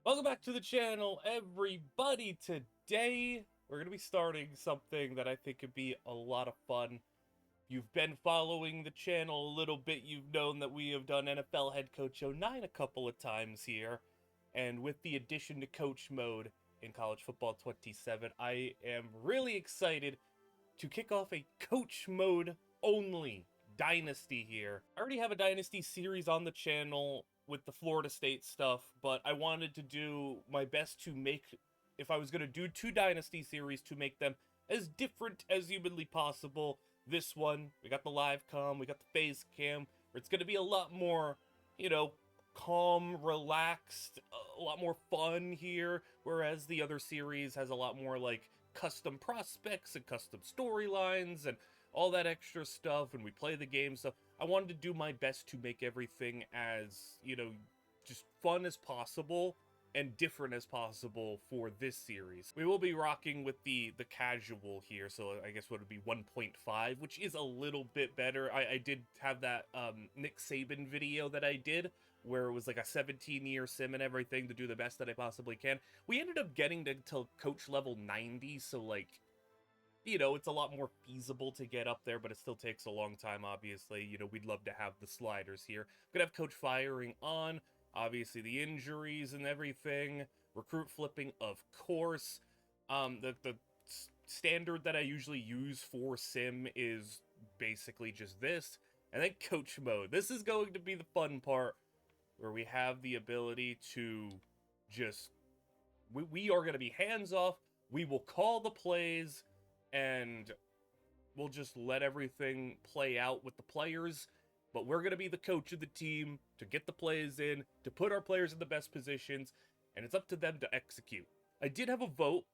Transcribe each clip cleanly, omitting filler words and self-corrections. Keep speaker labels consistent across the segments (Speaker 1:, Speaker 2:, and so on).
Speaker 1: Welcome back to the channel, everybody. Today, we're going to be starting something that I think could be a lot of fun. If you've been following the channel a little bit, you've known that we have done NFL Head Coach 09 a couple of times here. And with the addition to Coach Mode in College Football 27, I am really excited to kick off a Coach Mode only Dynasty here. I already have a Dynasty series on the channel with the Florida State stuff, but I wanted to do my best to make, if I was going to do two Dynasty series, to make them as different as humanly possible. This one, we got the live cam, we got the face cam, where it's going to be a lot more, calm, relaxed, a lot more fun here, whereas the other series has a lot more, like, custom prospects and custom storylines and all that extra stuff, and we play the game stuff. I wanted to do my best to make everything as, just fun as possible and different as possible for this series. We will be rocking with the casual here, so I guess what would be 1.5, which is a little bit better. I did have that Nick Saban video that I did, where it was like a 17-year sim and everything to do the best that I possibly can. We ended up getting to coach level 90, so like, it's a lot more feasible to get up there, but it still takes a long time, obviously. We'd love to have the sliders here. Gonna have coach firing on, obviously the injuries and everything. Recruit flipping, of course. The standard that I usually use for sim is basically just this. And then coach mode. This is going to be the fun part, where we have the ability to just... We are going to be hands off. We will call the plays, and we'll just let everything play out with the players. But we're going to be the coach of the team to get the plays in, to put our players in the best positions, and it's up to them to execute. I did have a vote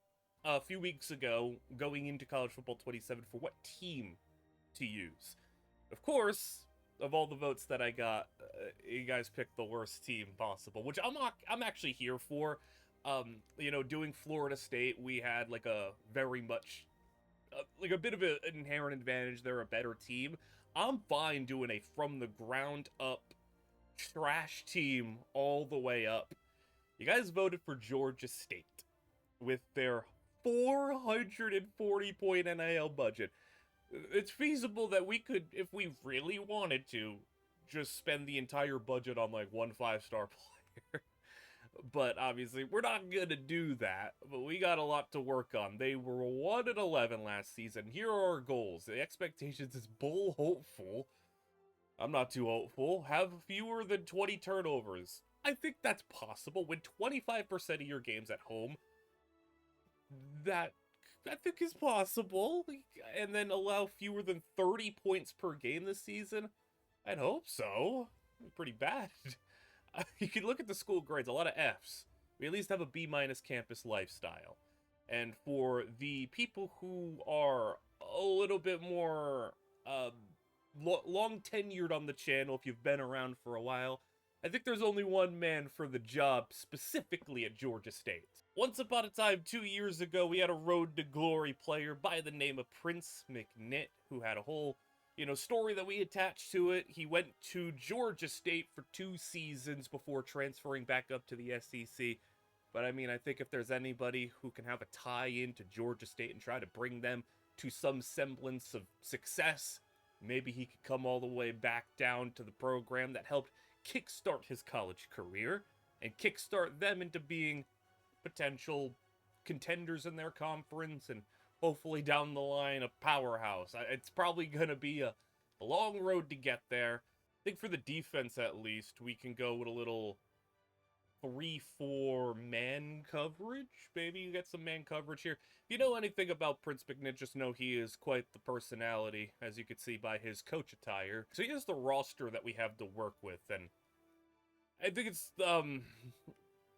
Speaker 1: a few weeks ago going into College Football 27 for what team to use. Of course, of all the votes that I got, you guys picked the worst team possible, which I'm actually here for. Doing Florida State, we had like a very much like a bit of an inherent advantage. They're a better team. I'm fine doing a from the ground up trash team all the way up. You guys voted for Georgia State with their 440 point NIL budget. It's feasible that we could, if we really wanted to, just spend the entire budget on like one 5-star player. But obviously, we're not going to do that. But we got a lot to work on. They were 1-11 last season. Here are our goals. The expectations is bull hopeful. I'm not too hopeful. Have fewer than 20 turnovers. I think that's possible. Win 25% of your games at home. That I think is possible. And then allow fewer than 30 points per game this season. I'd hope so. Pretty bad. You can look at the school grades, a lot of Fs. We at least have a B- campus lifestyle. And for the people who are a little bit more long tenured on the channel, if you've been around for a while, I think there's only one man for the job, specifically at Georgia State. Once upon a time, 2 years ago, we had a Road to Glory player by the name of Prince McNitt, who had a whole story that we attached to it. He went to Georgia State for 2 seasons before transferring back up to the SEC. But I mean, I think if there's anybody who can have a tie in to Georgia State and try to bring them to some semblance of success, maybe he could come all the way back down to the program that helped kickstart his college career and kickstart them into being potential contenders in their conference and hopefully down the line a powerhouse. It's probably going to be a long road to get there. I think for the defense, at least, we can go with a little 3-4 man coverage. Maybe you get some man coverage here. If you know anything about Prince McNitt, just know he is quite the personality, as you can see by his coach attire. So here's the roster that we have to work with, and I think it's,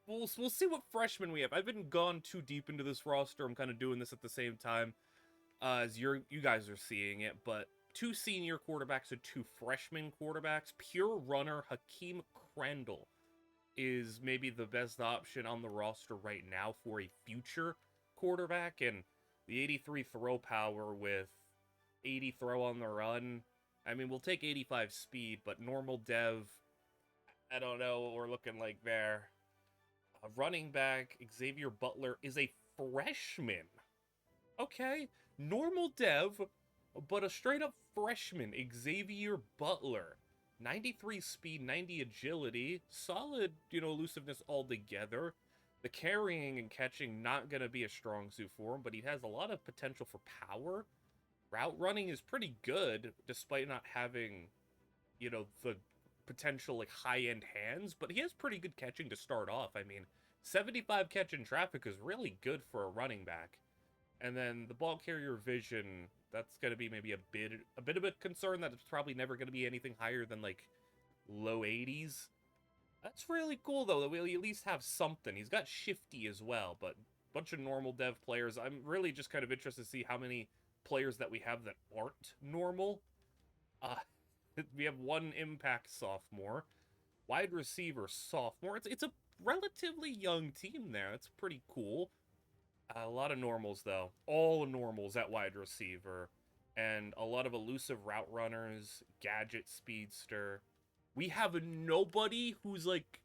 Speaker 1: we'll see what freshmen we have. I haven't gone too deep into this roster. I'm kind of doing this at the same time as you guys are seeing it, but 2 senior quarterbacks and 2 freshman quarterbacks. Pure runner Hakeem Crandall is maybe the best option on the roster right now for a future quarterback, and the 83 throw power with 80 throw on the run. I mean, we'll take 85 speed, but normal dev, I don't know what we're looking like there. Running back, Xavier Butler, is a freshman. Okay, normal dev, but a straight up freshman, Xavier Butler. 93 speed, 90 agility, solid, elusiveness altogether. The carrying and catching not going to be a strong suit for him, but he has a lot of potential for power. Route running is pretty good, despite not having, the potential, like, high-end hands, but he has pretty good catching to start off. I mean, 75 catch in traffic is really good for a running back. And then the ball carrier vision, that's going to be maybe a bit of a concern that it's probably never going to be anything higher than, like, low 80s. That's really cool, though, that we at least have something. He's got shifty as well, but a bunch of normal dev players. I'm really just kind of interested to see how many players that we have that aren't normal. We have one impact sophomore, wide receiver sophomore. It's a relatively young team there. That's pretty cool. A lot of normals, though. All normals at wide receiver. And a lot of elusive route runners, gadget speedster. We have nobody who's like,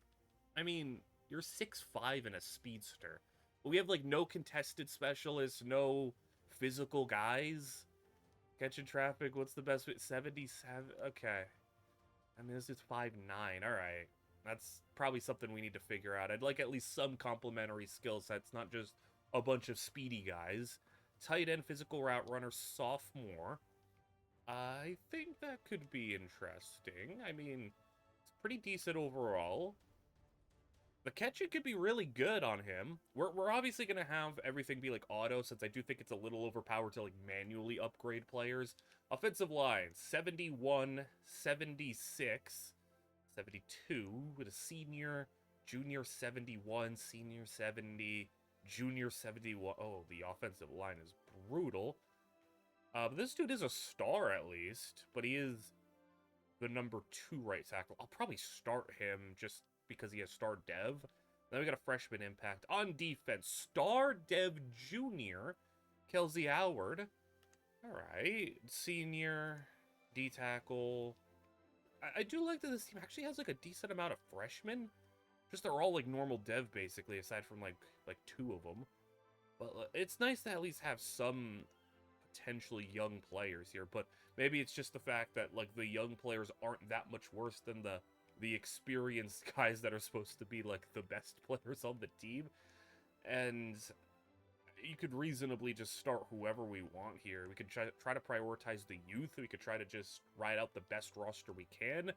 Speaker 1: I mean, you're 6'5" and a speedster. But we have like no contested specialists, no physical guys. Catching traffic, what's the best fit? 77? Okay. I mean, this is 5'9". Alright. That's probably something we need to figure out. I'd like at least some complementary skill sets, not just a bunch of speedy guys. Tight end, physical route runner, sophomore. I think that could be interesting. I mean, it's pretty decent overall. The catching could be really good on him. We're obviously going to have everything be like auto, since I do think it's a little overpowered to like manually upgrade players. Offensive line, 71, 76, 72 with a senior, junior 71, senior 70, junior 71. Oh, the offensive line is brutal. But this dude is a star at least, but he is the number 2 right tackle. I'll probably start him just because he has star dev. Then we got a freshman impact. On defense, star dev junior, Kelsey Howard. Alright, senior, D-tackle. I do like that this team actually has like a decent amount of freshmen. Just they're all like normal dev basically, aside from like 2 of them. But it's nice to at least have some potentially young players here, but maybe it's just the fact that like the young players aren't that much worse than the experienced guys that are supposed to be like the best players on the team. And you could reasonably just start whoever we want here. We could try to prioritize the youth. We could try to just ride out the best roster we can.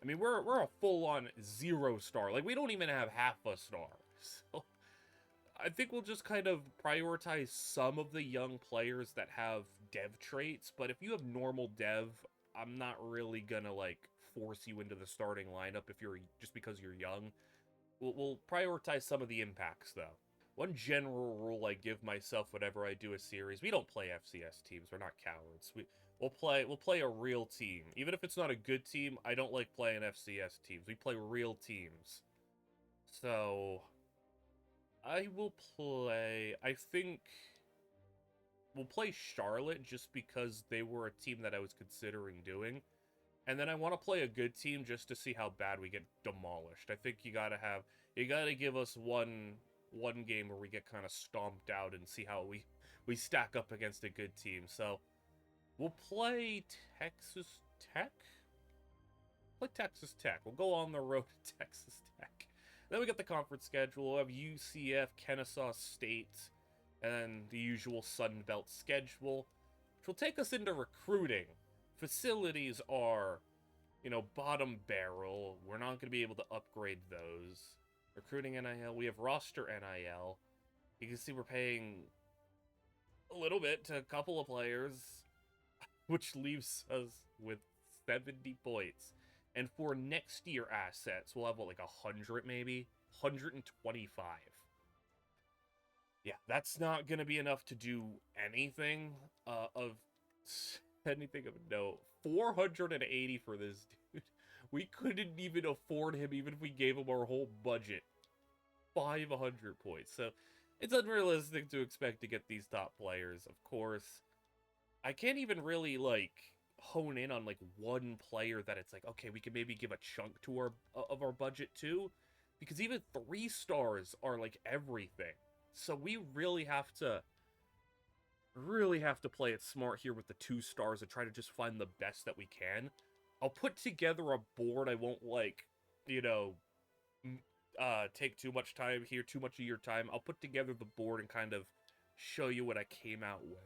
Speaker 1: I mean, we're a full-on 0 star. Like, we don't even have half a star. So I think we'll just kind of prioritize some of the young players that have dev traits, but if you have normal dev, I'm not really gonna, like, force you into the starting lineup if you're just because you're young. We'll prioritize some of the impacts, though. One general rule I give myself whenever I do a series, we don't play FCS teams. We're not cowards. We'll play a real team. Even if it's not a good team, I don't like playing FCS teams. We play real teams. So I think we'll play Charlotte just because they were a team that I was considering doing. And then I want to play a good team just to see how bad we get demolished. I think you gotta give us one game where we get kind of stomped out and see how we stack up against a good team. So we'll play Texas Tech. We'll go on the road to Texas Tech. Then we got the conference schedule. We'll have UCF, Kennesaw State, and the usual Sun Belt schedule, which will take us into recruiting. Facilities are, bottom barrel. We're not going to be able to upgrade those. Recruiting NIL. We have roster NIL. You can see we're paying a little bit to a couple of players, which leaves us with 70 points. And for next year assets, we'll have, like 100 maybe? 125. Yeah, that's not going to be enough to do anything of note. 480 for this dude. We couldn't even afford him even if we gave him our whole budget. 500 points. So it's unrealistic to expect to get these top players, of course. I can't even really, hone in on, one player that it's like, okay, we can maybe give a chunk to our budget to. because even 3 stars are like everything. So we really have to play it smart here with the 2 stars and try to just find the best that we can. I'll put together a board. I won't, like, you know, take too much time here, too much of your time. I'll put together the board and kind of show you what I came out with.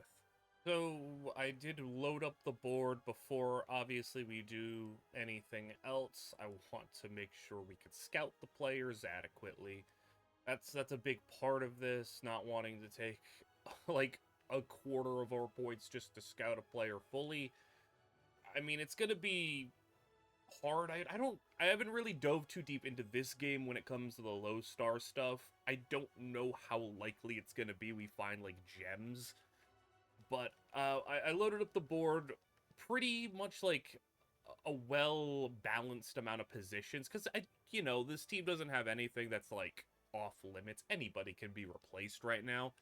Speaker 1: So I did load up the board before, obviously, we do anything else. I want to make sure we can scout the players adequately. That's a big part of this, not wanting to take, like, a quarter of our points just to scout a player fully. I mean, it's gonna be hard. I haven't really dove too deep into this game when it comes to the low star stuff. I don't know how likely it's gonna be we find, like, gems. But I loaded up the board pretty much like a well-balanced amount of positions, because this team doesn't have anything that's like off limits. Anybody can be replaced right now.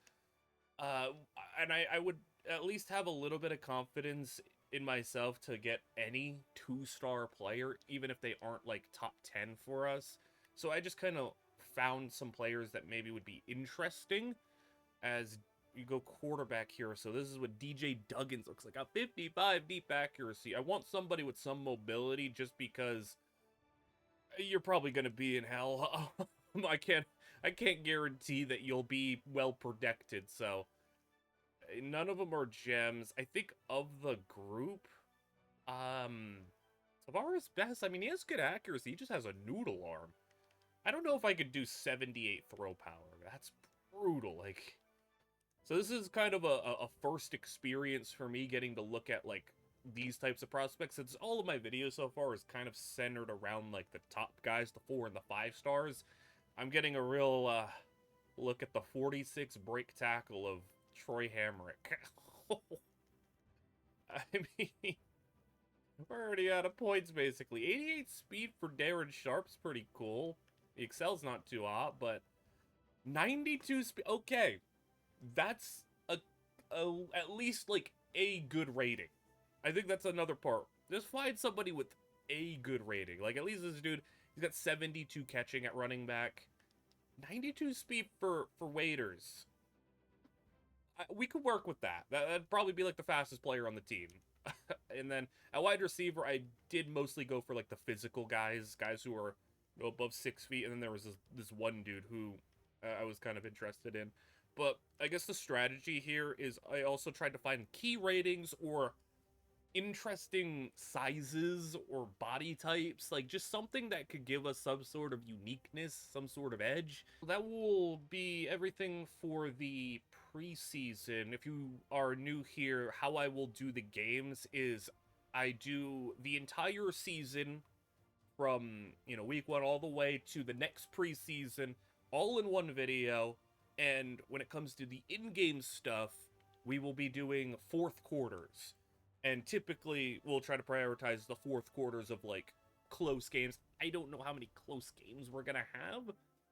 Speaker 1: And I would at least have a little bit of confidence in myself to get any 2-star player, even if they aren't like top 10 for us. So I just kind of found some players that maybe would be interesting as you go quarterback here. So this is what DJ Duggins looks like. A 55 deep accuracy. I want somebody with some mobility just because you're probably going to be in hell. I can't guarantee that you'll be well protected. So none of them are gems. I think of the group, Tavares best. I mean, he has good accuracy. He just has a noodle arm. I don't know if I could do 78 throw power. That's brutal. Like, so this is kind of a first experience for me getting to look at, like, these types of prospects. Since all of my videos so far is kind of centered around, like, the top guys, the 4 and the 5 stars. I'm getting a real look at the 46 break tackle of Troy Hamrick. I mean, we're already out of points, basically. 88 speed for Darren Sharp's pretty cool. The Excel's not too hot, but 92 speed. Okay. That's at least, like, a good rating. I think that's another part. Just find somebody with a good rating. Like, at least this dude, he's got 72 catching at running back. 92 speed for waiters. We could work with that. That'd probably be, like, the fastest player on the team. And then, at wide receiver, I did mostly go for, like, the physical guys who are above 6 feet. And then there was this one dude who I was kind of interested in. But I guess the strategy here is I also tried to find key ratings or interesting sizes or body types, like just something that could give us some sort of uniqueness, some sort of edge. That will be everything for the preseason. If you are new here, how I will do the games is I do the entire season from, week 1 all the way to the next preseason, all in one video. And when it comes to the in-game stuff, we will be doing 4th quarters. And typically, we'll try to prioritize the 4th quarters of, like, close games. I don't know how many close games we're going to have.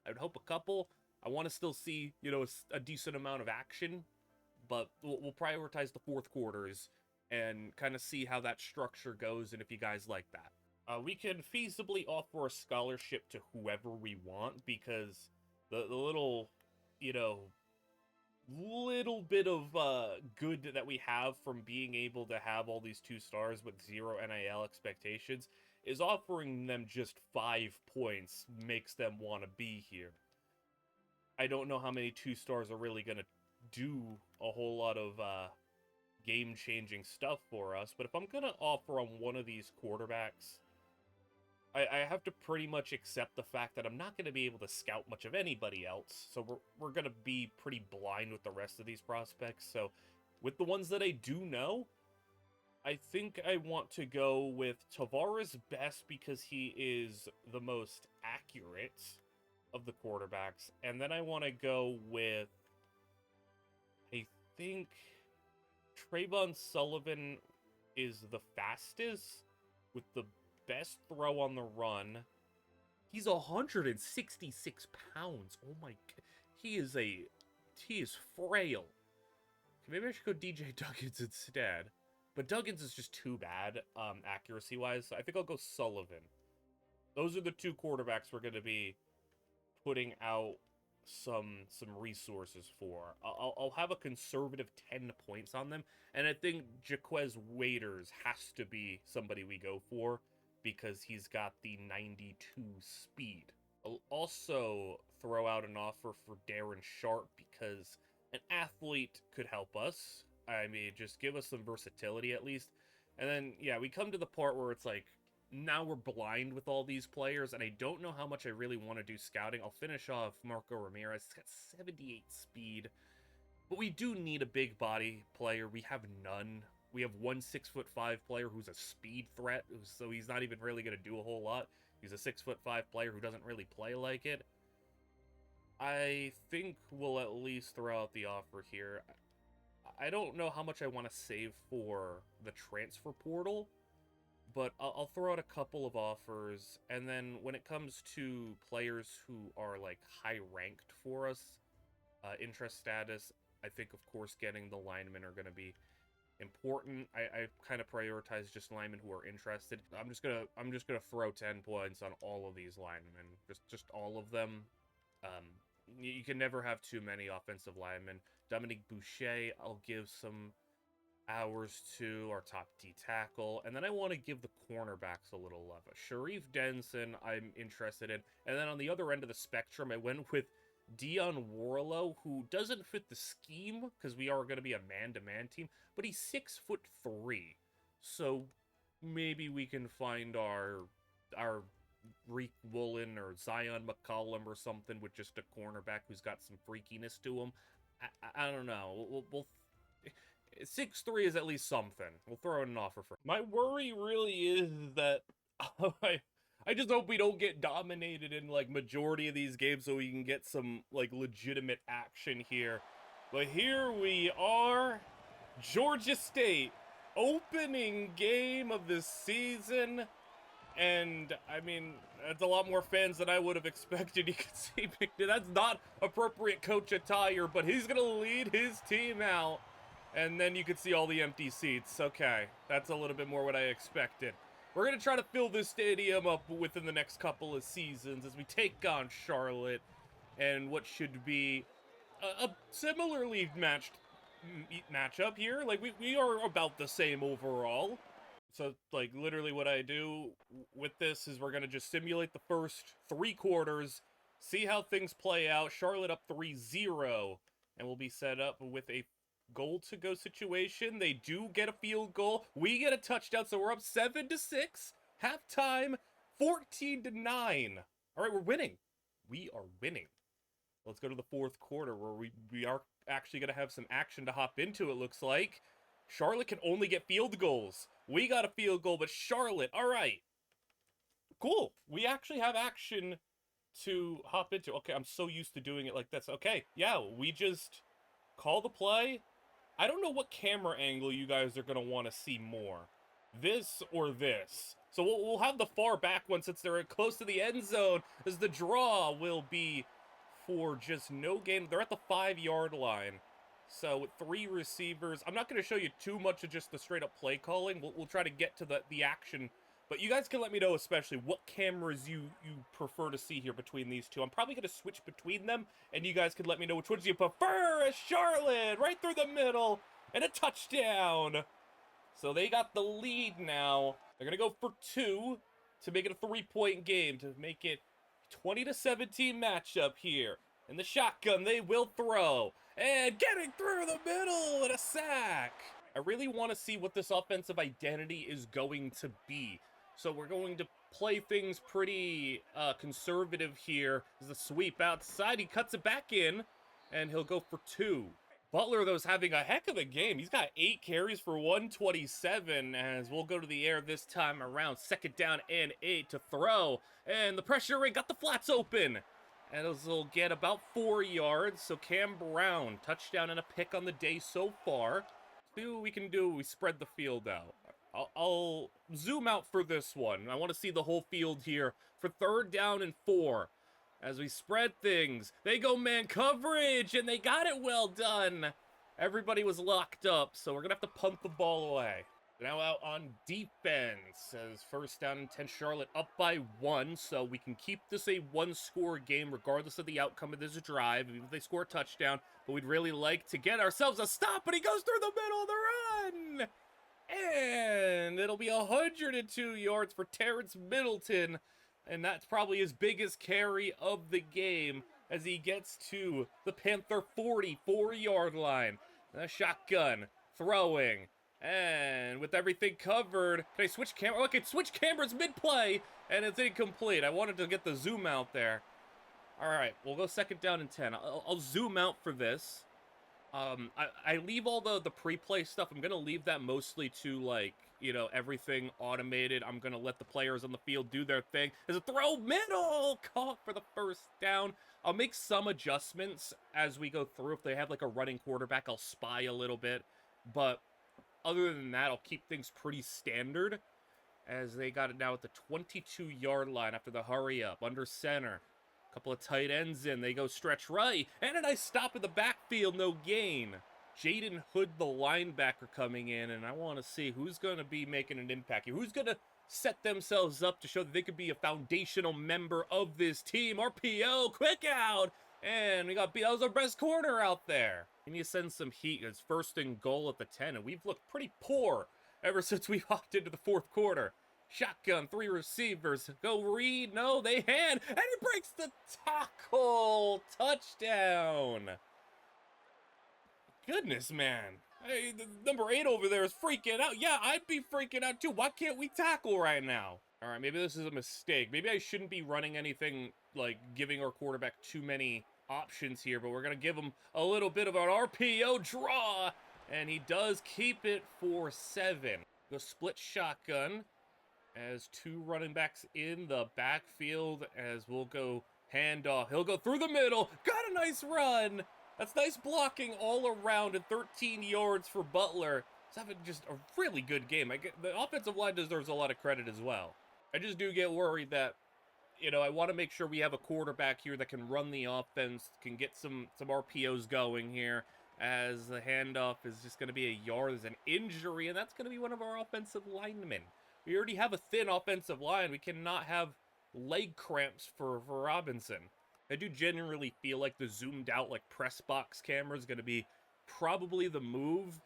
Speaker 1: I would hope a couple. I want to still see, a decent amount of action. But we'll prioritize the 4th quarters and kind of see how that structure goes and if you guys like that. We can feasibly offer a scholarship to whoever we want because the little little bit of good that we have from being able to have all these 2 stars with 0 NIL expectations is offering them just 5 points makes them want to be here. I don't know how many 2 stars are really going to do a whole lot of game-changing stuff for us, but if I'm going to offer on one of these quarterbacks, I have to pretty much accept the fact that I'm not going to be able to scout much of anybody else, so we're going to be pretty blind with the rest of these prospects. So with the ones that I do know, I think I want to go with Tavares best because he is the most accurate of the quarterbacks, and then I want to go with, I think, Trayvon Sullivan is the fastest with the best throw on the run. He's 166 pounds. Oh my god. He is frail. Maybe I should go DJ Duggins instead. But Duggins is just too bad, accuracy-wise. So I think I'll go Sullivan. Those are the 2 quarterbacks we're going to be putting out some resources for. I'll have a conservative 10 points on them, and I think Jaquez Waiters has to be somebody we go for because he's got the 92 speed. I'll also throw out an offer for Darren Sharp because an athlete could help us. I mean, just give us some versatility at least. And then, yeah, we come to the part where it's like, now we're blind with all these players, and I don't know how much I really want to do scouting. I'll finish off Marco Ramirez. He's got 78 speed. But we do need a big body player. We have none. We have one 6'5" player who's a speed threat, so he's not even really going to do a whole lot. He's a 6'5" player who doesn't really play like it. I think we'll at least throw out the offer here. I don't know how much I want to save for the transfer portal, but I'll throw out a couple of offers, and then when it comes to players who are, like, high-ranked for us, interest status, I think, of course, getting the linemen are going to be important. I kind of prioritize just linemen who are interested. I'm just gonna throw 10 points on all of these linemen, just all of them. You can never have too many offensive linemen. Dominique Boucher, I'll give some hours to, our top D tackle, and then I want to give the cornerbacks a little love. Sharif Denson, I'm interested in, and then on the other end of the spectrum, I went with Dion Warlow, who doesn't fit the scheme because we are going to be a man-to-man team, but he's 6'3", so maybe we can find our Reek Woolen or Zion McCollum or something with just a cornerback who's got some freakiness to him. I don't know. We'll 6'3" is at least something. We'll throw in an offer for. My worry really is that I just hope we don't get dominated in like majority of these games so we can get some like legitimate action here. But here we are, Georgia State, opening game of the season. And, I mean, that's a lot more fans than I would have expected. You can see, that's not appropriate coach attire, but he's going to lead his team out. And then you can see all the empty seats. Okay, that's a little bit more what I expected. We're going to try to fill this stadium up within the next couple of seasons as we take on Charlotte and what should be a similarly matched matchup here. Like, we are about the same overall. So, like, literally what I do with this is we're going to just simulate the first 3 quarters, see how things play out. Charlotte up 3-0, and we'll be set up with a goal-to-go situation. They do get a field goal. We get a touchdown, so we're up 7-6. Halftime, 14-9. All right, we're winning. We are winning. Let's go to the 4th quarter where we are actually going to have some action to hop into, it looks like. Charlotte can only get field goals. We got a field goal, but Charlotte, all right. Cool. We actually have action to hop into. Okay, I'm so used to doing it like this. Okay, yeah, we just call the play. I don't know what camera angle you guys are going to want to see more. This or this. So we'll have the far back one since they're close to the end zone, as the draw will be for just no gain. They're at the 5-yard line. So with 3 receivers, I'm not going to show you too much of just the straight-up play calling. We'll try to get to the action. But you guys can let me know especially what cameras you prefer to see here between these two. I'm probably going to switch between them, and you guys can let me know which ones you prefer. As Charlotte, right through the middle, and a touchdown. So they got the lead now. They're going to go for 2 to make it a 3-point game, to make it 20-17 matchup here. In the shotgun, they will throw. And getting through the middle and a sack. I really want to see what this offensive identity is going to be. So we're going to play things pretty conservative here. There's a sweep outside. He cuts it back in, and he'll go for 2. Butler, though, is having a heck of a game. He's got 8 carries for 127, as we'll go to the air this time around. 2nd down and 8 to throw. And the pressure ring got the flats open. And they'll get about 4 yards. So Cam Brown, touchdown and a pick on the day so far. See what we can do. We spread the field out. I'll zoom out for this one. I want to see the whole field here for 3rd down and 4. As we spread things, they go man coverage, and they got it well done. Everybody was locked up, so we're going to have to punt the ball away. Now out on defense as first down and 10, Charlotte up by 1, so we can keep this a one-score game regardless of the outcome of this drive, even if they score a touchdown. But we'd really like to get ourselves a stop, but he goes through the middle of the run! And it'll be 102 yards for Terrence Middleton, and that's probably his biggest carry of the game as he gets to the Panther 44-yard line. A shotgun, throwing, and with everything covered, can I switch camera? Okay, switch cameras mid-play, and it's incomplete. I wanted to get the zoom out there. All right, we'll go second down and 10. I'll zoom out for this. I leave all the pre-play stuff. I'm going to leave that mostly to, like, you know, everything automated. I'm going to let the players on the field do their thing. There's a throw middle, caught for the first down. I'll make some adjustments as we go through. If they have, like, a running quarterback, I'll spy a little bit. But other than that, I'll keep things pretty standard as they got it now at the 22-yard line after the hurry up, under center. Couple of tight ends in. They go stretch right. And a nice stop in the backfield. No gain. Jaden Hood, the linebacker, coming in. And I want to see who's going to be making an impact here. Who's going to set themselves up to show that they could be a foundational member of this team. RPO, quick out. And we got, that was our best corner out there. We need to send some heat. It's first and goal at the 10. And we've looked pretty poor ever since we hopped into the fourth quarter. Shotgun, 3 receivers. Go read. No, they hand. And he breaks the tackle. Touchdown. Goodness, man. Hey, the number 8 over there is freaking out. Yeah, I'd be freaking out too. Why can't we tackle right now? All right, maybe this is a mistake. Maybe I shouldn't be running anything like giving our quarterback too many options here, but we're going to give him a little bit of an RPO draw. And he does keep it for 7. Go split shotgun. As 2 running backs in the backfield, as we'll go handoff. He'll go through the middle. Got a nice run. That's nice blocking all around, and 13 yards for Butler. He's having just a really good game. The offensive line deserves a lot of credit as well. I just do get worried that, you know, I want to make sure we have a quarterback here that can run the offense, can get some RPOs going here, as the handoff is just going to be a yard. There's an injury, and that's going to be one of our offensive linemen. We already have a thin offensive line. We cannot have leg cramps for Robinson. I do generally feel like the zoomed out, like, press box camera is going to be probably the move,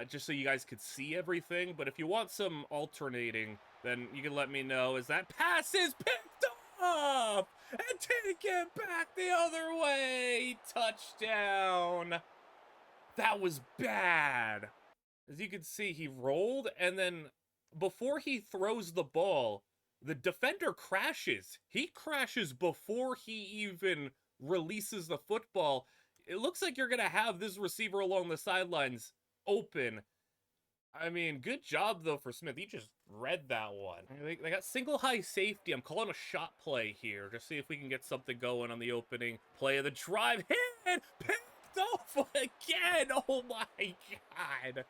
Speaker 1: just so you guys could see everything. But if you want some alternating, then you can let me know. As that pass is picked up and taken back the other way. Touchdown. That was bad. As you can see, he rolled, and then before he throws the ball, the defender crashes. He crashes before he even releases the football. It looks like you're going to have this receiver along the sidelines open. I mean, good job, though, for Smith. He just read that one. They got single high safety. I'm calling a shot play here. Just see if we can get something going on the opening play of the drive. Hit! Picked off again! Oh, my God.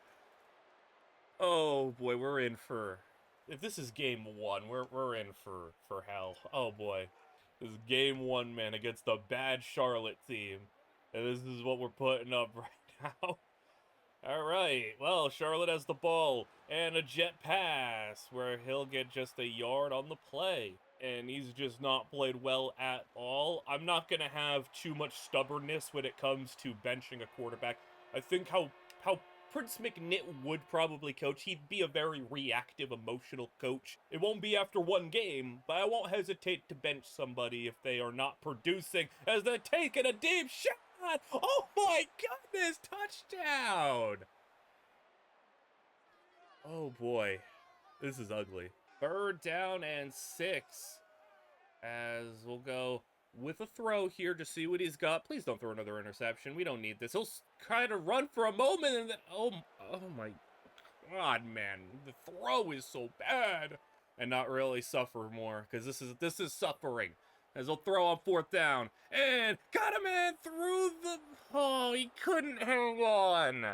Speaker 1: Oh boy, we're in for, if this is game 1, we're in for hell. Oh boy. This is game 1, man, against the bad Charlotte team. And this is what we're putting up right now. Alright, well, Charlotte has the ball and a jet pass where he'll get just a yard on the play. And he's just not played well at all. I'm not going to have too much stubbornness when it comes to benching a quarterback. I think how Prince McNitt would probably coach. He'd be a very reactive, emotional coach. It won't be after one game, but I won't hesitate to bench somebody if they are not producing, as they're taking a deep shot. Oh my goodness, touchdown. Oh boy, this is ugly. 3rd down and 6, as we'll go with a throw here to see what he's got. Please don't throw another interception. We don't need this. He'll kind of run for a moment and then, oh my God, man. The throw is so bad. And not really suffer more, because this is suffering. As he'll throw on 4th down. And got him in through the, oh, he couldn't hang on.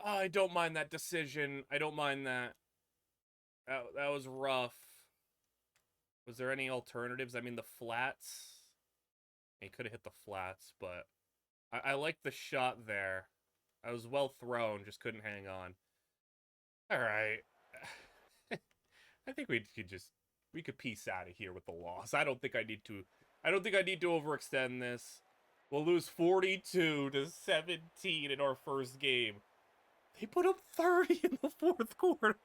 Speaker 1: I don't mind that decision. I don't mind that. That was rough. Was there any alternatives? I mean, the flats. He could have hit the flats, but I like the shot there. I was well thrown, just couldn't hang on. All right. I think we could peace out of here with the loss. I don't think I need to overextend this. We'll lose 42-17 in our first game. They put up 30 in the fourth quarter.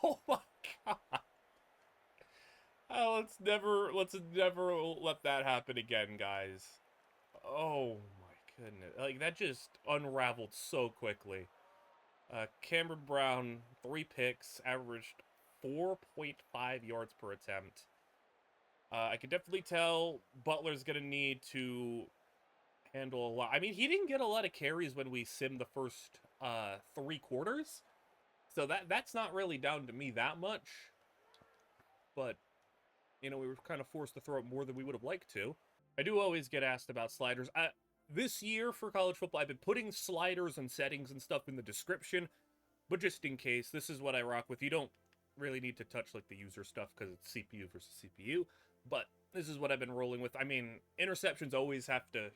Speaker 1: Oh my god. Oh, let's never let that happen again, guys. Oh my goodness. Like that just unraveled so quickly. Cameron Brown, 3 picks, averaged 4.5 yards per attempt. I can definitely tell Butler's going to need to handle a lot. I mean, he didn't get a lot of carries when we simmed the first 3 quarters. So that's not really down to me that much. But, we were kind of forced to throw it more than we would have liked to. I do always get asked about sliders. This year for college football, I've been putting sliders and settings and stuff in the description. But just in case, this is what I rock with. You don't really need to touch like the user stuff because it's CPU versus CPU. But this is what I've been rolling with. I mean, interceptions you always have to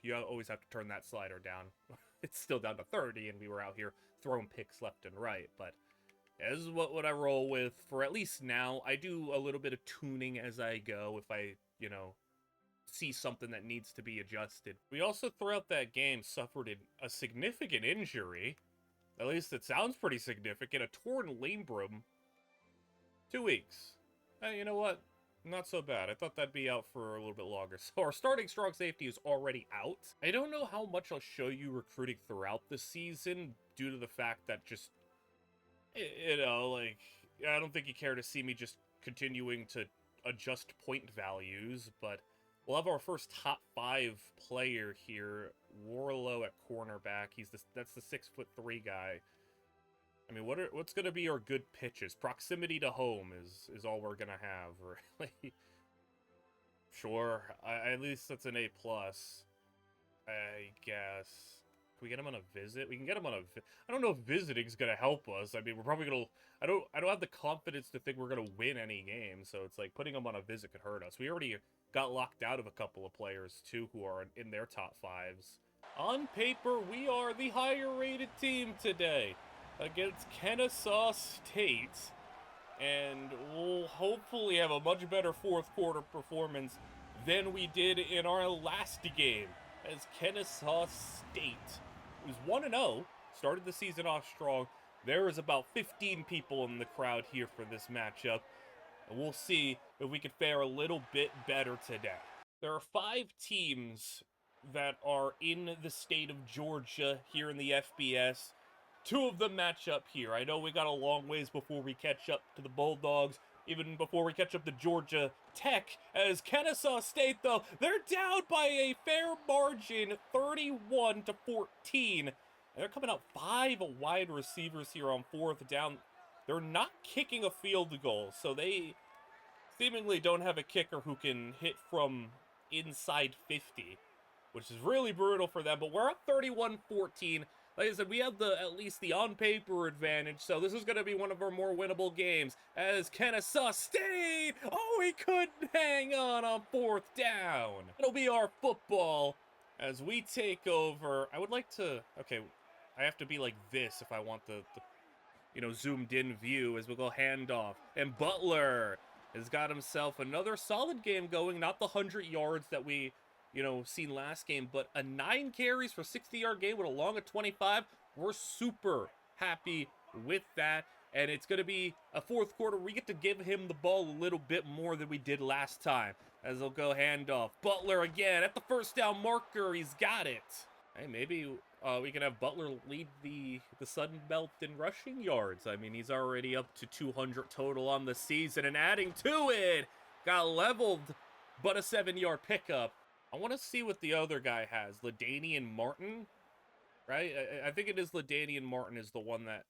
Speaker 1: turn that slider down. It's still down to 30, and we were out here throwing picks left and right. But yeah, this is what I roll with for at least now. I do a little bit of tuning as I go if I, see something that needs to be adjusted. We also, throughout that game, suffered a significant injury. At least it sounds pretty significant. A torn labrum. 2 weeks. You know what? Not so bad. I thought that'd be out for a little bit longer. So our starting strong safety is already out. I don't know how much I'll show you recruiting throughout the season due to the fact that just, I don't think you care to see me just continuing to adjust point values, but we'll have our first top 5 player here. Warlow at cornerback. That's the 6'3" guy. I mean, what's gonna be our good pitches? Proximity to home is all we're gonna have, really. Sure, at least that's an A+. I guess. Can we get him on a visit? We can get him on I don't know if visiting's gonna help us. I mean, we're probably gonna. I don't have the confidence to think we're gonna win any game. So it's like putting him on a visit could hurt us. We already got locked out of a couple of players too who are in their top 5s. On paper, we are the higher rated team today against Kennesaw State, and we'll hopefully have a much better fourth quarter performance than we did in our last game, as Kennesaw State was 1-0, started the season off strong. There is about 15 people in the crowd here for this matchup, and we'll see if we can fare a little bit better today. There are 5 teams that are in the state of Georgia here in the FBS. 2 of them match up here. I know we got a long ways before we catch up to the Bulldogs, even before we catch up to Georgia Tech, as Kennesaw State, though, they're down by a fair margin, 31-14. And they're coming out 5 wide receivers here on 4th down. They're not kicking a field goal, so they seemingly don't have a kicker who can hit from inside 50, which is really brutal for them. But we're up 31-14. Like I said, we have at least the on-paper advantage, so this is going to be one of our more winnable games, as Kennesaw State, he couldn't hang on 4th down. It'll be our football as we take over. I would like to, okay, I have to be like this if I want the zoomed in view as we'll go handoff. And Butler has got himself another solid game going, not the 100 yards that we seen last game, but a 9 carries for 60-yard game with a long of 25. We're super happy with that, and it's going to be a fourth quarter. We get to give him the ball a little bit more than we did last time, as they'll go handoff. Butler again at the first down marker. He's got it. Hey, maybe we can have Butler lead the Sun Belt in rushing yards. I mean, he's already up to 200 total on the season, and adding to it, got leveled, but a 7-yard pickup. I want to see what the other guy has. LaDainian Martin, right? I think it is LaDainian Martin is the one that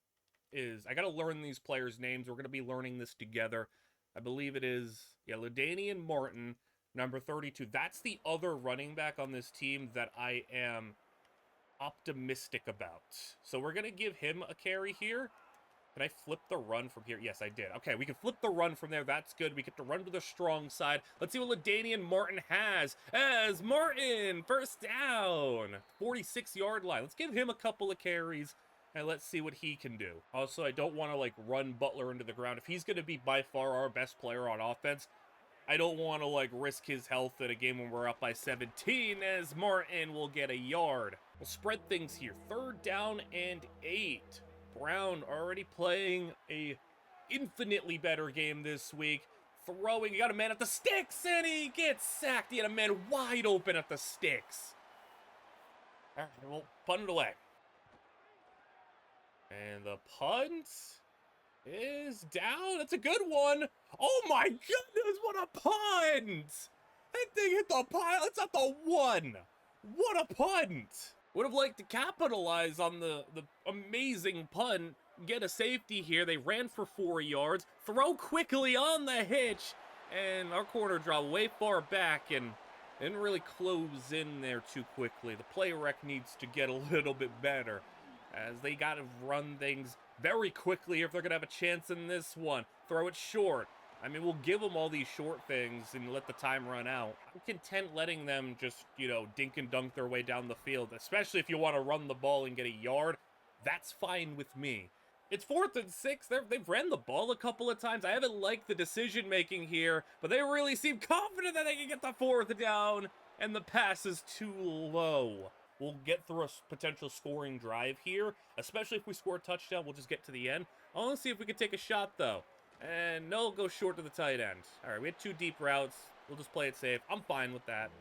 Speaker 1: is. I got to learn these players' names. We're going to be learning this together. I believe it is, LaDainian Martin, number 32. That's the other running back on this team that I am optimistic about. So we're going to give him a carry here. Can I flip the run from here? Yes, I did. Okay, we can flip the run from there. That's good. We get to run to the strong side. Let's see what LaDainian Martin has. As Martin, first down, 46-yard line. Let's give him a couple of carries. And let's see what he can do. Also, I don't want to, like, run Butler into the ground. If he's going to be by far our best player on offense, I don't want to, like, risk his health in a game when we're up by 17, as Martin will get a yard. We'll spread things here. 3rd down and 8. Brown already playing a infinitely better game this week. Throwing, he got a man at the sticks, and he gets sacked. He had a man wide open at the sticks. All right, we'll punt it away. And the punt is down. That's a good one. Oh my goodness, what a punt! That thing hit the pile. It's at the 1. What a punt! Would have liked to capitalize on the amazing punt. Get a safety here. They ran for 4 yards. Throw quickly on the hitch. And our corner dropped way far back and didn't really close in there too quickly. The play rec needs to get a little bit better, as they got to run things very quickly if they're going to have a chance in this one. Throw it short. I mean, we'll give them all these short things and let the time run out. I'm content letting them just, dink and dunk their way down the field, especially if you want to run the ball and get a yard. That's fine with me. It's 4th and 6. They've ran the ball a couple of times. I haven't liked the decision-making here, but they really seem confident that they can get the 4th down, and the pass is too low. We'll get through a potential scoring drive here, especially if we score a touchdown. We'll just get to the end. I want to see if we can take a shot, though. And no, go short to the tight end. All right, we had 2 deep routes. We'll just play it safe. I'm fine with that.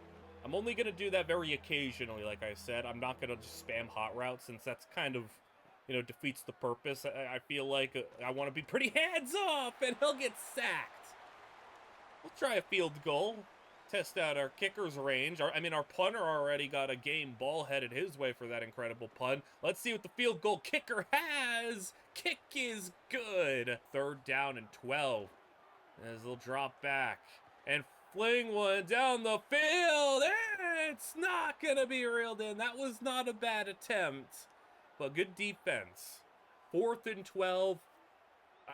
Speaker 1: I'm only going to do that very occasionally, like I said. I'm not going to just spam hot routes, since that's kind of, defeats the purpose. I feel like I want to be pretty hands-off, and he'll get sacked. We'll try a field goal. Test out our kicker's range. Our punter already got a game ball headed his way for that incredible punt. Let's see what the field goal kicker has. Kick is good. 3rd down and 12. As they'll drop back and fling one down the field. It's not going to be reeled in. That was not a bad attempt, but good defense. 4th and 12.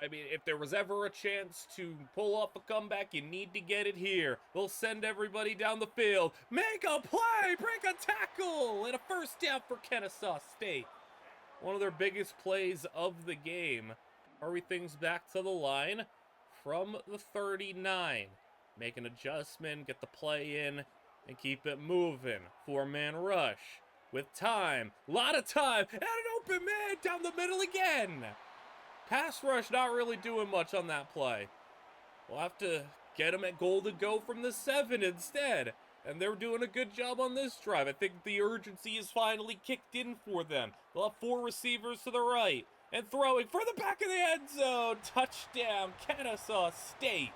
Speaker 1: I mean, if there was ever a chance to pull off a comeback, you need to get it here. They'll send everybody down the field. Make a play, break a tackle, and a 1st down for Kennesaw State. One of their biggest plays of the game. Hurry things back to the line from the 39. Make an adjustment, get the play in, and keep it moving. 4-man rush with time. A lot of time, and an open man down the middle again. Pass rush not really doing much on that play. We'll have to get them at goal to go from the 7 instead. And they're doing a good job on this drive. I think the urgency is finally kicked in for them. They'll have 4 receivers to the right. And throwing for the back of the end zone. Touchdown, Kennesaw State.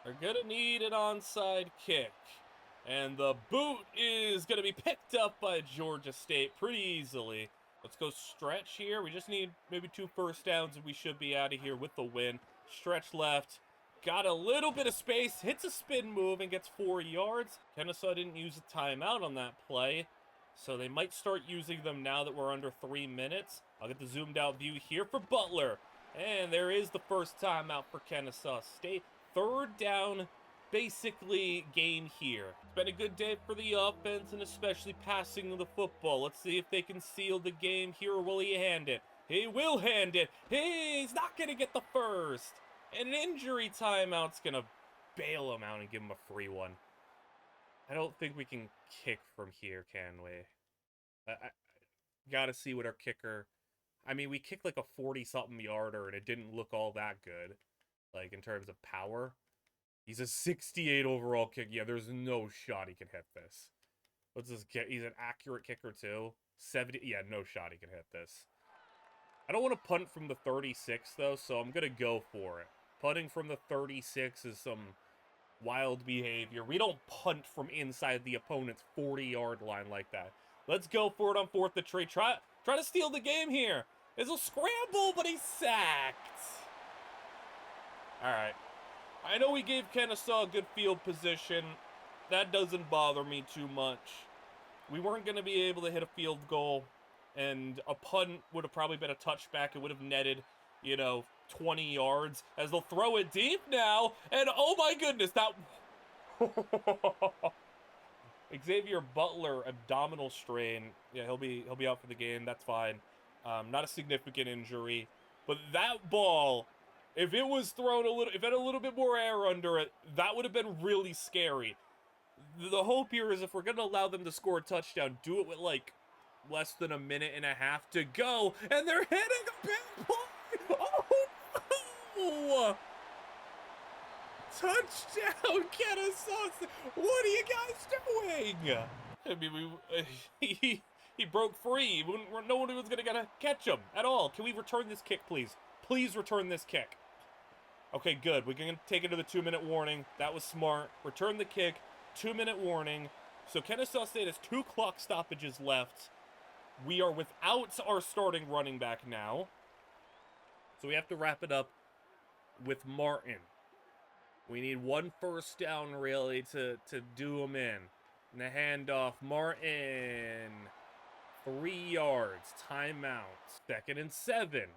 Speaker 1: They're going to need an onside kick. And the boot is going to be picked up by Georgia State pretty easily. Let's go stretch here. We just need maybe 2 first downs and we should be out of here with the win. Stretch left. Got a little bit of space. Hits a spin move and gets 4 yards. Kennesaw didn't use a timeout on that play, so they might start using them now that we're under 3 minutes. I'll get the zoomed out view here for Butler. And there is the first timeout for Kennesaw State. 3rd down, basically gain here. It's been a good day for the offense and especially passing the football. Let's see if they can seal the game here, or will he hand it? He will hand it. He's not going to get the first. And an injury timeout's going to bail him out and give him a free one. I don't think we can kick from here, can we? I got to see what our kicker... I mean, we kicked like a 40-something yarder and it didn't look all that good, like in terms of power. He's a 68 overall kick. Yeah, there's no shot he can hit this. What's this kick? He's an accurate kicker too. 70. Yeah, no shot he can hit this. I don't want to punt from the 36 though, so I'm gonna go for it. Punting from the 36 is some wild behavior. We don't punt from inside the opponent's 40-yard line like that. Let's go for it on 4th and 3. Try to steal the game here. It's a scramble, but he's sacked. All right. I know we gave Kennesaw a good field position. That doesn't bother me too much. We weren't going to be able to hit a field goal, and a punt would have probably been a touchback. It would have netted, 20 yards, as they'll throw it deep now, and oh my goodness, that... Xavier Butler, abdominal strain. Yeah, he'll be out for the game. That's fine. Not a significant injury, but that ball, if it was thrown if it had a little bit more air under it, that would have been really scary. The hope here is if we're going to allow them to score a touchdown, do it with like less than a minute and a half to go, and they're hitting a big play. Oh no! Touchdown, Kennesaw! What are you guys doing? I mean, he broke free. No one was gonna catch him at all. Can we return this kick, please? Please return this kick. Okay, good. We can take it to the 2-minute warning. That was smart. Return the kick. 2-minute warning. So Kennesaw State has 2 clock stoppages left. We are without our starting running back now. So we have to wrap it up with Martin. We need 1 first down, really, to do him in. And the handoff, Martin. 3 yards, timeout. 2nd and 7.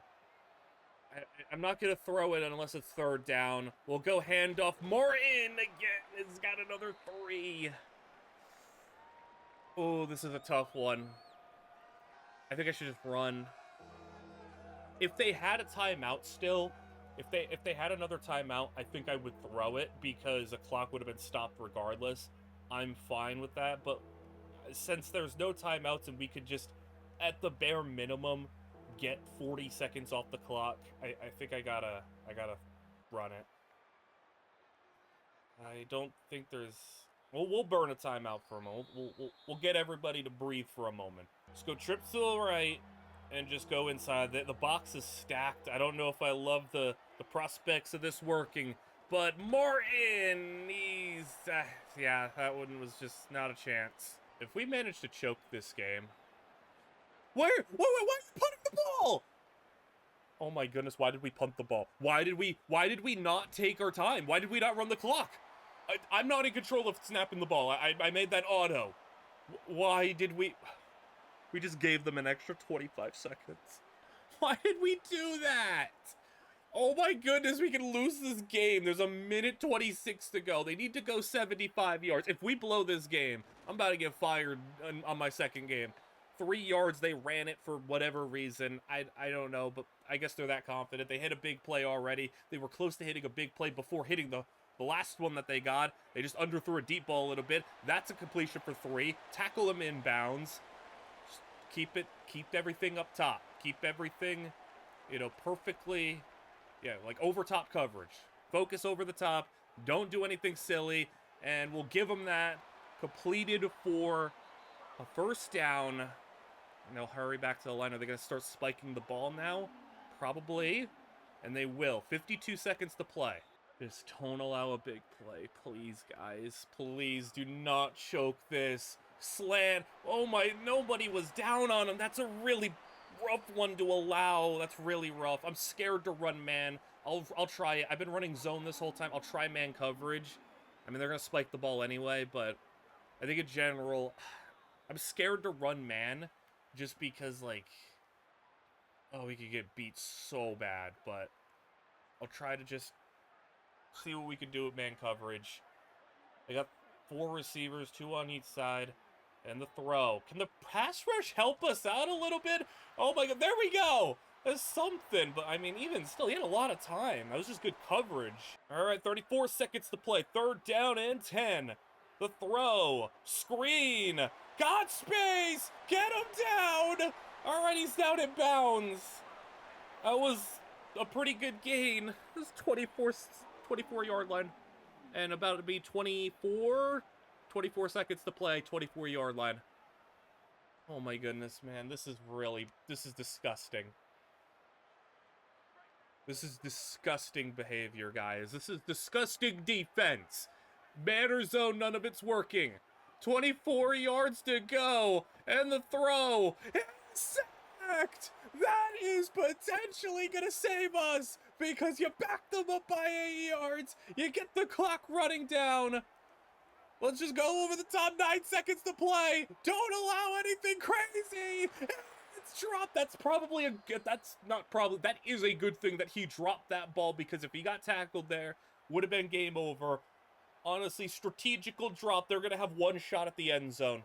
Speaker 1: I'm not going to throw it unless it's 3rd down. We'll go handoff. Martin again has got another 3. Oh, this is a tough one. I think I should just run. If they had a timeout still, if they had another timeout, I think I would throw it because the clock would have been stopped regardless. I'm fine with that, but since there's no timeouts and we could just, at the bare minimum, get 40 seconds off the clock, I think I gotta run it. I don't think there's... We'll burn a timeout for a moment. We'll get everybody to breathe for a moment. Just go trip to the right and just go inside. The box is stacked. I don't know if I love the prospects of this working, but Martin, he's... yeah, that one was just not a chance. If we manage to choke this game... Why are you punting the ball? Oh my goodness, why did we punt the ball? Why did we not take our time? Why did we not run the clock? I'm not in control of snapping the ball. I made that auto. Why did we... We just gave them an extra 25 seconds. Why did we do that? Oh my goodness, we can lose this game. There's a minute 26 to go. They need to go 75 yards. If we blow this game, I'm about to get fired on my second game. 3 yards, they ran it for whatever reason. I don't know, but I guess they're that confident. They hit a big play already. They were close to hitting a big play before hitting the last one that they got. They just underthrew a deep ball a little bit. That's a completion for 3. Tackle them inbounds. Just keep everything up top. Keep everything, perfectly, like over top coverage. Focus over the top. Don't do anything silly. And we'll give them that. Completed for a first down. And they'll hurry back to the line. Are they going to start spiking the ball now? Probably. And they will. 52 seconds to play. Just don't allow a big play. Please, guys. Please do not choke this. Slant. Oh my, nobody was down on him. That's a really rough one to allow. That's really rough. I'm scared to run man. I'll try it. I've been running zone this whole time. I'll try man coverage. I mean, they're going to spike the ball anyway, but I think in general, I'm scared to run man just because, like, oh, we could get beat so bad, but I'll try to just see what we can do with man coverage. I got 4 receivers, 2 on each side, and the throw. Can the pass rush help us out a little bit? Oh my god, there we go! That's something, but I mean, even still, he had a lot of time. That was just good coverage. All right, 34 seconds to play. 3rd down and 10. The throw. Screen. Got space. Get him down. All right, he's down in bounds. That was a pretty good gain. It was 24-yard line. And about to be 24 seconds to play, 24-yard line. Oh my goodness, man. This is disgusting. This is disgusting behavior, guys. This is disgusting defense. Banner zone, none of it's working. 24 yards to go. And the throw. It's sacked. That is potentially going to save us because you backed them up by 8 yards. You get the clock running down. Let's just go over the top. 9 seconds to play. Don't allow anything crazy. It's dropped. That is a good thing that he dropped that ball, because if he got tackled there, would have been game over. Honestly, strategical drop. They're going to have one shot at the end zone.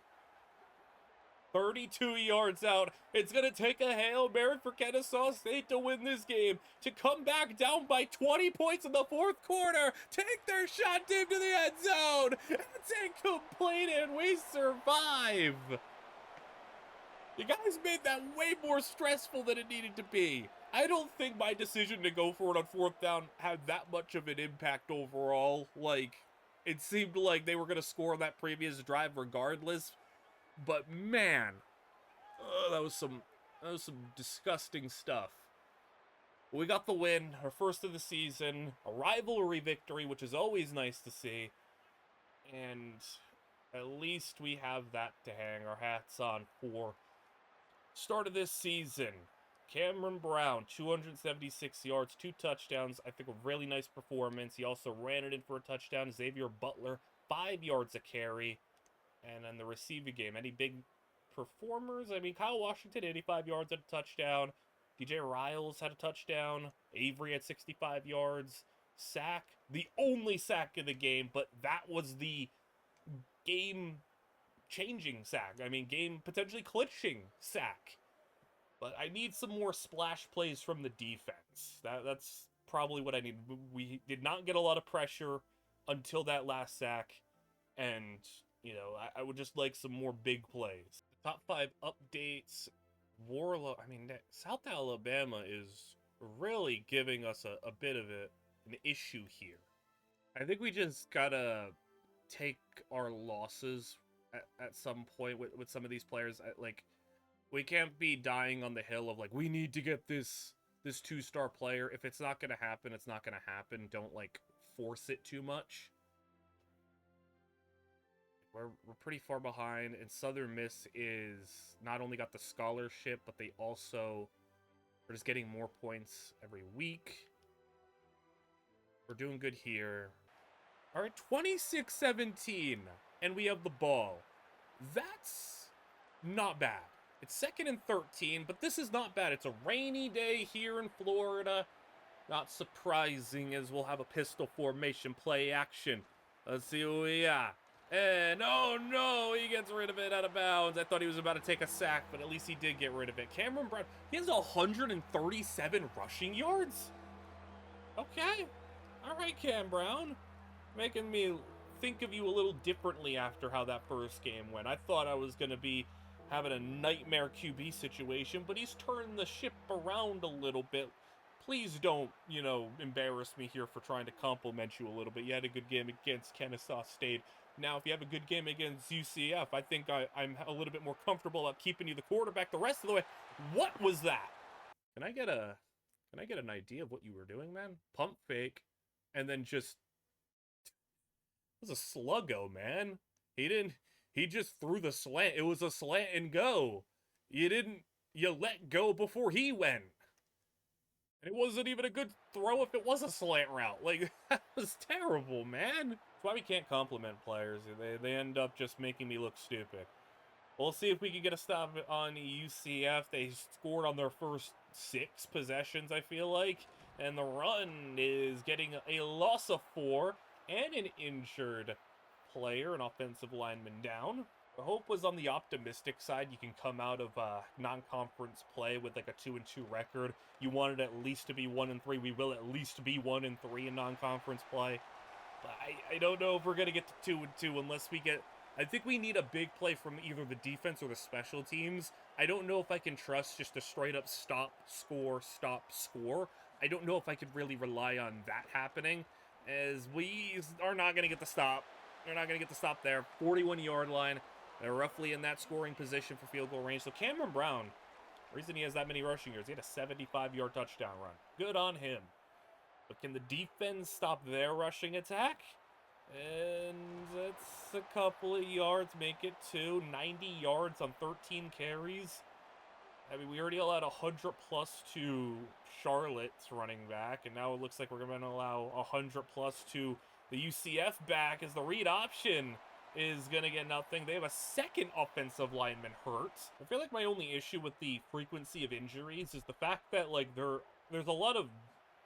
Speaker 1: 32 yards out. It's going to take a Hail Mary for Kennesaw State to win this game, to come back down by 20 points in the fourth quarter, take their shot deep to the end zone. It's incomplete, and we survive. You guys made that way more stressful than it needed to be. I don't think my decision to go for it on fourth down had that much of an impact overall. Like, it seemed like they were going to score on that previous drive regardless. But man, that was some disgusting stuff. We got the win, our first of the season, a rivalry victory, which is always nice to see. And at least we have that to hang our hats on for. Start of this season, Cameron Brown, 276 yards, 2 touchdowns. I think a really nice performance. He also ran it in for a touchdown. Xavier Butler, 5 yards a carry. And then the receiving game, any big performers? I mean, Kyle Washington, 85 yards at a touchdown. DJ Riles had a touchdown. Avery had 65 yards. Sack, the only sack of the game, but that was the game-changing sack. I mean, game potentially clinching sack. But I need some more splash plays from the defense. That's probably what I need. We did not get a lot of pressure until that last sack. And, you know, I would just like some more big plays. Top 5 updates. Warlock, I mean, South Alabama is really giving us a bit of an issue here. I think we just gotta take our losses at some point with some of these players. Like, we can't be dying on the hill of, like, we need to get this 2-star player. If it's not gonna happen, it's not gonna happen. Don't, like, force it too much. We're pretty far behind, and Southern Miss is not only got the scholarship, but they also are just getting more points every week. We're doing good here. All right, 26-17, and we have the ball. That's not bad. It's 2nd and 13, but this is not bad. It's a rainy day here in Florida. Not surprising, as we'll have a pistol formation play action. Let's see who we are. And, oh no, he gets rid of it out of bounds. I thought he was about to take a sack, but at least he did get rid of it. Cameron Brown, he has 137 rushing yards. Okay. All right, Cam Brown. Making me think of you a little differently after how that first game went. I thought I was going to be having a nightmare QB situation, but he's turned the ship around a little bit. Please don't, you know, embarrass me here for trying to compliment you a little bit. You had a good game against Kennesaw State. Now, if you have a good game against UCF, I think I'm a little bit more comfortable about keeping you the quarterback the rest of the way. What was that? Can I get an idea of what you were doing, man? Pump fake, and then just... It was a sluggo, man. He just threw the slant. It was a slant and go. You let go before he went. And it wasn't even a good throw if it was a slant route. Like, that was terrible, man. That's why we can't compliment players. They end up just making me look stupid. We'll see if we can get a stop on UCF. They scored on their first 6 possessions, I feel like. And the run is getting a loss of 4 and an injured player, an offensive lineman down. The hope was on the optimistic side. You can come out of non-conference play with like a 2-2 record. You wanted at least to be 1-3. We will at least be 1-3 in non-conference play. But I don't know if we're going to get to 2-2 unless we get... I think we need a big play from either the defense or the special teams. I don't know if I can trust just a straight-up stop, score. I don't know if I could really rely on that happening, as we are not going to get the stop. They're not going to get the stop there. 41-yard line. They're roughly in that scoring position for field goal range. So Cameron Brown, the reason he has that many rushing yards, he had a 75-yard touchdown run. Good on him. But can the defense stop their rushing attack? And that's a couple of yards, make it 2. 90 yards on 13 carries. I mean, we already allowed 100 plus to Charlotte's running back, and now it looks like we're going to allow 100 plus to the UCF back, as the read option is going to get nothing. They have a second offensive lineman hurt. I feel like my only issue with the frequency of injuries is the fact that, like, there's a lot of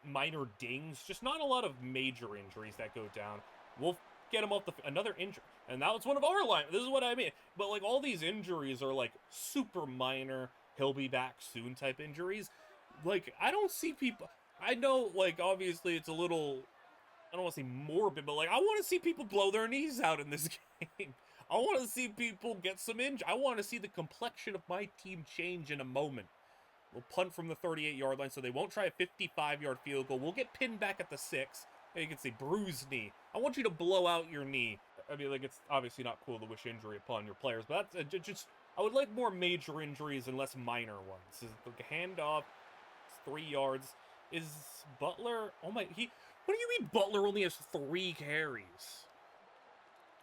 Speaker 1: minor dings, just not a lot of major injuries that go down. We'll get him off another injury. And that was one of our line. This is what I mean. But, like, all these injuries are, like, super minor, he'll be back soon type injuries. Like, I don't see people... I know, like, obviously it's a little... I don't want to say morbid, but, like, I want to see people blow their knees out in this game. I want to see people get some injury. I want to see the complexion of my team change in a moment. We'll punt from the 38-yard line, so they won't try a 55-yard field goal. We'll get pinned back at the 6. And you can see bruised knee. I want you to blow out your knee. I mean, like, it's obviously not cool to wish injury upon your players, but that's just... I would like more major injuries and less minor ones. Is the handoff, 3 yards. Is Butler... Oh, my... What do you mean Butler only has 3 carries?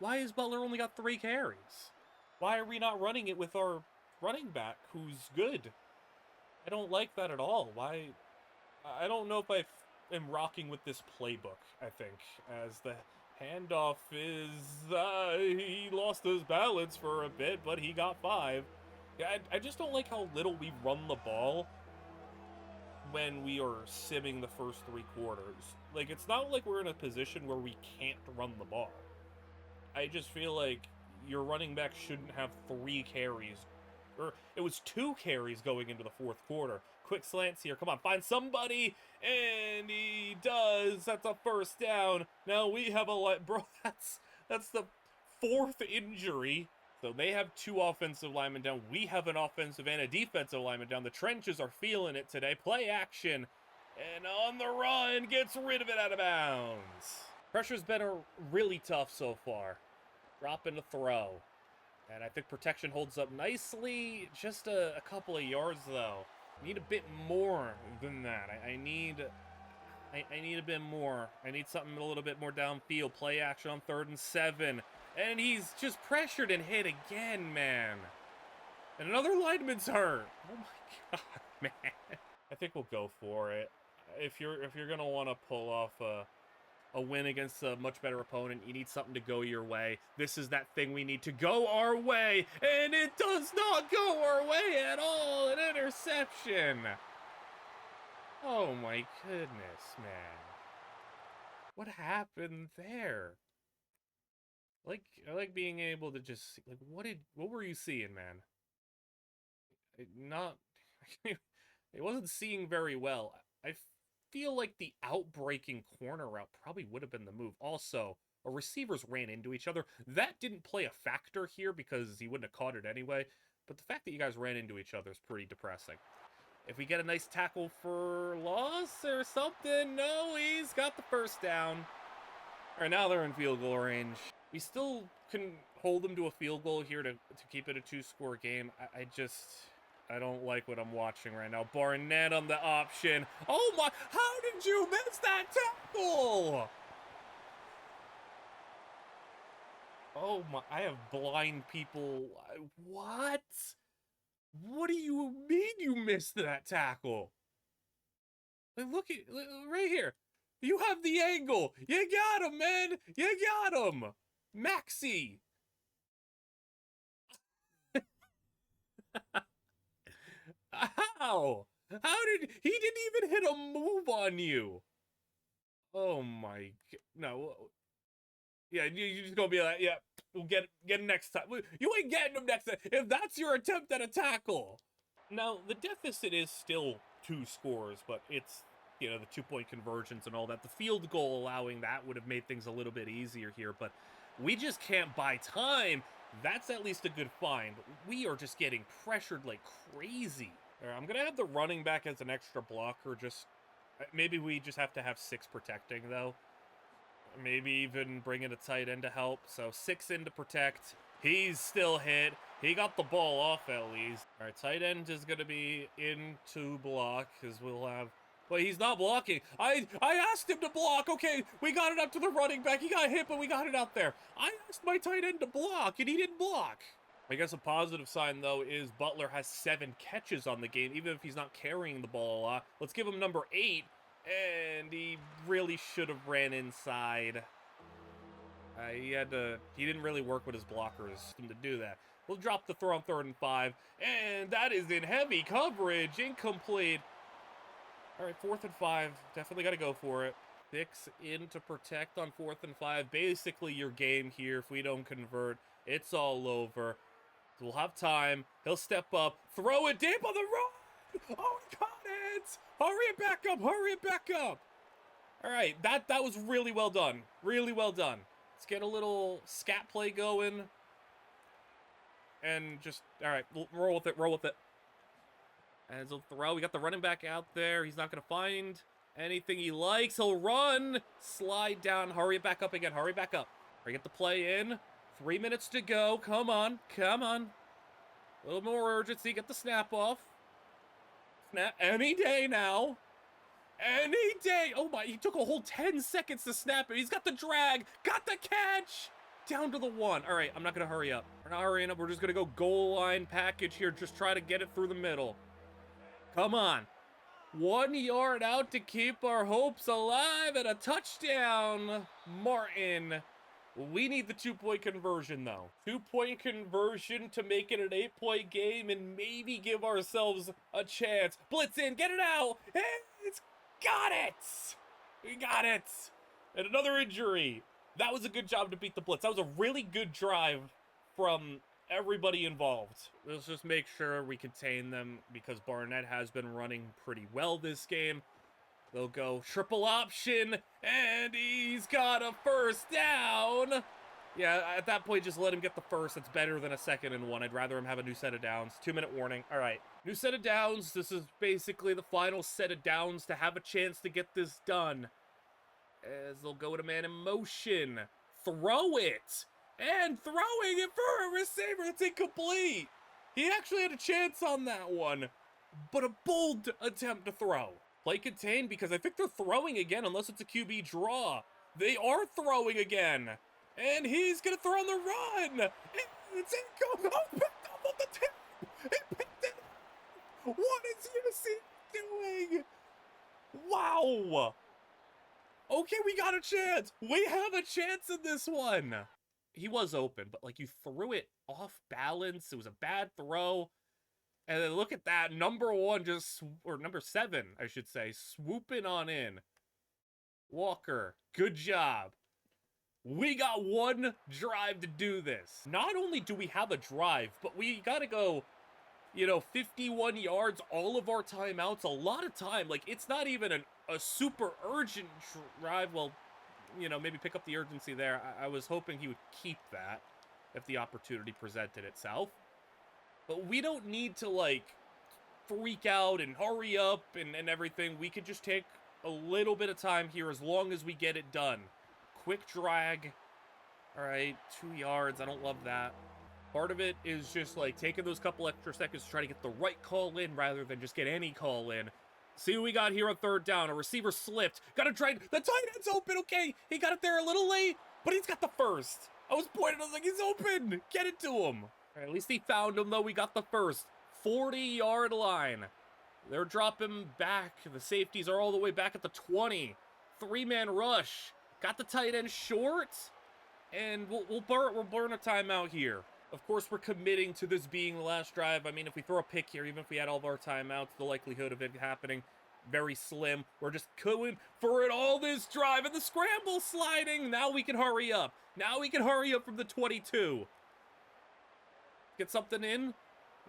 Speaker 1: Why has Butler only got 3 carries? Why are we not running it with our running back, who's good? I don't like that at all. Why? I don't know if I am rocking with this playbook, I think, as the handoff is... he lost his balance for a bit, but he got 5. Yeah, I just don't like how little we run the ball when we are simming the first 3 quarters. Like, it's not like we're in a position where we can't run the ball. I just feel like your running back shouldn't have 3 carries. Or it was 2 carries going into the 4th quarter. Quick slants here. Come on, find somebody. And he does. That's a first down. Now we have a... Bro, that's the 4th injury. So they have 2 offensive linemen down. We have an offensive and a defensive lineman down. The trenches are feeling it today. Play action. And on the run, gets rid of it out of bounds. Pressure's been really tough so far. Dropping to throw. And I think protection holds up nicely. Just a couple of yards, though. Need a bit more than that. I need a bit more. I need something a little bit more downfield. Play action on 3rd and 7. And he's just pressured and hit again, man. And another lineman's hurt. Oh my god, man. I think we'll go for it. If you're gonna want to pull off a win against a much better opponent, you need something to go your way. This is that thing we need to go our way, and it does not go our way at all. An interception. Oh my goodness, man. What happened there? I like being able to just see, like, what were you seeing, man? It wasn't seeing very well. I feel like the outbreaking corner route probably would have been the move. Also, our receivers ran into each other. That didn't play a factor here because he wouldn't have caught it anyway. But the fact that you guys ran into each other is pretty depressing. If we get a nice tackle for loss or something, no, he's got the first down. All right, now they're in field goal range. We still can hold them to a field goal here to keep it a 2-score game. I don't like what I'm watching right now. Barnett on the option. Oh my, how did you miss that tackle? Oh my, I have blind people. What? What do you mean you missed that tackle? Look right here. You have the angle. You got him, man. You got him. Maxi. How? He didn't even hit a move on you? Oh my, no. Yeah, you're just gonna be like, yeah, we'll get him next time. You ain't getting him next time if that's your attempt at a tackle. Now, the deficit is still 2 scores, but it's, you know, the 2-point conversions and all that. The field goal allowing that would have made things a little bit easier here, but we just can't buy time. That's at least a good find. We are just getting pressured like crazy. All right, I'm going to have the running back as an extra blocker. Maybe we just have to have 6 protecting, though. Maybe even bring in a tight end to help. So 6 in to protect. He's still hit. He got the ball off at least. All right, tight end is going to be in to block because we'll have... But he's not blocking. I asked him to block. Okay, we got it up to the running back. He got hit, but we got it out there. I asked my tight end to block, and he didn't block. I guess a positive sign, though, is Butler has 7 catches on the game, even if he's not carrying the ball a lot. Let's give him number 8, and he really should have ran inside. He didn't really work with his blockers to do that. We'll drop the throw on 3rd and 5, and that is in heavy coverage. Incomplete. All right, 4th and 5. Definitely got to go for it. 6 in to protect on 4th and 5. Basically your game here. If we don't convert, it's all over. We'll have time. He'll step up, throw it deep on the run. Oh, he caught it. Hurry it back up. Hurry it back up. All right, that was really well done. Really well done. Let's get a little scat play going. And just, all right, roll with it. Roll with it. As he'll throw, we got the running back out there. He's not going to find anything he likes. He'll run, slide down, hurry it back up again. Hurry back up. Or get the play in. 3 minutes to go. Come on. Come on. A little more urgency. Get the snap off. Snap any day now. Any day. Oh my, he took a whole 10 seconds to snap it. He's got the drag. Got the catch. Down to the 1. All right, I'm not going to hurry up. We're not hurrying up. We're just going to go goal line package here. Just try to get it through the middle. Come on. 1 yard out to keep our hopes alive and a touchdown. Martin. We need the 2-point conversion, though. 2-point conversion to make it an 8-point game and maybe give ourselves a chance. Blitz in. Get it out. It's got it. We got it. And another injury. That was a good job to beat the blitz. That was a really good drive from everybody involved. Let's just make sure we contain them because Barnett has been running pretty well this game. They'll go triple option, and he's got a first down. Yeah, at that point, just let him get the first. It's better than a 2nd and 1. I'd rather him have a new set of downs. 2-minute warning. All right, new set of downs. This is basically the final set of downs to have a chance to get this done. As they'll go to man in motion. Throw it. And throwing it for a receiver. It's incomplete. He actually had a chance on that one. But a bold attempt to throw. Play contained because I think they're throwing again unless it's a QB draw. They are throwing again. And he's going to throw on the run. It's incomplete. Oh, picked up on the tip. He picked it up. What is UC doing? Wow. Okay, we got a chance. We have a chance in this one. He was open, but like you threw it off balance. It was a bad throw. And then look at that. Number 1 or number 7, I should say, swooping on in. Walker, good job. We got 1 drive to do this. Not only do we have a drive, but we got to go, 51 yards, all of our timeouts, a lot of time. Like, it's not even a super urgent drive. Well, maybe pick up the urgency there. I was hoping he would keep that if the opportunity presented itself. But we don't need to, like, freak out and hurry up and everything. We could just take a little bit of time here as long as we get it done. Quick drag. All right, 2 yards. I don't love that. Part of it is just, like, taking those couple extra seconds to try to get the right call in rather than just get any call in. See what we got here on 3rd down. A receiver slipped. Got to try. The tight end's open. Okay, he got it there a little late, but he's got the first. I was pointing. I was like, he's open. Get it to him. All right, at least he found him, though. We got the first. 40-yard line. They're dropping back. The safeties are all the way back at the 20. 3-man rush. Got the tight end short. And we'll burn a timeout here. Of course, we're committing to this being the last drive. I mean, if we throw a pick here, even if we had all of our timeouts, the likelihood of it happening, very slim. We're just going for it all this drive, and the scramble sliding. Now we can hurry up. Now we can hurry up from the 22. Get something in.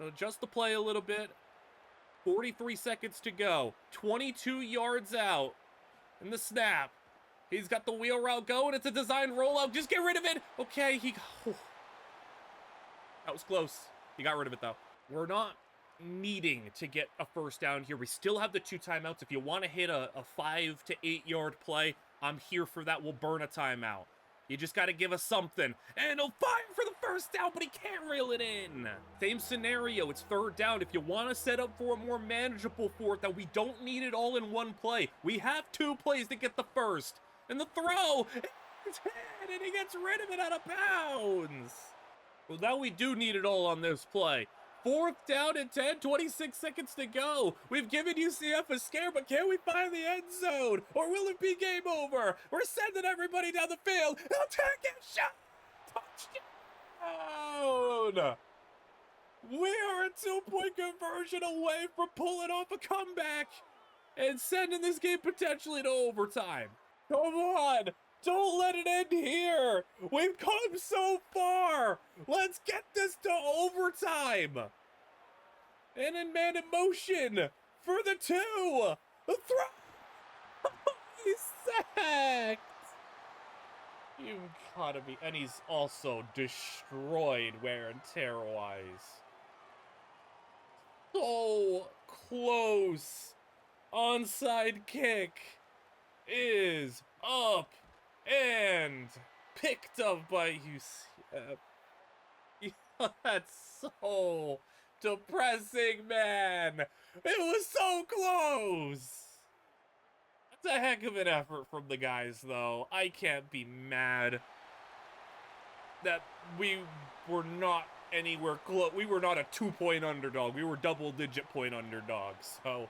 Speaker 1: Adjust the play a little bit. 43 seconds to go. 22 yards out. And the snap. He's got the wheel route going. It's a design rollout. Just get rid of it. Okay, that was close. He got rid of it, though. We're not needing to get a first down here. We still have the 2 timeouts. If you want to hit a 5 to 8 yard play, I'm here for that. We'll burn a timeout. You just got to give us something. And he'll fire for the first down, but he can't reel it in. Same scenario. It's 3rd down. If you want to set up for a more manageable 4th down, we don't need it all in one play. We have 2 plays to get the first. And the throw. It's hit, and he gets rid of it out of bounds. Well, now we do need it all on this play. 4th down and 10, 26 seconds to go. We've given UCF a scare, but can we find the end zone? Or will it be game over? We're sending everybody down the field. They'll take it. Shot. Touchdown. We are a 2-point conversion away from pulling off a comeback and sending this game potentially to overtime. Come on! Don't let it end here! We've come so far! Let's get this to overtime! And in man in motion for the 2! The throw! He's sacked! You've gotta be... And he's also destroyed wear and tear-wise. So close! Onside kick is up and picked up by UCF. That's so depressing, man. It was so close. That's a heck of an effort from the guys, though. I can't be mad that we were not anywhere close. We were not a 2-point underdog. We were double-digit point underdogs. So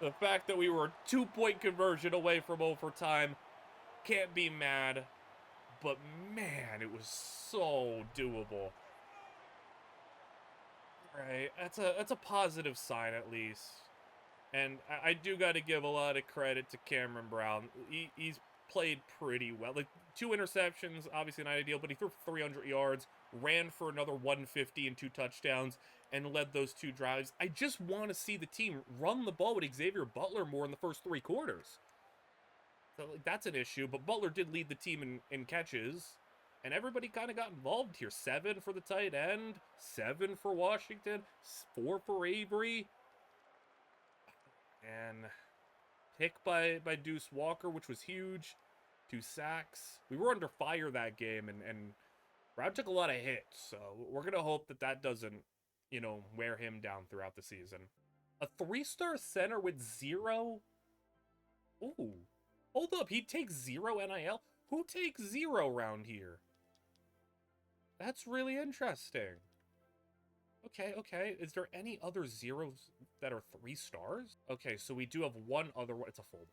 Speaker 1: the fact that we were a 2-point conversion away from overtime, can't be mad. But man, it was so doable. Right, that's a positive sign at least. And I do got to give a lot of credit to Cameron Brown. He's played pretty well. Like 2 interceptions, obviously not ideal, but he threw 300 yards, ran for another 150 and 2 touchdowns, and led those 2 drives. I just want to see the team run the ball with Xavier Butler more in the first 3 quarters. So like, that's an issue, but Butler did lead the team in catches, and everybody kind of got involved here. 7 for the tight end, 7 for Washington, 4 for Avery, and pick by Deuce Walker, which was huge. 2 sacks. We were under fire that game, and Brown took a lot of hits, so we're going to hope that that doesn't, you know, wear him down throughout the season. A 3-star center with 0? Ooh. Hold up, he takes 0 NIL? Who takes 0 around here? That's really interesting. Okay. Is there any other 0s that are 3 stars? Okay, so we do have one other one. It's a fullback.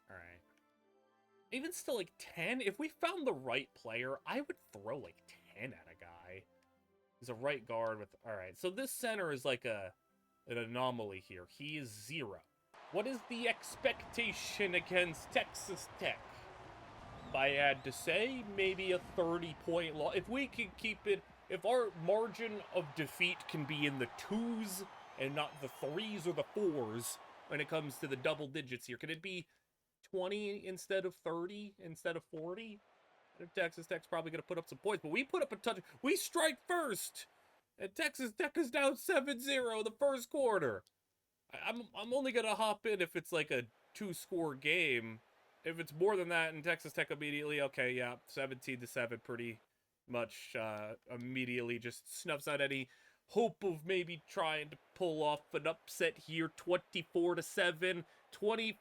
Speaker 1: All right. Even still, like 10? If we found the right player, I would throw like 10 at a guy. He's a right guard with... All right, so this center is like an anomaly here. He is 0. What is the expectation against Texas Tech? If I had to say, maybe a 30-point loss. If we can keep it... If our margin of defeat can be in the 2s and not the 3s or the 4s when it comes to the double digits here, can it be 20 instead of 30 instead of 40? Texas Tech's probably going to put up some points, but we put up a touch. We strike first, and Texas Tech is down 7-0 the first quarter. I'm only going to hop in if it's like a 2-score game. If it's more than that, and Texas Tech immediately, okay, yeah, 17-7, pretty much immediately just snuffs out any hope of maybe trying to pull off an upset here. 24-7, 24-10,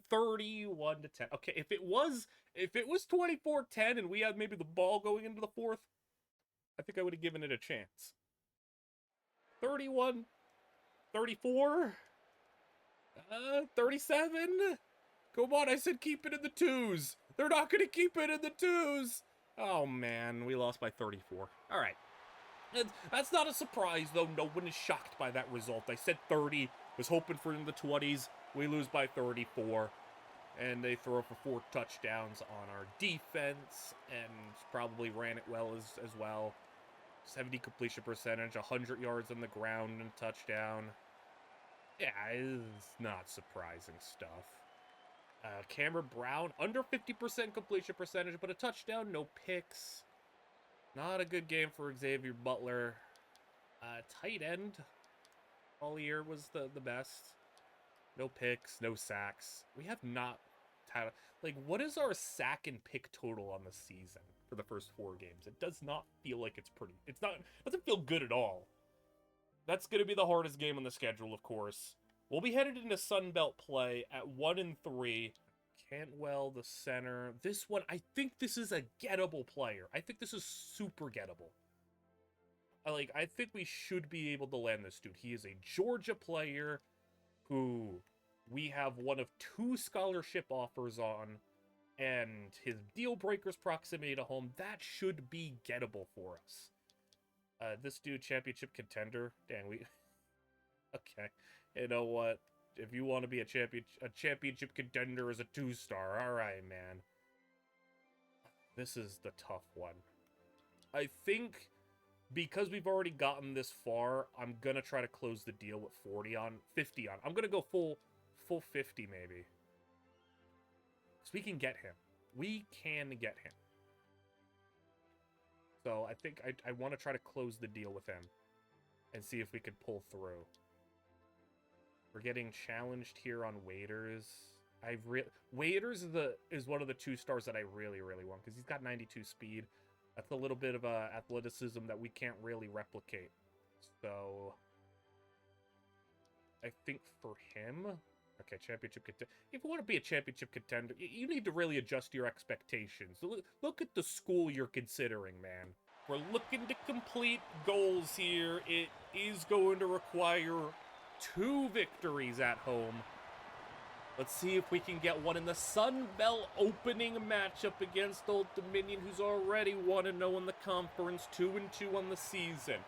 Speaker 1: 31-10. Okay, if it was 24-10 and we had maybe the ball going into the 4th, I think I would have given it a chance. 31, 34, 37. Come on, I said keep it in the 2s. They're not going to keep it in the 2s. Oh, man, we lost by 34. All right. That's not a surprise, though. No one is shocked by that result. I said 30, was hoping for in the 20s. We lose by 34, and they throw for 4 touchdowns on our defense, and probably ran it well as well. 70 completion percentage, 100 yards on the ground, and touchdown. Yeah, it's not surprising stuff. Cameron Brown, under 50% completion percentage, but a touchdown, no picks. Not a good game for Xavier Butler. Tight end all year was the best. No picks, no sacks. We have not had... Like, what is our sack and pick total on the season for the first 4 games? It does not feel like it's pretty... It doesn't feel good at all. That's going to be the hardest game on the schedule, of course. We'll be headed into Sun Belt play at 1-3. Cantwell, the center. This one, I think this is a gettable player. I think this is super gettable. I think we should be able to land this dude. He is a Georgia player who we have one of 2 scholarship offers on, and his deal breakers proximity to home. That should be gettable for us. This dude, championship contender. Dang, we... Okay. You know what? if you want to be a championship contender as a 2-star, all right, man. This is the tough one. I think because we've already gotten this far, I'm gonna try to close the deal with 50 on. I'm gonna go full 50 maybe. So we can get him. We can get him. So I think I want to try to close the deal with him and see if we could pull through. We're getting challenged here on Waiters. Waiters is one of the 2-stars that I really want because he's got 92 speed. That's a little bit of athleticism that we can't really replicate. So I think for him, okay, championship contender. If you want to be a championship contender, you need to really adjust your expectations. Look at the school you're considering, man. We're looking to complete goals here. It is going to require 2 victories at home. Let's see if we can get one in the Sun Belt opening matchup against Old Dominion, who's already 1-0 in the conference, 2-2 on the season.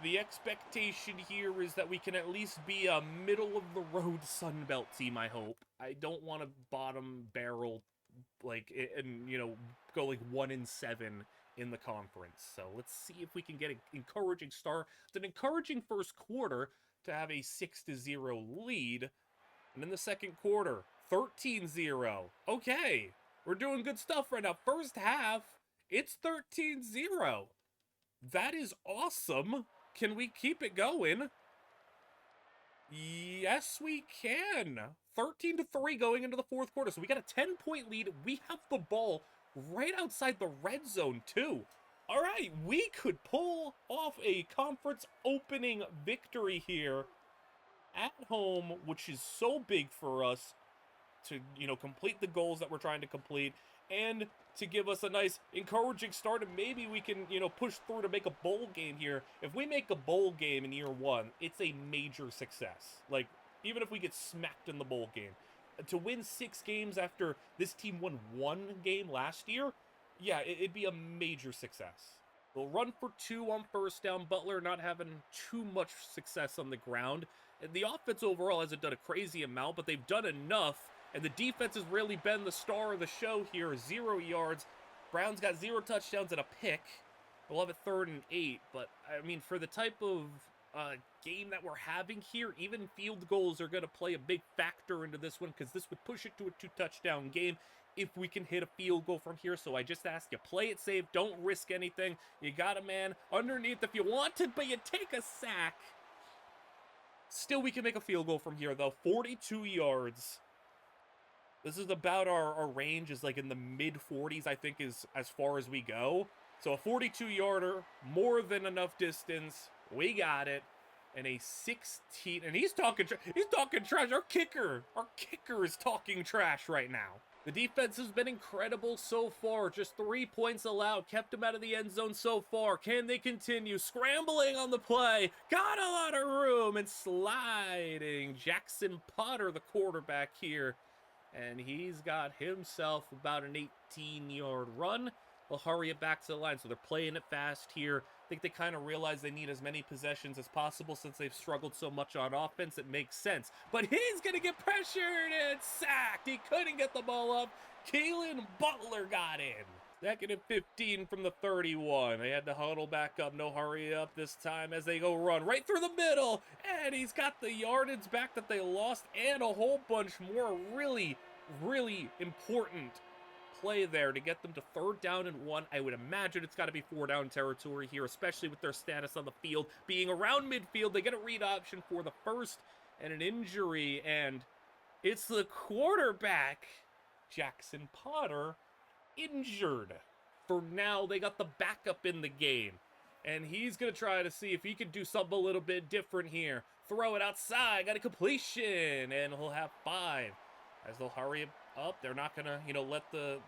Speaker 1: The expectation here is that we can at least be a middle-of-the-road Sun Belt team, I hope. I don't want to bottom barrel, like, and, you know, go like 1-7 in the conference. So let's see if we can get an encouraging start. It's an encouraging first quarter to have a 6-0 lead. And in the second quarter, 13-0. Okay, we're doing good stuff right now. First half, it's 13-0. That is awesome. Can we keep it going? Yes, we can. 13-3 going into the fourth quarter. So we got a 10-point lead. We have the ball right outside the red zone, too. All right, we could pull off a conference opening victory here at home, which is so big for us to, you know, complete the goals that we're trying to complete and to give us a nice encouraging start, and maybe we can, you know, push through to make a bowl game here. If we make a bowl game in year 1, it's a major success. Like, even if we get smacked in the bowl game. To win 6 games after this team won 1 game last year, yeah, it'd be a major success. We'll run for 2 on first down. Butler not having too much success on the ground. The offense overall hasn't done a crazy amount, but they've done enough, and the defense has really been the star of the show here. 0 yards. Brown's got 0 touchdowns and a pick. We'll have it 3rd and 8, but, I mean, for the type of game that we're having here, even field goals are going to play a big factor into this one, because this would push it to a 2-touchdown game if we can hit a field goal from here. So I just ask you, play it safe, don't risk anything. You got a man underneath if you want to, but you take a sack. Still, we can make a field goal from here, though. 42 yards. This is about our range is like in the mid-40s, I think, is as far as we go. So a 42-yarder, more than enough distance. We got it. And a 16, and he's talking trash. Our kicker is talking trash right now. The defense has been incredible so far. Just 3 points allowed. Kept him out of the end zone so far. Can they continue? Scrambling on the play. Got a lot of room and sliding. Jackson Potter, the quarterback here. And he's got himself about an 18-yard run. They'll hurry it back to the line. So they're playing it fast here. I think they kind of realize they need as many possessions as possible since they've struggled so much on offense. It makes sense. But he's going to get pressured and sacked. He couldn't get the ball up. Keelan Butler got in. 2nd and 15 from the 31. They had to huddle back up. No hurry up this time as they go run right through the middle. And he's got the yardage back that they lost and a whole bunch more. Really, really important play there to get them to 3rd down and 1. I would imagine it's got to be 4-down territory here, especially with their status on the field being around midfield. They get a read option for the first and an injury, and it's the quarterback, Jackson Potter, injured. For now, they got the backup in the game, and he's going to try to see if he can do something a little bit different here. Throw it outside, got a completion, and he'll have 5. As they'll hurry up, they're not going to, let the,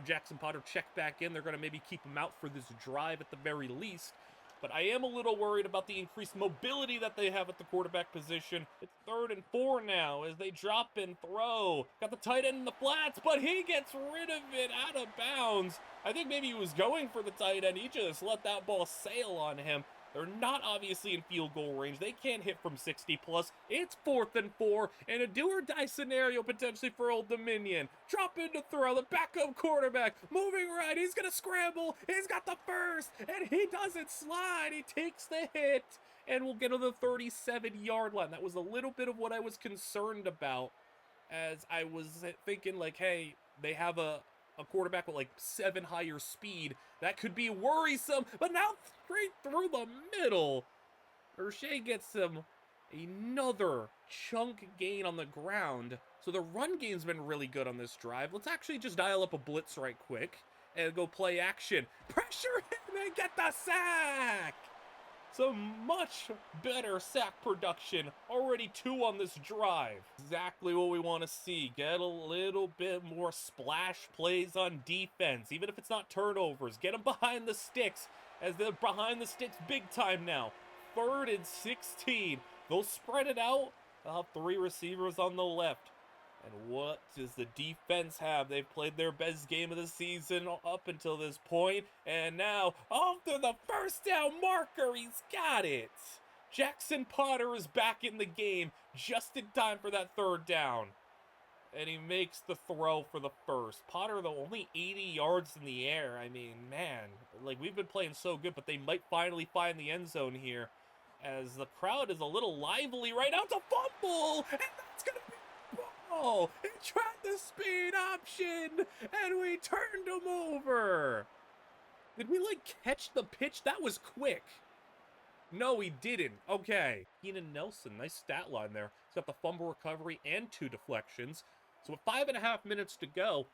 Speaker 1: Jackson Potter check back in. They're going to maybe keep him out for this drive at the very least. But I am a little worried about the increased mobility that they have at the quarterback position. It's 3rd and 4 now as they drop and throw. Got the tight end in the flats, but he gets rid of it out of bounds. I think maybe he was going for the tight end. He just let that ball sail on him. They're not obviously in field goal range. They can't hit from 60 plus. It's 4th and 4 and a do or die scenario potentially for Old Dominion. Drop in to throw. The backup quarterback moving right. He's going to scramble. He's got the first and he doesn't slide. He takes the hit and we'll get to the 37-yard line. That was a little bit of what I was concerned about, as I was thinking like, hey, they have a quarterback with like 7 higher speed. That could be worrisome, but now straight through the middle. Hershey gets him another chunk gain on the ground. So the run game's been really good on this drive. Let's actually just dial up a blitz right quick and go play action. Pressure him and get the sack. So much better sack production. Already 2 on this drive. Exactly what we want to see. Get a little bit more splash plays on defense. Even if it's not turnovers. Get them behind the sticks, as they're behind the sticks big time now. 3rd and 16. They'll spread it out. They'll have 3 receivers on the left. And what does the defense have? They've played their best game of the season up until this point. And now, off to the first down marker. He's got it. Jackson Potter is back in the game just in time for that 3rd down. And he makes the throw for the first. Potter, though, only 80 yards in the air. I mean, man, like, we've been playing so good, but they might finally find the end zone here, as the crowd is a little lively right now. It's a fumble, and that's going to be he tried the speed option, and we turned him over. Did we, like, catch the pitch? That was quick. No, we didn't. Okay. Keenan Nelson, nice stat line there. He's got the fumble recovery and 2 deflections. So with 5.5 minutes to go,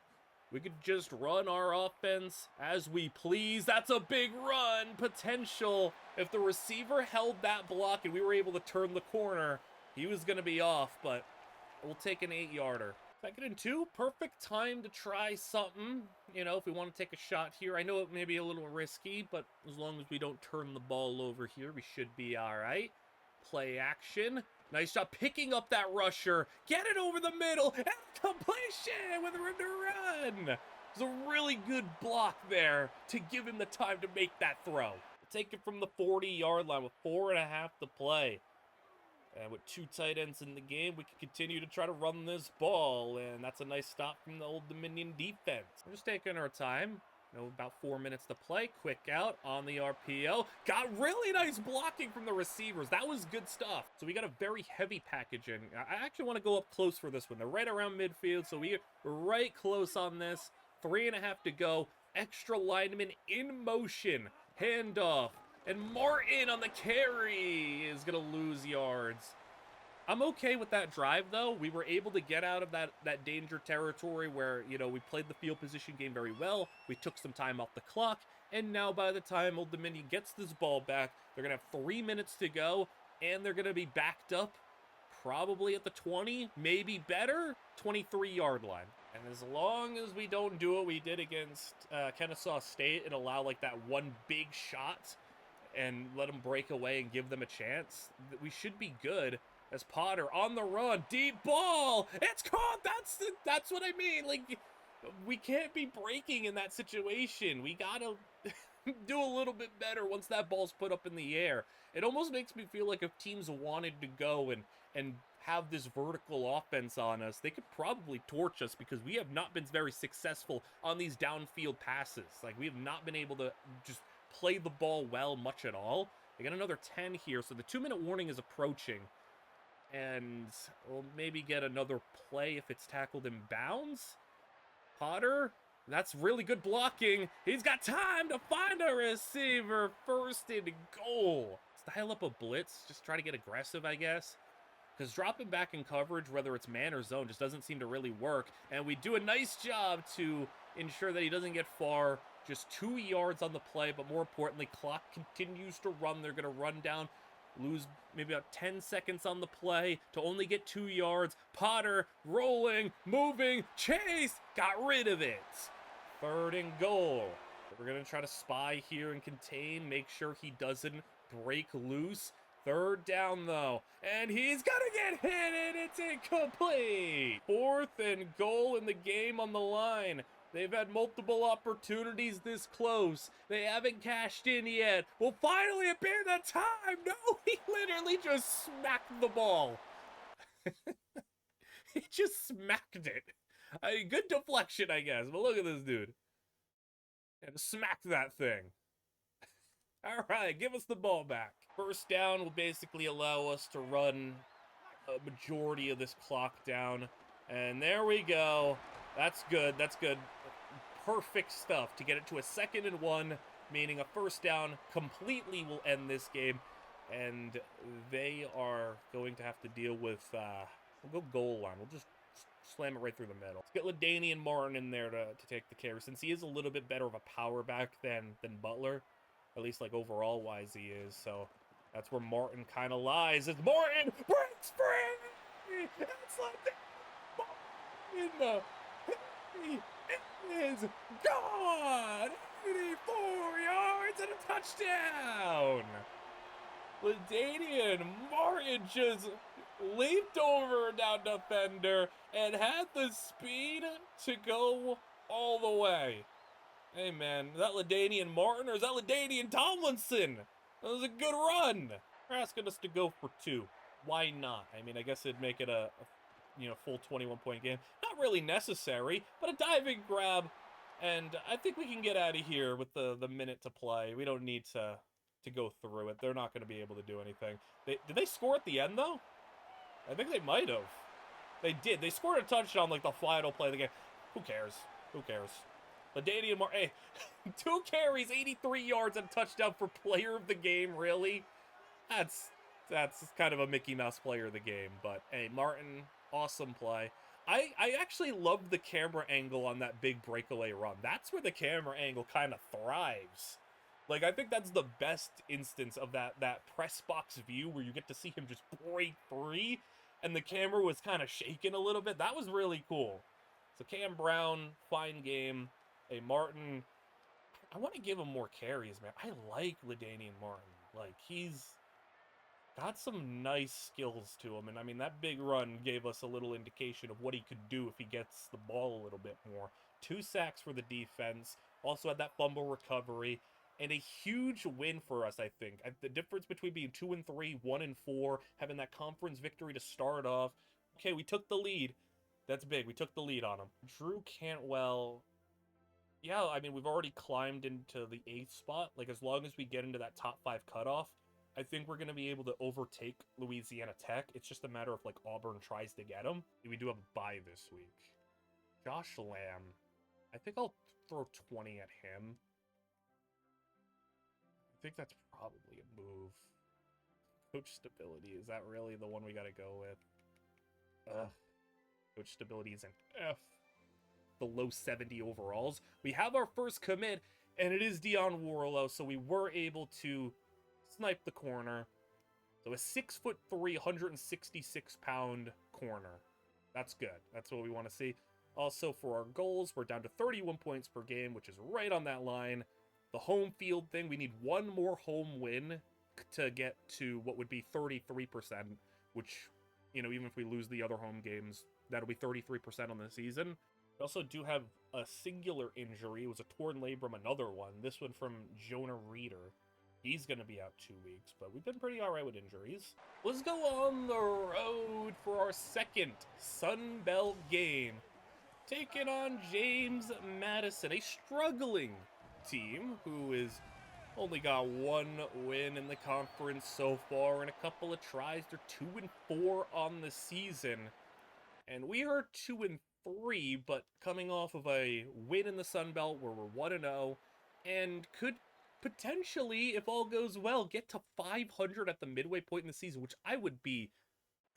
Speaker 1: we could just run our offense as we please. That's a big run potential. If the receiver held that block and we were able to turn the corner, he was going to be off, but we'll take an 8-yarder. 2nd and 2, perfect time to try something. You know, if we want to take a shot here. I know it may be a little risky, but as long as we don't turn the ball over here, we should be all right. Play action. Nice job picking up that rusher. Get it over the middle, and completion with room to run. It was a really good block there to give him the time to make that throw. Take it from the 40-yard line with 4.5 to play. And with 2 tight ends in the game, we can continue to try to run this ball. And that's a nice stop from the Old Dominion defense. We're just taking our time. You know, about 4 minutes to play. Quick out on the RPO. Got really nice blocking from the receivers. That was good stuff. So we got a very heavy package in. I actually want to go up close for this one. They're right around midfield, so we're right close on this. 3.5 to go. Extra lineman in motion. Handoff. And Martin on the carry is going to lose yards. I'm okay with that drive, though. We were able to get out of that danger territory where, you know, we played the field position game very well. We took some time off the clock. And now by the time Old Dominion gets this ball back, they're going to have 3 minutes to go. And they're going to be backed up probably at the 20, maybe better, 23-yard line. And as long as we don't do what we did against Kennesaw State and allow, like, that one big shot and let them break away and give them a chance, we should be good. As Potter on the run, deep ball, it's caught. That's what I mean. Like, we can't be breaking in that situation. We gotta do a little bit better once that ball's put up in the air. It almost makes me feel like if teams wanted to go and have this vertical offense on us, they could probably torch us, because we have not been very successful on these downfield passes. Like, we have not been able to just play the ball well much at all. They got another 10 here, so the 2-minute warning is approaching. And we'll maybe get another play if it's tackled in bounds. Potter, that's really good blocking. He's got time to find a receiver. 1st and goal. Style up a blitz, just try to get aggressive, I guess. Because dropping back in coverage, whether it's man or zone, just doesn't seem to really work. And we do a nice job to ensure that he doesn't get far. Just 2 yards on the play, but more importantly, clock continues to run. They're going to run down, lose maybe about 10 seconds on the play to only get 2 yards. Potter rolling, moving, chase, got rid of it. 3rd and goal. We're going to try to spy here and contain, make sure he doesn't break loose. 3rd down, though, and he's going to get hit, and it's incomplete. 4th and goal in the game on the line. They've had multiple opportunities this close. They haven't cashed in yet. Will finally appear that time. No, he literally just smacked the ball. He just smacked it. I mean, good deflection, I guess. But look at this dude. And smacked that thing. All right, give us the ball back. First down will basically allow us to run a majority of this clock down. And there we go. That's good. That's good. Perfect stuff to get it to a 2nd and 1, meaning a first down completely will end this game. And they are going to have to deal with, we'll go goal line. We'll just slam it right through the middle. Let's get LaDainian Martin in there to take the carry, since he is a little bit better of a power back than Butler. At least, like, overall-wise he is. So that's where Martin kind of lies. It's Martin breaks free! It's like Martin! He is gone! 84 yards and a touchdown! LaDainian Martin just leaped over a down defender and had the speed to go all the way. Hey, man, is that LaDainian Martin or is that LaDainian Tomlinson? That was a good run. They're asking us to go for 2. Why not? I mean, I guess it'd make it a full 21-point game. Not really necessary, but a diving grab. And I think we can get out of here with the minute to play. We don't need to go through it. They're not going to be able to do anything. Did they score at the end, though? I think they might have. They did. They scored a touchdown like the final play of the game. Who cares? Who cares? LaDainian Martin, hey, 2 carries, 83 yards, and a touchdown for player of the game, really? That's kind of a Mickey Mouse player of the game. But, hey, Martin, awesome play. I actually love the camera angle on that big breakaway run. That's where the camera angle kind of thrives. Like, I think that's the best instance of that press box view where you get to see him just break free, and the camera was kind of shaking a little bit. That was really cool. So Cam Brown, fine game. Hey, Martin, I want to give him more carries, man. I like LaDainian Martin. Like, he's got some nice skills to him. And, I mean, that big run gave us a little indication of what he could do if he gets the ball a little bit more. 2 sacks for the defense. Also had that fumble recovery. And a huge win for us, I think. The difference between being 2-3, 1-4, having that conference victory to start off. Okay, we took the lead. That's big. We took the lead on him. Drew Cantwell. Yeah, I mean, we've already climbed into the 8th spot. Like, as long as we get into that top 5 cutoff, I think we're going to be able to overtake Louisiana Tech. It's just a matter of, like, Auburn tries to get them. We do have a bye this week. Josh Lamb. I think I'll throw 20 at him. I think that's probably a move. Coach stability, is that really the one we got to go with? Coach stability is an F. The low 70 overalls. We have our first commit, and it is Dion Warlow, so we were able to snipe the corner. So a 6'3", 166-pound corner. That's good. That's what we want to see. Also, for our goals, we're down to 31 points per game, which is right on that line. The home field thing, we need 1 more home win to get to what would be 33%, which, even if we lose the other home games, that'll be 33% on the season. We also do have a singular injury. It was a torn labrum, another one. This one from Jonah Reeder. He's going to be out 2 weeks, but we've been pretty all right with injuries. Let's go on the road for our second Sun Belt game. Taking on James Madison, a struggling team who is only got 1 win in the conference so far and a couple of tries. They're 2-4 on the season. And we are 2-3, but coming off of a win in the Sun Belt where we're 1-0 and could potentially, if all goes well, get to 500 at the midway point in the season, which I would be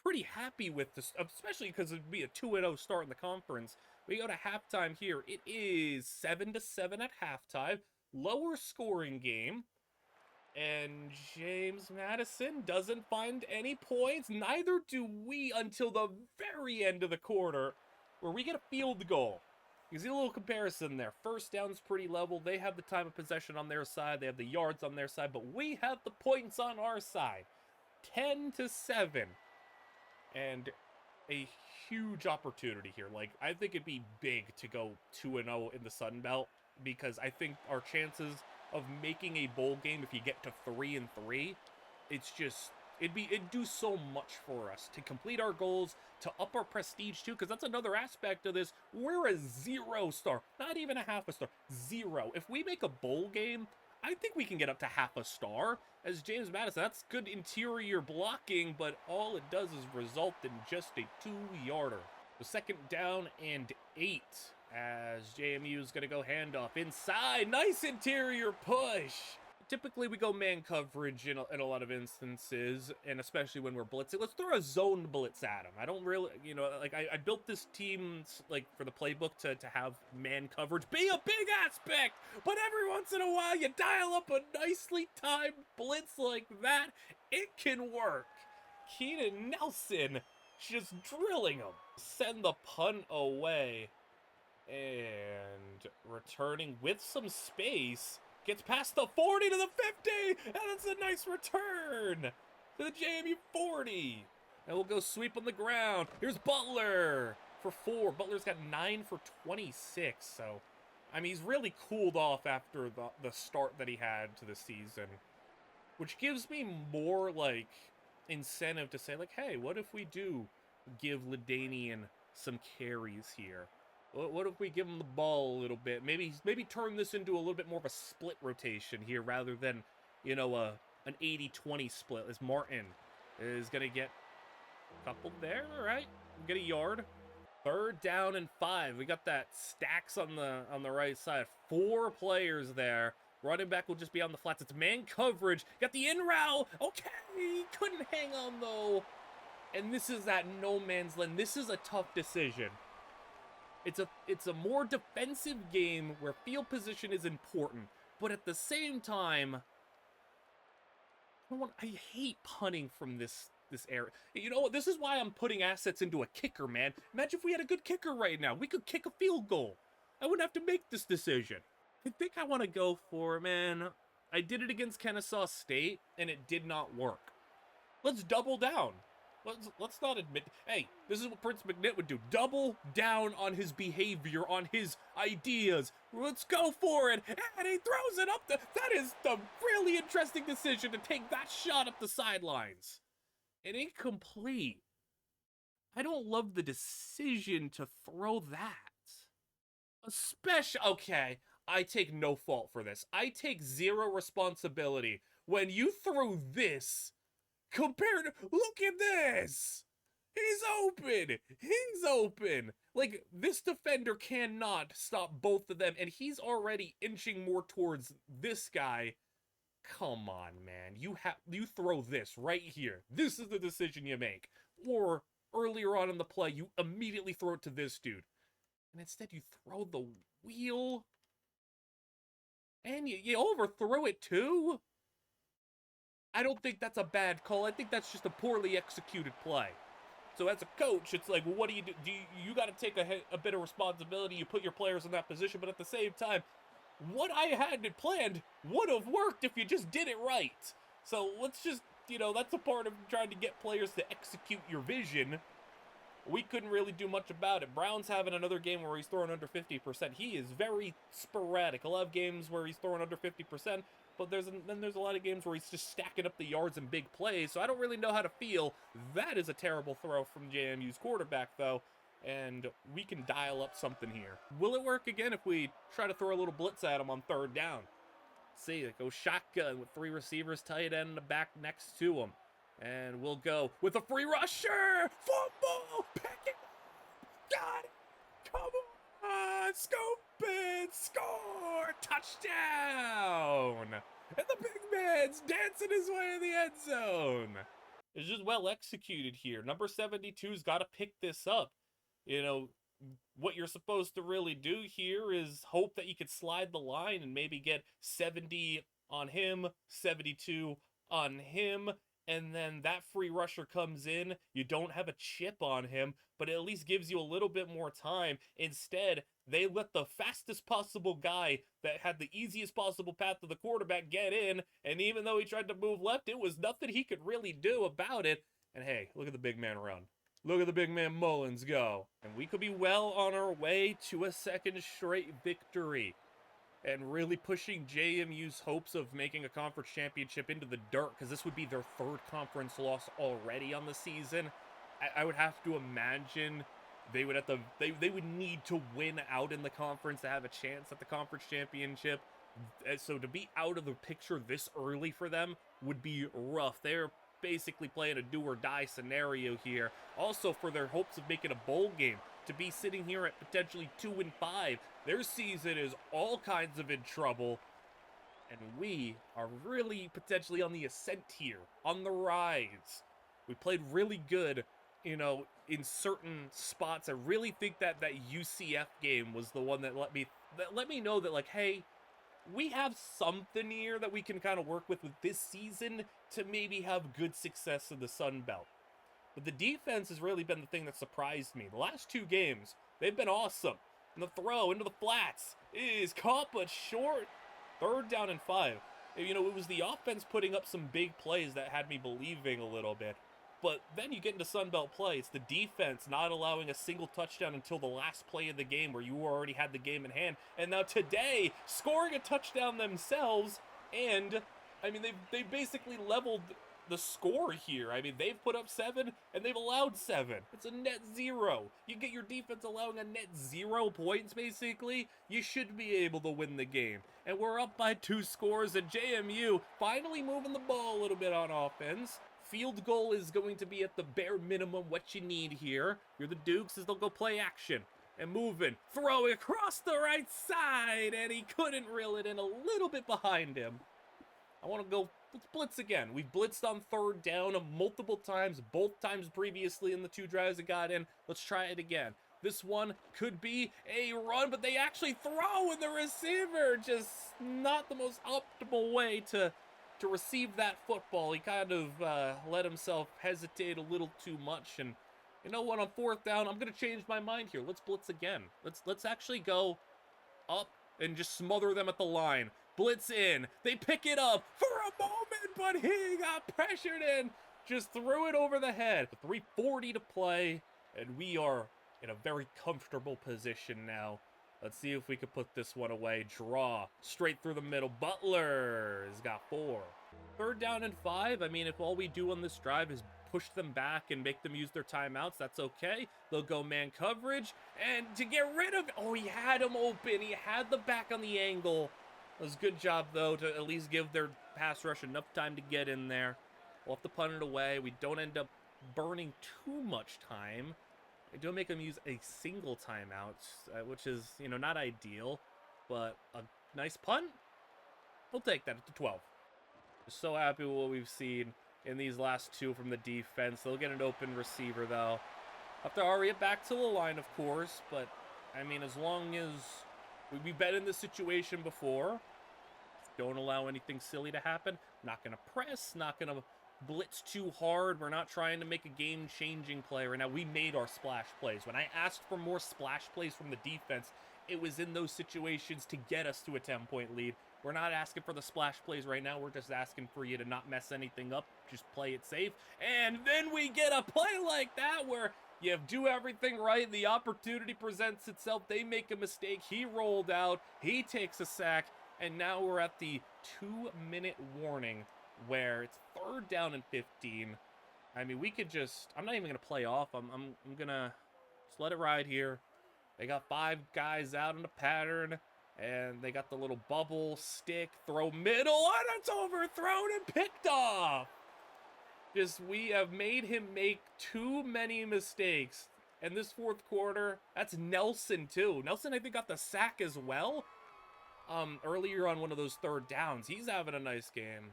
Speaker 1: pretty happy with, this, especially because it would be a 2-0 start in the conference. We go to halftime here. It is 7-7 at halftime. Lower scoring game. And James Madison doesn't find any points. Neither do we until the very end of the quarter, where we get a field goal. You see a little comparison there. First down's pretty level. They have the time of possession on their side. They have the yards on their side. But we have the points on our side. 10-7. And a huge opportunity here. Like, I think it'd be big to go 2-0 in the Sun Belt, because I think our chances of making a bowl game, if you get to 3-3, it's just, it'd do so much for us to complete our goals, to up our prestige too, because that's another aspect of this. We're a 0 star, not even a half a star, 0. If we make a bowl game, I think we can get up to half a star. As James Madison, that's good interior blocking, but all it does is result in just a 2-yarder. The 2nd down and 8, as JMU is going to go handoff inside. Nice interior push. Typically, we go man coverage in a lot of instances, and especially when we're blitzing. Let's throw a zone blitz at him. I don't really, like, I built this team, like, for the playbook to have man coverage be a big aspect, but every once in a while, you dial up a nicely timed blitz like that, it can work. Keenan Nelson just drilling him. Send the punt away, and returning with some space. Gets past the 40 to the 50, and it's a nice return to the JMU 40. And we'll go sweep on the ground. Here's Butler for 4. Butler's got 9 for 26, so, I mean, he's really cooled off after the start that he had to the season, which gives me more, like, incentive to say, like, hey, what if we do give LaDainian some carries here? What if we give him the ball a little bit? Maybe turn this into a little bit more of a split rotation here rather than, an 80-20 split, as Martin is going to get a couple there. All right, get a yard. 3rd down and 5. We got that stacks on the right side. 4 players there. Running back will just be on the flats. It's man coverage. Got the in route. Okay, couldn't hang on though. And this is that no man's land. This is a tough decision. It's a more defensive game where field position is important, but at the same time, I hate punting from this area. You know what? This is why I'm putting assets into a kicker, man. Imagine if we had a good kicker right now. We could kick a field goal. I wouldn't have to make this decision. I think I want to go for, man, I did it against Kennesaw State, and it did not work. Let's double down. Let's not admit, hey, this is what Prince McNitt would do. Double down on his behavior, on his ideas. Let's go for it. And he throws it up. That is the really interesting decision to take that shot up the sidelines. And incomplete. I don't love the decision to throw that. Especially, okay, I take no fault for this. I take 0 responsibility. When you threw this, compared to, look at this! He's open! He's open! Like, this defender cannot stop both of them, and he's already inching more towards this guy. Come on, man. You throw this right here. This is the decision you make. Or, earlier on in the play, you immediately throw it to this dude. And instead you throw the wheel. And you overthrow it too? I don't think that's a bad call. I think that's just a poorly executed play. So as a coach, it's like, well, what do? You got to take a bit of responsibility. You put your players in that position, but at the same time, what I had planned would have worked if you just did it right. So let's just, that's a part of trying to get players to execute your vision. We couldn't really do much about it. Brown's having another game where he's throwing under 50%. He is very sporadic. A lot of games where he's throwing under 50%. But there's a lot of games where he's just stacking up the yards and big plays, so I don't really know how to feel. That is a terrible throw from JMU's quarterback, though, and we can dial up something here. Will it work again if we try to throw a little blitz at him on 3rd down? See, it goes shotgun with 3 receivers, tight end in the back next to him. And we'll go with a free rusher! Football! Pick it! Got it! Come on! Scoop it! Score! Touchdown! And the big man's dancing his way in the end zone. It's just well executed here. Number 72's got to pick this up. What you're supposed to really do here is hope that you could slide the line and maybe get 70 on him, 72 on him, and then that free rusher comes in. You don't have a chip on him, but it at least gives you a little bit more time. Instead, they let the fastest possible guy that had the easiest possible path to the quarterback get in, and even though he tried to move left, it was nothing he could really do about it. And hey, look at the big man run. Look at the big man Mullins go. And we could be well on our way to a second straight victory. And really pushing JMU's hopes of making a conference championship into the dirt, because this would be their third conference loss already on the season. I would have to imagine they would have to they would need to win out in the conference to have a chance at the conference championship. So to be out of the picture this early for them would be rough. They're basically playing a do or die scenario here. Also, for their hopes of making a bowl game, to be sitting here at potentially 2-5, their season is all kinds of in trouble. And we are really potentially on the ascent here, on the rise. We played really good, you know, in certain spots. I really think that UCF game was the one that let me know that, like, hey, we have something here that we can kind of work with this season to maybe have good success in the Sun Belt. But the defense has really been the thing that surprised me. The last two games, they've been awesome. And the throw into the flats is caught but short. 3rd down and 5. You know, it was the offense putting up some big plays that had me believing a little bit. But then you get into Sun Belt play. It's the defense not allowing a single touchdown until the last play of the game where you already had the game in hand. And now today, scoring a touchdown themselves. And, I mean, they've basically leveled the score here. I mean, they've put up 7 and they've allowed 7. It's a net 0. You get your defense allowing a net 0 points, basically. You should be able to win the game. And we're up by 2 scores, and JMU finally moving the ball a little bit on offense. Field goal is going to be at the bare minimum what you need here. You're the Dukes as they'll go play action. And moving, throwing across the right side, and he couldn't reel it in, a little bit behind him. I want to go, let's blitz again. We've blitzed on 3rd down multiple times, both times previously in the 2 drives that got in. Let's try it again. This one could be a run, but they actually throw, and the receiver just not the most optimal way to receive that football. He kind of let himself hesitate a little too much, and you know what, on 4th down, I'm going to change my mind here. Let's blitz again. Let's actually go up and just smother them at the line. Blitz in. They pick it up for a moment, but he got pressured in. Just threw it over the head. 3:40 to play, and we are in a very comfortable position now. Let's see if we can put this one away. Draw. Straight through the middle. Butler has got 4. 3rd down and 5. I mean, if all we do on this drive is push them back and make them use their timeouts, that's okay. They'll go man coverage. And to get rid of... Oh, he had him open. He had the back on the angle. It was a good job, though, to at least give their pass rush enough time to get in there. We'll have to punt it away. We don't end up burning too much time. I don't make them use a single timeout, which is, you know, not ideal. But a nice punt. We'll take that at the 12. Just so happy with what we've seen in these last 2 from the defense. They'll get an open receiver, though. Have to hurry it back to the line, of course. But, I mean, as long as we've been in this situation before, don't allow anything silly to happen. Not going to press, not going to blitz too hard. We're not trying to make a game-changing play right now. We made our splash plays. When I asked for more splash plays from the defense, it was in those situations to get us to a 10-point lead. We're not asking for the splash plays right now. We're just asking for you to not mess anything up. Just play it safe. And then we get a play like that where you do everything right. The opportunity presents itself. They make a mistake. He rolled out. He takes a sack. And now we're at the 2-minute warning where it's 3rd down and 15. I mean, we could just... I'm not even going to play off. I'm going to just let it ride here. They got 5 guys out in a pattern. And they got the little bubble, stick, throw middle. And it's overthrown and picked off. Just, we have made him make too many mistakes. And this 4th quarter, that's Nelson, too. Nelson, I think, got the sack as well. Earlier on one of those 3rd downs. He's having a nice game.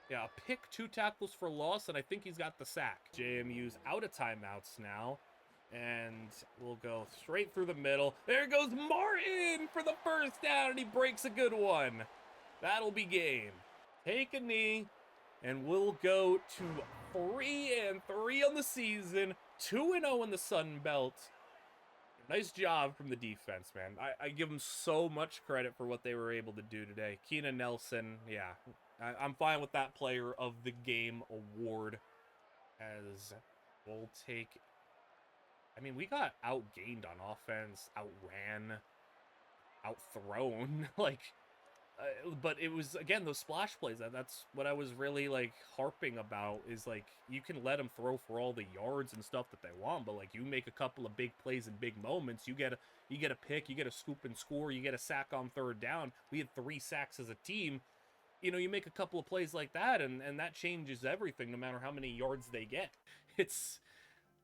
Speaker 1: Yeah, a pick, 2 tackles for loss, and I think he's got the sack. JMU's out of timeouts now. And we'll go straight through the middle. There goes Martin for the 1st down, and he breaks a good one. That'll be game. Take a knee, and we'll go to 3-3 on the season. 2-0 in the Sun Belt. Nice job from the defense, man. I give them so much credit for what they were able to do today. Keenan Nelson, yeah. I'm fine with that player of the game award, as we'll take I mean, we got outgained on offense, outran, outthrown. Like, but it was, again, those splash plays. That's what I was really, like, harping about, is, like, you can let them throw for all the yards and stuff that they want, but, like, you make a couple of big plays in big moments, you get a pick, you get a scoop and score, you get a sack on third down. We had 3 sacks as a team. You know, you make a couple of plays like that, and that changes everything, no matter how many yards they get. This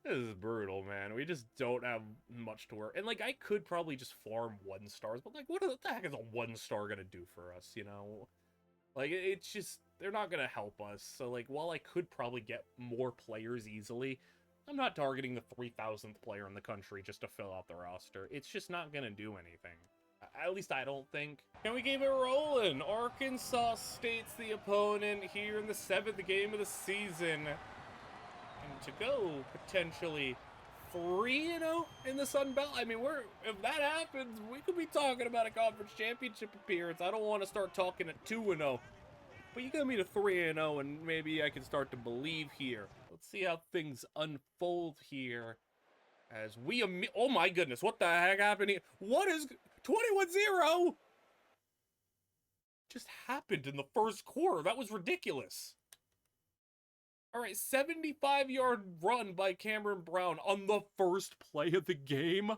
Speaker 1: is brutal, man. We just don't have much to work. And, like, I could probably just farm 1-stars, but, like, what the heck is a 1-star gonna do for us, you know? Like, it's just, they're not gonna help us. So, like, while I could probably get more players easily, I'm not targeting the 3,000th player in the country just to fill out the roster. It's just not gonna do anything. At least I don't think. And we keep it rolling. Arkansas State's the opponent here in the 7th game of the season. And to go potentially 3-0 in the Sun Belt. I mean, if that happens, we could be talking about a conference championship appearance. I don't want to start talking at 2-0. But you got me to 3-0, and maybe I can start to believe here. Let's see how things unfold here. As we, oh my goodness, what the heck happened here? What is 21-0? Just happened in the first quarter. That was ridiculous. All right, 75-yard run by Cameron Brown on the first play of the game.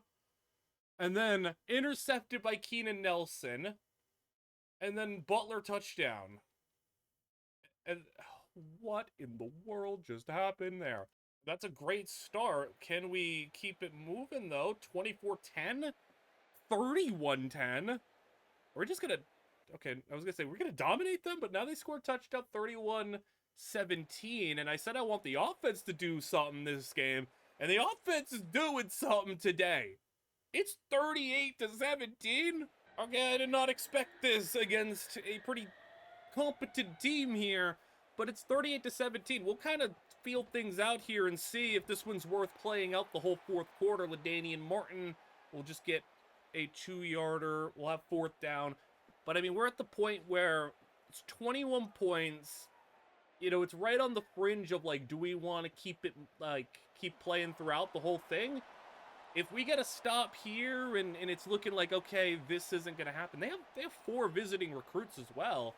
Speaker 1: And then intercepted by Keenan Nelson. And then Butler touchdown. And what in the world just happened there? That's a great start. Can we keep it moving, though? 24-10? 31-10? We're just going to... Okay, I was going to say, we're going to dominate them, but now they scored touchdown 31-17, and I said I want the offense to do something this game, and the offense is doing something today. It's 38-17. Okay, I did not expect this against a pretty competent team here, but it's 38-17. We'll kind of feel things out here and see if this one's worth playing out the whole fourth quarter. LaDainian Martin will just get a 2-yarder. We'll have 4th down. But, I mean, we're at the point where it's 21 points. You know, it's right on the fringe of, like, do we want to keep it, like, keep playing throughout the whole thing? If we get a stop here and it's looking like, okay, this isn't going to happen. They have 4 visiting recruits as well.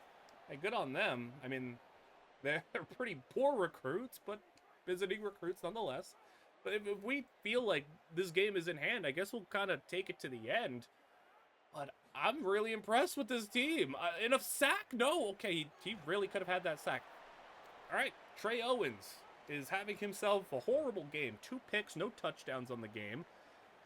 Speaker 1: Hey, good on them. I mean, they're pretty poor recruits, but visiting recruits nonetheless. But if we feel like this game is in hand, I guess we'll kind of take it to the end. But I'm really impressed with this team. In a sack? No. Okay, he really could have had that sack. All right, Trey Owens is having himself a horrible game. 2 picks, no touchdowns on the game.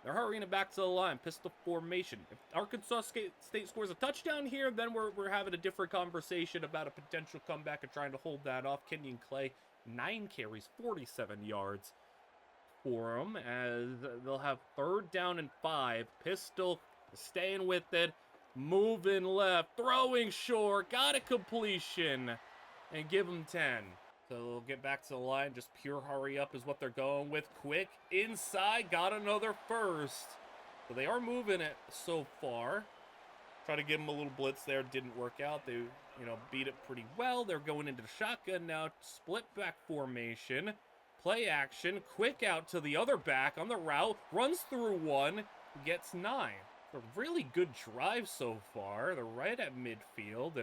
Speaker 1: They're hurrying it back to the line. Pistol formation. If Arkansas State scores a touchdown here, then we're having a different conversation about a potential comeback and trying to hold that off. Kenyon Clay, 9 carries, 47 yards for him, as they'll have 3rd down and 5. Pistol staying with it, moving left, throwing short, got a completion, and give them 10. So they'll get back to the line. Just pure hurry up is what they're going with. Quick inside, got another first. So they are moving it so far. Try to give them a little blitz there. Didn't work out. They, beat it pretty well. They're going into the shotgun now. Split back formation. Play action. Quick out to the other back on the route. Runs through 1. Gets 9. A really good drive so far. They're right at midfield.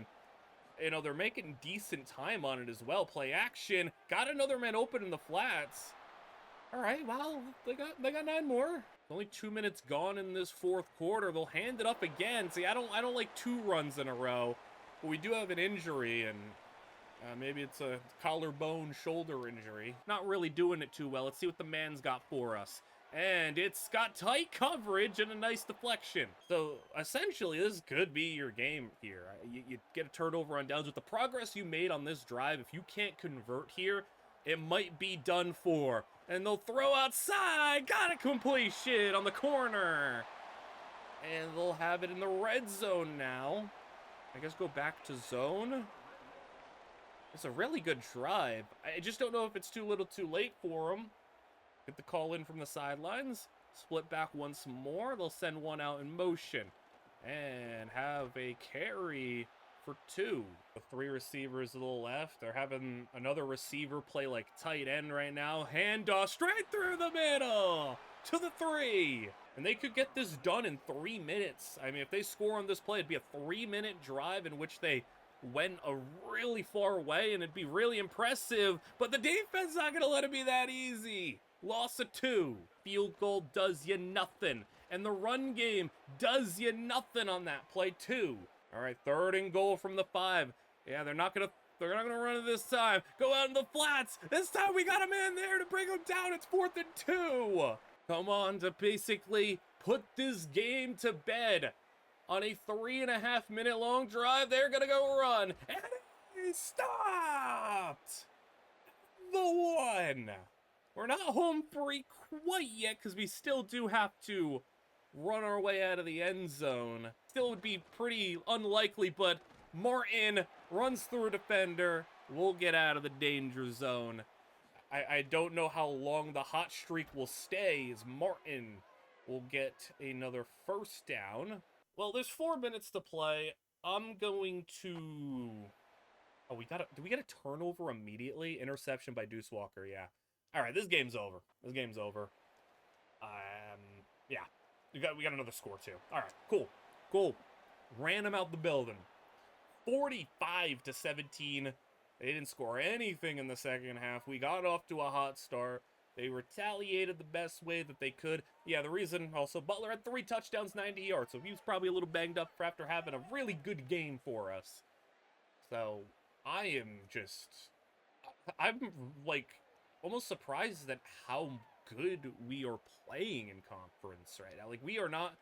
Speaker 1: And they're making decent time on it as well. Play action. Got another man open in the flats. All right, well, they got 9 more. Only 2 minutes gone in this fourth quarter. They'll hand it up again. See, I don't like 2 runs in a row. But we do have an injury, and maybe it's a collarbone shoulder injury. Not really doing it too well. Let's see what the man's got for us. And it's got tight coverage and a nice deflection. So, essentially, this could be your game here. You get a turnover on downs. With the progress you made on this drive, if you can't convert here, it might be done for. And they'll throw outside. Got a completion on the corner. And they'll have it in the red zone now. I guess go back to zone. It's a really good drive. I just don't know if it's too little too late for them. Get the call in from the sidelines. Split back once more. They'll send one out in motion. And have a carry for 2. The 3 receivers to the left. They're having another receiver play like tight end right now. Handoff straight through the middle. to the 3. And they could get this done in 3 minutes. I mean, if they score on this play, it'd be a 3-minute drive in which they went a really far way, and it'd be really impressive. But the defense not going to let it be that easy. Loss of 2. Field goal does you nothing. And the run game does you nothing on that play, too. All right, 3rd and goal from the 5. Yeah, they're not gonna run it this time. Go out in the flats. This time we got a man there to bring him down. It's 4th and 2. Come on to basically put this game to bed. On a 3.5-minute long drive, they're gonna go run. And he stopped. The 1. We're not home free quite yet because we still do have to run our way out of the end zone. Still would be pretty unlikely, but Martin runs through a defender. We'll get out of the danger zone. I don't know how long the hot streak will stay as Martin will get another 1st down. Well, there's 4 minutes to play. I'm going to... Oh, do we get a turnover immediately? Interception by Deuce Walker, yeah. All right, this game's over. This game's over. Yeah. We got another score, too. All right, cool. Ran him out the building. 45-17. They didn't score anything in the second half. We got off to a hot start. They retaliated the best way that they could. Yeah, the reason also, Butler had 3 touchdowns, 90 yards, so he was probably a little banged up after having a really good game for us. So, I'm like, almost surprised at how good we are playing in conference right now. Like, we are not,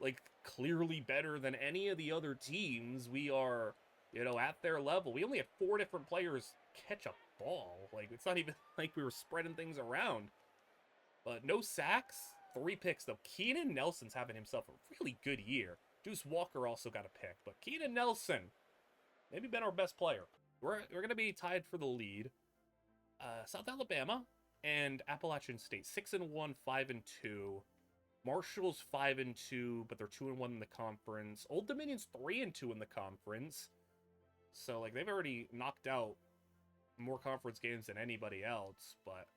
Speaker 1: like, clearly better than any of the other teams. We are, at their level. We only had 4 different players catch a ball. Like, it's not even like we were spreading things around. But no sacks, 3 picks, though. Keenan Nelson's having himself a really good year. Deuce Walker also got a pick. But Keenan Nelson, maybe been our best player. We're going to be tied for the lead. South Alabama and Appalachian State, 6-1, 5-2. Marshall's 5-2, but they're 2-1 in the conference. Old Dominion's 3-2 in the conference. So, like, they've already knocked out more conference games than anybody else, but,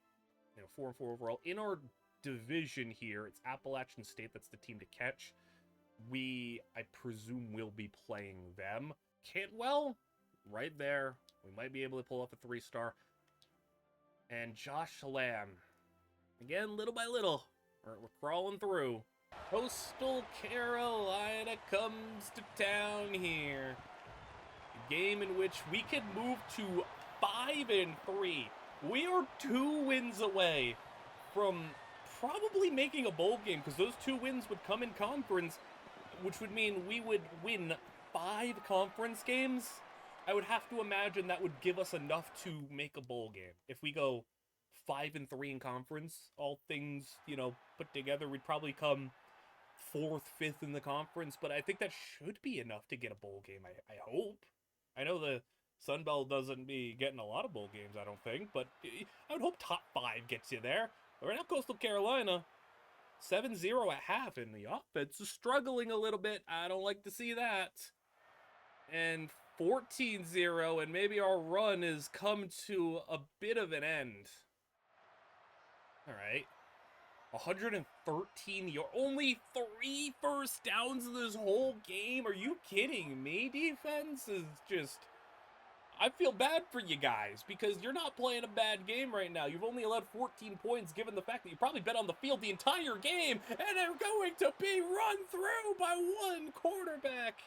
Speaker 1: 4-4 overall. In our division here, it's Appalachian State that's the team to catch. I presume, will be playing them. Cantwell, right there. We might be able to pull off a 3-star. And Josh Lamb. Again, little by little, we're crawling through. Coastal Carolina comes to town here. A game in which we could move to 5-3. We are 2 wins away from probably making a bowl game, because those 2 wins would come in conference, which would mean we would win 5 conference games. I would have to imagine that would give us enough to make a bowl game. If we go 5-3 in conference, all things, put together, we'd probably come 4th, 5th in the conference, but I think that should be enough to get a bowl game, I hope. I know the Sun Belt doesn't be getting a lot of bowl games, I don't think, but I would hope top 5 gets you there. Right now, Coastal Carolina, 7-0 at half, and the offense is struggling a little bit. I don't like to see that. And 14-0, and maybe our run has come to a bit of an end. All right. 113 yards. Only 3 first downs in this whole game. Are you kidding me? Defense is just... I feel bad for you guys because you're not playing a bad game right now. You've only allowed 14 points given the fact that you probably been on the field the entire game, and they're going to be run through by 1 quarterback.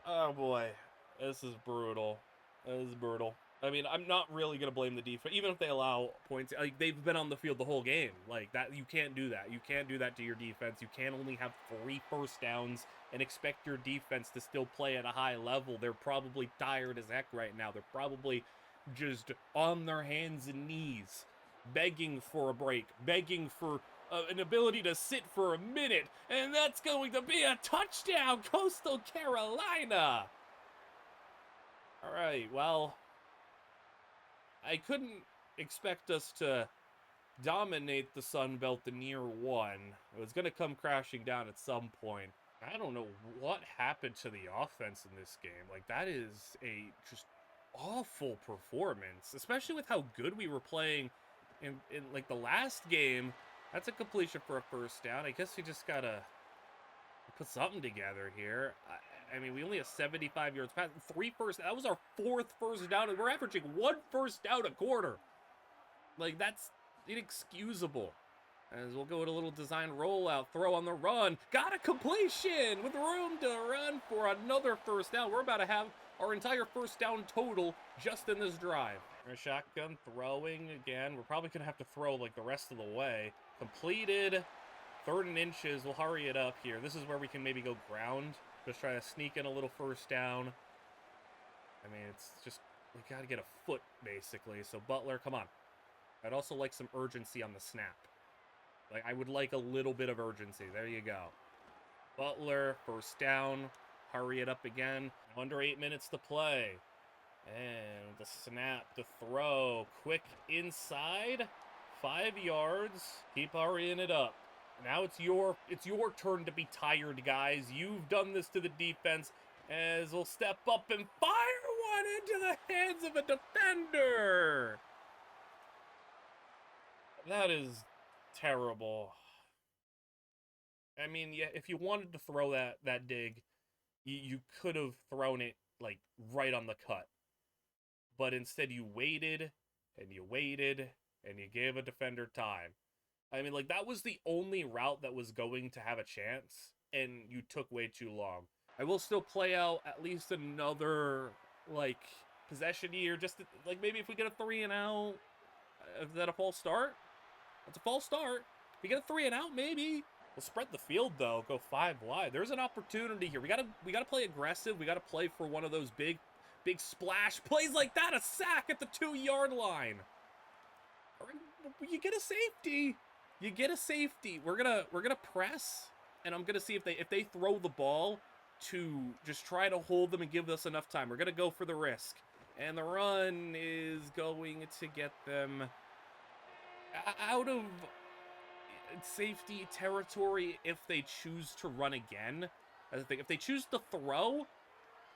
Speaker 1: Oh boy, this is brutal. This is brutal. I mean, I'm not really going to blame the defense, even if they allow points. Like, they've been on the field the whole game. Like, that, you can't do that. You can't do that to your defense. You can't only have 3 first downs and expect your defense to still play at a high level. They're probably tired as heck right now. They're probably just on their hands and knees, begging for a break, begging for an ability to sit for a minute, and that's going to be a touchdown, Coastal Carolina! All right, well... I couldn't expect us to dominate the Sun Belt in year 1. It was going to come crashing down at some point. I don't know what happened to the offense in this game. Like, that is a just awful performance, especially with how good we were playing in like the last game. That's a completion for a first down. I guess we just gotta put something together here. I mean, we only have 75 yards pass. That was our 4th first down, and we're averaging 1 first down a quarter. Like, that's inexcusable. As we'll go with a little design rollout, throw on the run. Got a completion with room to run for another first down. We're about to have our entire first down total just in this drive. Our shotgun throwing again. We're probably going to have to throw like the rest of the way. Completed. 3rd and inches. We'll hurry it up here. This is where we can maybe go ground. Just try to sneak in a little first down. I mean, it's just, we got to get a foot basically. So Butler, come on. I'd also like some urgency on the snap. Like, I would like a little bit of urgency. There you go. Butler, first down. Hurry it up again. Under 8 minutes to play. And the snap, the throw. Quick inside. 5 yards. Keep hurrying it up. Now it's your turn to be tired, guys. You've done this to the defense. As we'll step up and fire one into the hands of a defender. That is terrible. I mean, yeah, if you wanted to throw that dig, you could have thrown it, like, right on the cut. But instead you waited, and you waited, and you gave a defender time. I mean, like, that was the only route that was going to have a chance, and you took way too long. I will still play out at least another, like, possession here, just to, like, maybe if we get a 3 and out, is that a false start? That's a false start. If we get a 3 and out, maybe. We'll spread the field, though. Go 5 wide. There's an opportunity here. We gotta play aggressive. We gotta play for one of those big splash plays like that. A sack at the 2-yard line. You get a safety. You get a safety. We're gonna press, and I'm gonna see if they throw the ball to just try to hold them and give us enough time. We're gonna go for the risk, and the run is going to get them out of safety territory if they choose to run again. As I think, if they choose to throw,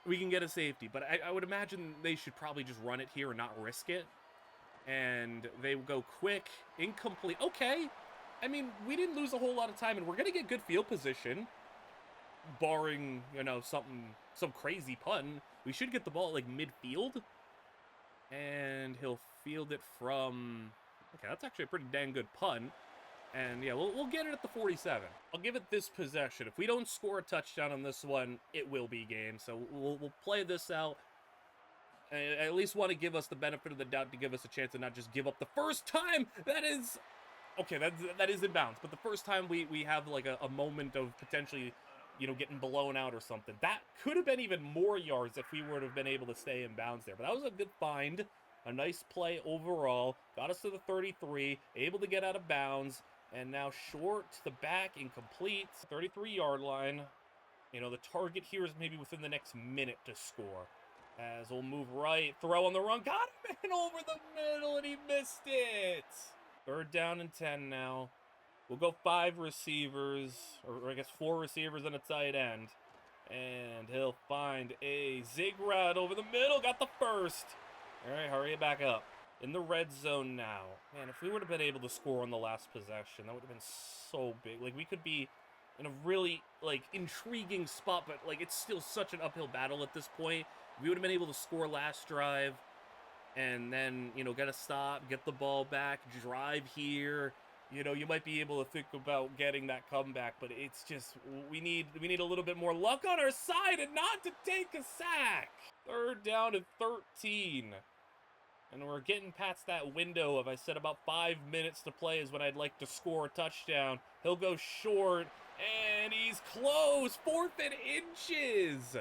Speaker 1: we can get a safety. But I would imagine they should probably just run it here and not risk it. And they will go quick, incomplete. Okay. I mean, we didn't lose a whole lot of time, and we're going to get good field position. Barring, you know, some crazy pun. We should get the ball, like, midfield. And he'll field it from... Okay, that's actually a pretty dang good pun. And, yeah, we'll get it at the 47. I'll give it this possession. If we don't score a touchdown on this one, it will be game. So we'll play this out. I at least want to give us the benefit of the doubt to give us a chance to not just give up the first time. That is... Okay, that is in bounds. But the first time we have, like, a moment of potentially, you know, getting blown out or something. That could have been even more yards if we would have been able to stay in bounds there. But that was a good find. A nice play overall. Got us to the 33. Able to get out of bounds. And now short to the back, incomplete. 33-yard line. You know, the target here is maybe within the next minute to score. As we'll move right. Throw on the run. Got him in over the middle, and he missed it. 3rd down and 10 now. We'll go 5 receivers. Or I guess 4 receivers and a tight end. And he'll find a zig route over the middle. Got the first. All right, hurry it back up. In the red zone now. Man, if we would have been able to score on the last possession, that would have been so big. Like, we could be in a really, like, intriguing spot, but, like, it's still such an uphill battle at this point. We would have been able to score last drive and then, you know, get a stop, get the ball back, drive here. You know, you might be able to think about getting that comeback, but it's just, we need a little bit more luck on our side and not to take a sack. 3rd down and 13. And we're getting past that window of, I said, about 5 minutes to play is when I'd like to score a touchdown. He'll go short, and he's close. 4th and inches.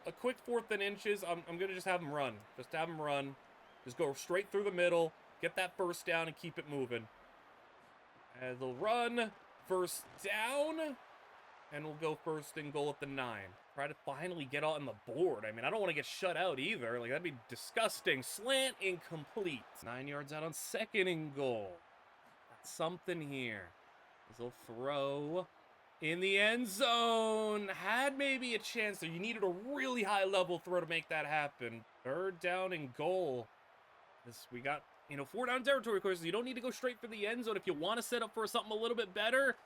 Speaker 1: A quick 4th and inches. I'm going to just have him run. Just have him run. Just go straight through the middle. Get that first down and keep it moving. As they'll run. First down. And we'll go 1st and goal at the 9. Try to finally get on the board. I mean, I don't want to get shut out either. Like, that'd be disgusting. Slant incomplete. 9 yards out on 2nd and goal. Got something here. As they'll throw in the end zone. Had maybe a chance there. You needed a really high level throw to make that happen. 3rd down and goal. We got You know, 4-down territory, of course, you don't need to go straight for the end zone. If you want to set up for something a little bit better,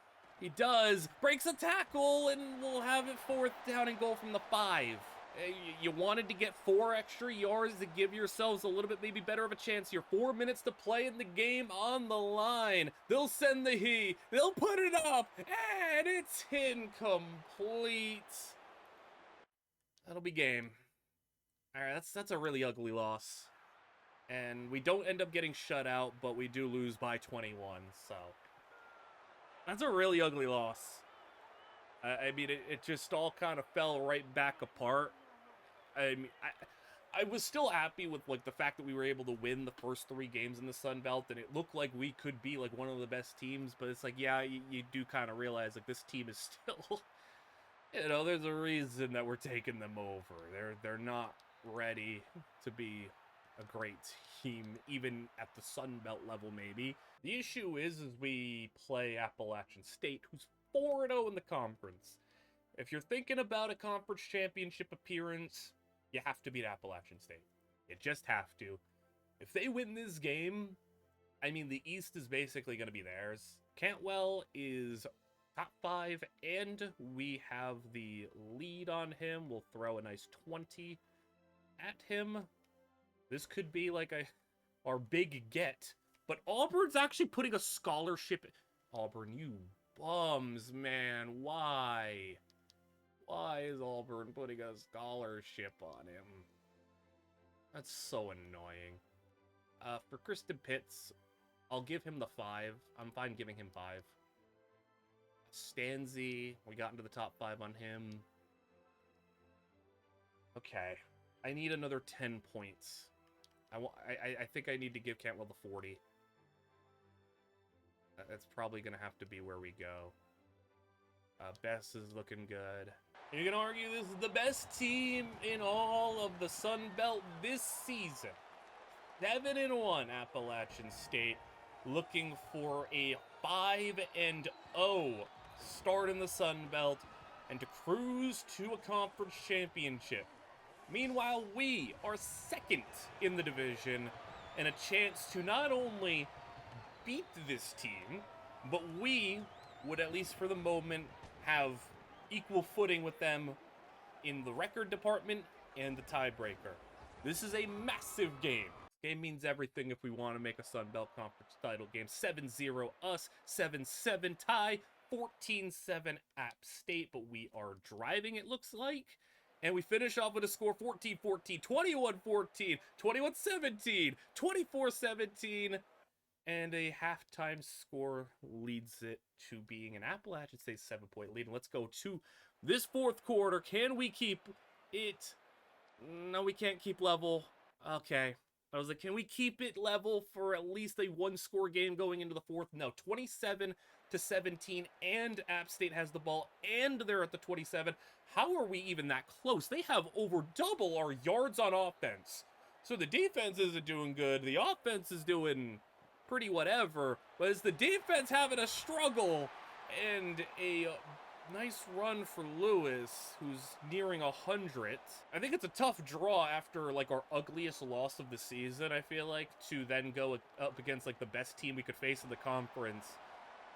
Speaker 1: he does. Breaks a tackle, and we'll have it 4th down and goal from the 5. You wanted to get 4 extra yards to give yourselves a little bit maybe better of a chance here. 4 minutes to play in the game on the line. They'll send the he. They'll put it up, and it's incomplete. That'll be game. All right, that's a really ugly loss. And we don't end up getting shut out, but we do lose by 21, so that's a really ugly loss. I mean, it just all kind of fell right back apart. I mean, I was still happy with, like, the fact that we were able to win the first 3 games in the Sun Belt, and it looked like we could be, like, one of the best teams, but it's like, yeah, you do kind of realize, like, this team is still, you know, there's a reason that we're taking them over. They're not ready to be a great team, even at the Sun Belt level, maybe. The issue is we play Appalachian State, who's 4-0 in the conference. If you're thinking about a conference championship appearance, you have to beat Appalachian State. You just have to. If they win this game, I mean, the East is basically going to be theirs. Cantwell is top 5, and we have the lead on him. We'll throw a nice 20 at him. This could be like our big get. But Auburn's actually putting a scholarship. Auburn, you bums, man. Why? Why is Auburn putting a scholarship on him? That's so annoying. For Kristen Pitts, I'll give him the 5. I'm fine giving him 5. Stanzi, we got into the top 5 on him. Okay. I need another 10 points. I think I need to give Cantwell the 40. That's probably going to have to be where we go. Bess is looking good. You can argue this is the best team in all of the Sun Belt this season. 7-1 Appalachian State, looking for a 5-0 start in the Sun Belt and to cruise to a conference championship. Meanwhile, we are 2nd in the division and a chance to not only beat this team, but we would, at least for the moment, have equal footing with them in the record department and the tiebreaker. This is a massive game. This game means everything if we want to make a Sun Belt Conference title game. 7-0 us, 7-7 tie, 14-7 App State, but we are driving, it looks like. And we finish off with a score 14-14, 21-14, 21-17, 24-17, and a halftime score leads it to being an Appalachian State 7-point lead. And let's go to this 4th quarter. Can we keep it? No, we can't keep level. Okay. I was like, can we keep it level for at least a 1-score game going into the 4th? No, 27-17, and App State has the ball, and they're at the 27. How are we even that close? They have over double our yards on offense. So the defense isn't doing good. The offense is doing pretty whatever, but it's the defense having a struggle, and a nice run for Lewis, who's nearing 100. I think it's a tough draw after, like, our ugliest loss of the season, I feel like, to then go up against, like, the best team we could face in the conference.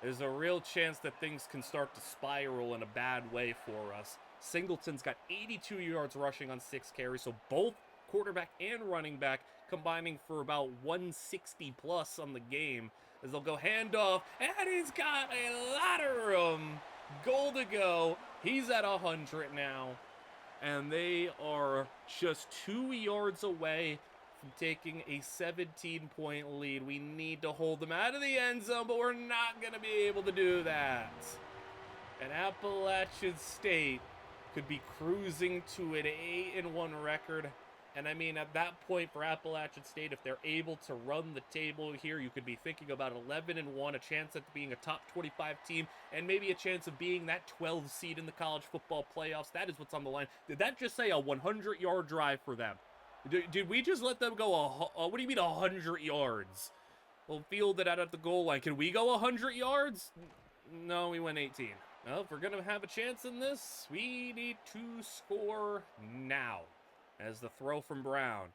Speaker 1: There's a real chance that things can start to spiral in a bad way for us. Singleton's got 82 yards rushing on 6 carries, so both quarterback and running back combining for about 160 plus on the game, as they'll go handoff, and he's got a lot of room. Goal to go. He's at 100 now, and they are just 2 yards away from taking a 17-point lead. We need to hold them out of the end zone, but we're not going to be able to do that. And Appalachian State could be cruising to an 8-1 record. And I mean, at that point for Appalachian State, if they're able to run the table here, you could be thinking about 11-1, a chance at being a top 25 team, and maybe a chance of being that 12 seed in the college football playoffs. That is what's on the line. Did that just say a 100-yard drive for them? Did we just let them go, what do you mean 100 yards? We'll field it out at the goal line. Can we go 100 yards? No, we went 18. Well, if we're going to have a chance in this, we need to score now. As the throw from Brown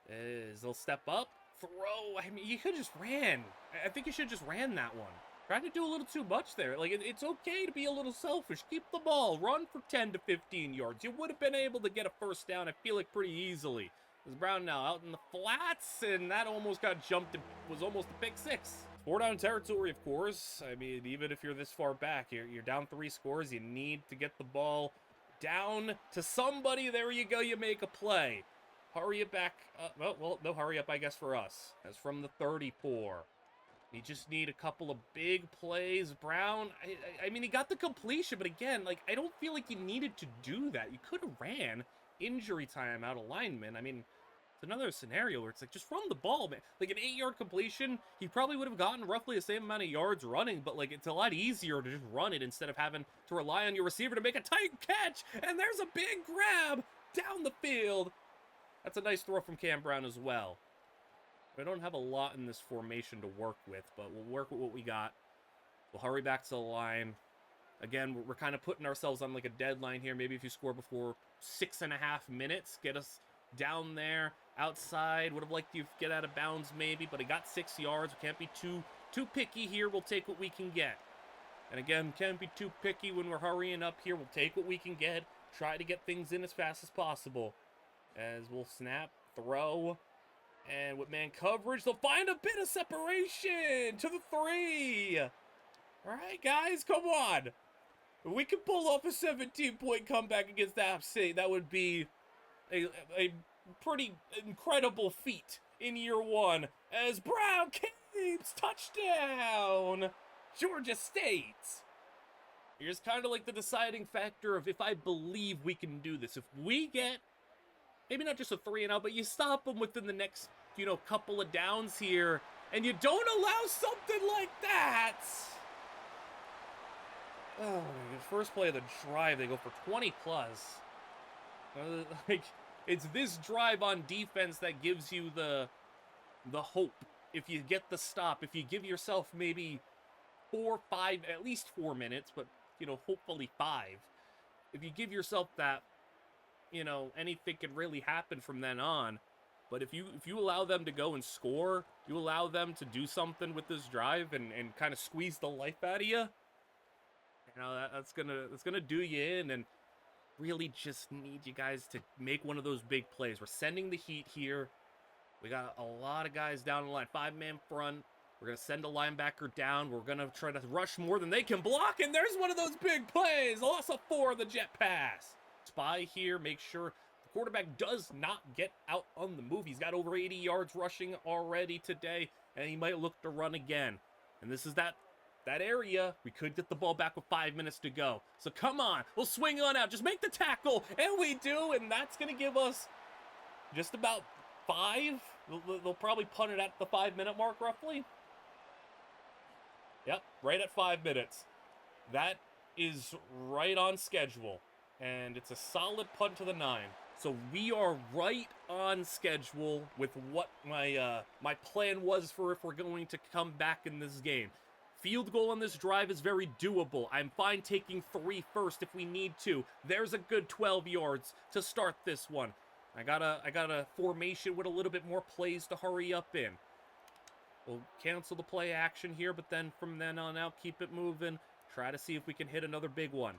Speaker 1: is, they'll step up, throw. I mean, you could just ran. I think you should just ran that one. Tried to do a little too much there. Like, it's okay to be a little selfish. Keep the ball. Run for 10 to 15 yards. You would have been able to get a first down, I feel like, pretty easily. There's Brown now out in the flats, and that almost got jumped. It was almost a pick six. 4-down territory, of course. I mean, even if you're this far back, you're down 3 scores. You need to get the ball down to somebody. There you go. You make a play. Hurry it back. Well, no hurry up, I guess, for us. As from the 34. You just need a couple of big plays. Brown, I mean, he got the completion, but again, like, I don't feel like you needed to do that. You could have ran. Injury time out of lineman. I mean, it's another scenario where it's like, just run the ball, man. Like, an 8-yard completion, he probably would have gotten roughly the same amount of yards running, but, like, it's a lot easier to just run it instead of having to rely on your receiver to make a tight catch. And there's a big grab down the field. That's a nice throw from Cam Brown as well. We don't have a lot in this formation to work with, but we'll work with what we got. We'll hurry back to the line. Again, we're kind of putting ourselves on like a deadline here. Maybe if you score before 6.5 minutes, get us down there. Outside, would have liked you to get out of bounds maybe, but he got 6 yards. We can't be too picky here. We'll take what we can get. And again, can't be too picky when we're hurrying up here. We'll take what we can get. Try to get things in as fast as possible. As we'll snap, throw. And with man coverage, they'll find a bit of separation to the 3. All right, guys, come on. If we can pull off a 17-point comeback against App State, that would be a pretty incredible feat in year 1. As Brown keeps touchdown, Georgia State. Here's kind of like the deciding factor of if I believe we can do this. If we get maybe not just a 3-and-out, but you stop them within the next, couple of downs here, and you don't allow something like that. Oh, my God. First play of the drive, they go for 20+. It's this drive on defense that gives you the hope. If you get the stop, if you give yourself maybe 4, 5, at least 4 minutes, but, hopefully 5. If you give yourself that, anything can really happen from then on. But if you allow them to go and score, you allow them to do something with this drive and kind of squeeze the life out of you, that's gonna do you in, and really just need you guys to make one of those big plays. We're sending the heat here. We got a lot of guys down the line, 5-man front. We're going to send a linebacker down. We're going to try to rush more than they can block, and there's one of those big plays. Loss of 4 of the jet pass. Spy here, make sure the quarterback does not get out on the move. He's got over 80 yards rushing already today, and he might look to run again. And this is that area. We could get the ball back with 5 minutes to go. So come on, we'll swing on out. Just make the tackle, and we do, and that's going to give us just about 5. They'll probably punt it at the 5-minute mark, roughly. Yep, right at 5 minutes. That is right on schedule. And it's a solid punt to the 9. So we are right on schedule with what my plan was for if we're going to come back in this game. Field goal on this drive is very doable. I'm fine taking 3 first if we need to. There's a good 12 yards to start this one. I got a formation with a little bit more plays to hurry up in. We'll cancel the play action here, but then from then on out, keep it moving. Try to see if we can hit another big one.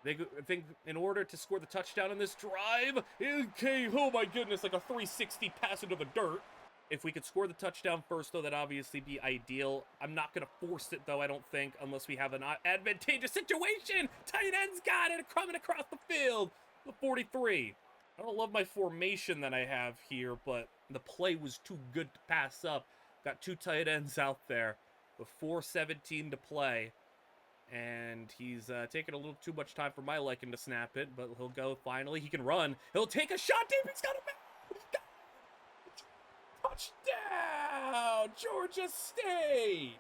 Speaker 1: I think in order to score the touchdown in this drive, okay, oh my goodness, like a 360 pass into the dirt. If we could score the touchdown first, though, that'd obviously be ideal. I'm not going to force it, though, I don't think, unless we have an advantageous situation. Tight end's got it, coming across the field. The 43. I don't love my formation that I have here, but the play was too good to pass up. Got 2 tight ends out there with 4:17 to play. And he's taking a little too much time for my liking to snap it, but he'll go finally. He can run. He'll take a shot deep. He's got a touchdown! Georgia State!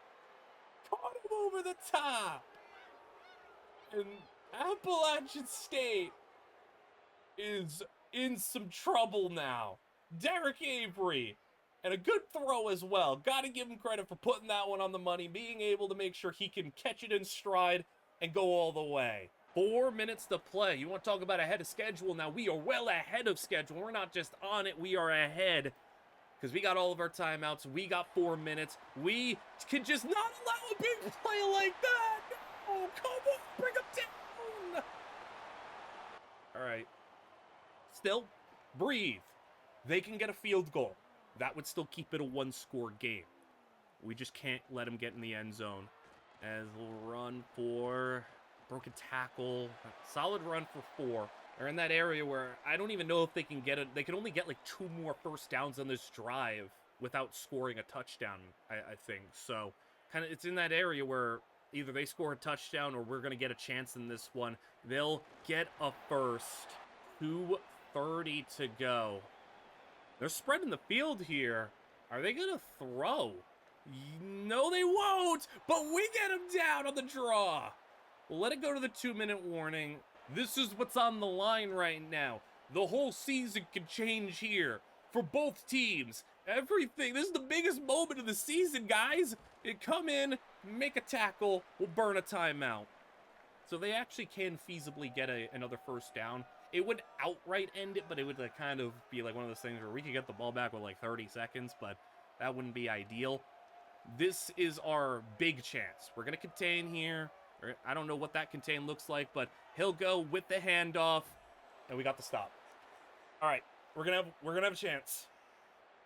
Speaker 1: Caught him over the top. And Appalachian State is in some trouble now. Derek Avery. And a good throw as well. Got to give him credit for putting that one on the money, being able to make sure he can catch it in stride and go all the way. 4 minutes to play. You want to talk about ahead of schedule now? We are well ahead of schedule. We're not just on it. We are ahead. because we got all of our timeouts. We got 4 minutes. We can just not allow a big play like that. No, come on, bring them down. All right. Still, breathe. They can get a field goal. That would still keep it a one-score game. We just can't let them get in the end zone. As we'll run for broken tackle. Solid run for 4. They're in that area where I don't even know if they can get it. They can only get like 2 more first downs on this drive without scoring a touchdown, I think. So kind of it's in that area where either they score a touchdown or we're going to get a chance in this one. They'll get a first. 2:30 to go. They're spreading the field here. Are they going to throw? No, they won't, but we get them down on the draw. We'll let it go to the 2-minute warning. This is what's on the line right now. The whole season can change here for both teams. Everything. This is the biggest moment of the season, guys. You come in, make a tackle, we'll burn a timeout. So they actually can feasibly get another first down. It would outright end it, but it would kind of be like one of those things where we could get the ball back with like 30 seconds, but that wouldn't be ideal. This is our big chance. We're going to contain here. I don't know what that contain looks like, but he'll go with the handoff, and we got the stop. All right, we're gonna have a chance.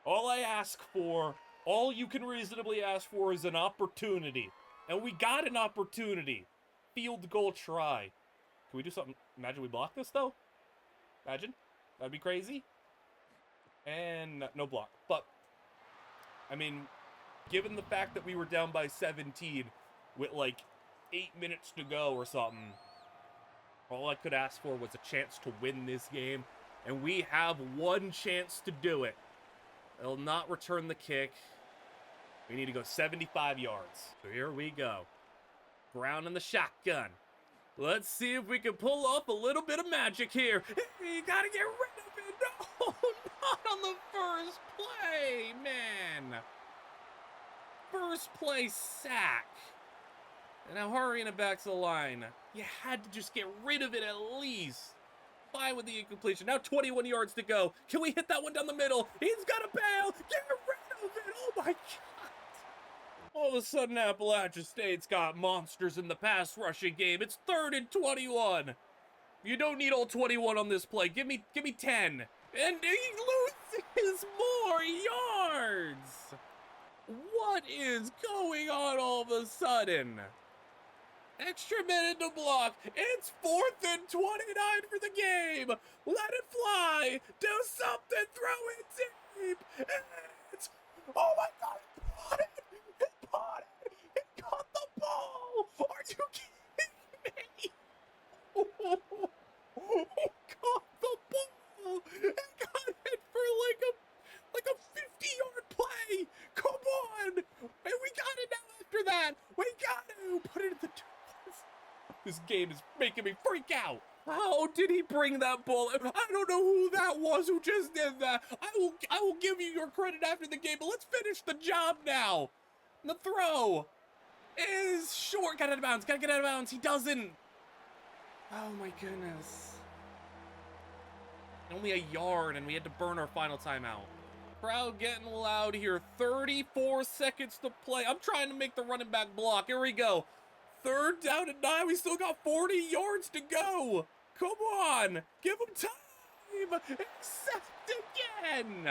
Speaker 1: All I ask for, all you can reasonably ask for, is an opportunity, and we got an opportunity. Field goal try. Can we do something? Imagine we block this though. Imagine, that'd be crazy. And no block, but I mean, given the fact that we were down by 17 with like 8 minutes to go or something, all I could ask for was a chance to win this game, and we have one chance to do it. They'll not return the kick. We need to go 75 yards. So here we go. Brown in the shotgun. Let's see if we can pull off a little bit of magic here. You gotta get rid of it. No, not on the first play, man. First play sack. And now hurrying it back to the line. You had to just get rid of it at least. Fine with the incompletion. Now 21 yards to go. Can we hit that one down the middle? He's got to bail. Get rid of it. Oh my God. All of a sudden, Appalachia State's got monsters in the pass rushing game. It's 3rd and 21. You don't need all 21 on this play. Give me 10. And he loses more yards. What is going on all of a sudden? Extra minute to block. It's 4th and 29 for the game. Let it fly. Do something. Throw it deep. It's, oh my God. It caught it. It caught the ball. Are you kidding me? It caught the ball. It got it for like a 50-yard play. Come on. And we got it now after that. We got to put it in the This game is making me freak out. How did he bring that ball? I don't know who that was who just did that. I will give you your credit after the game, but let's finish the job now. The throw is short. Got out of bounds. Gotta get out of bounds. He doesn't. Oh my goodness. Only a yard, and we had to burn our final timeout. Crowd getting loud here. 34 seconds to play. I'm trying to make the running back block. Here we go. 3rd down and 9. We still got 40 yards to go. Come on. Give him time. Accept again.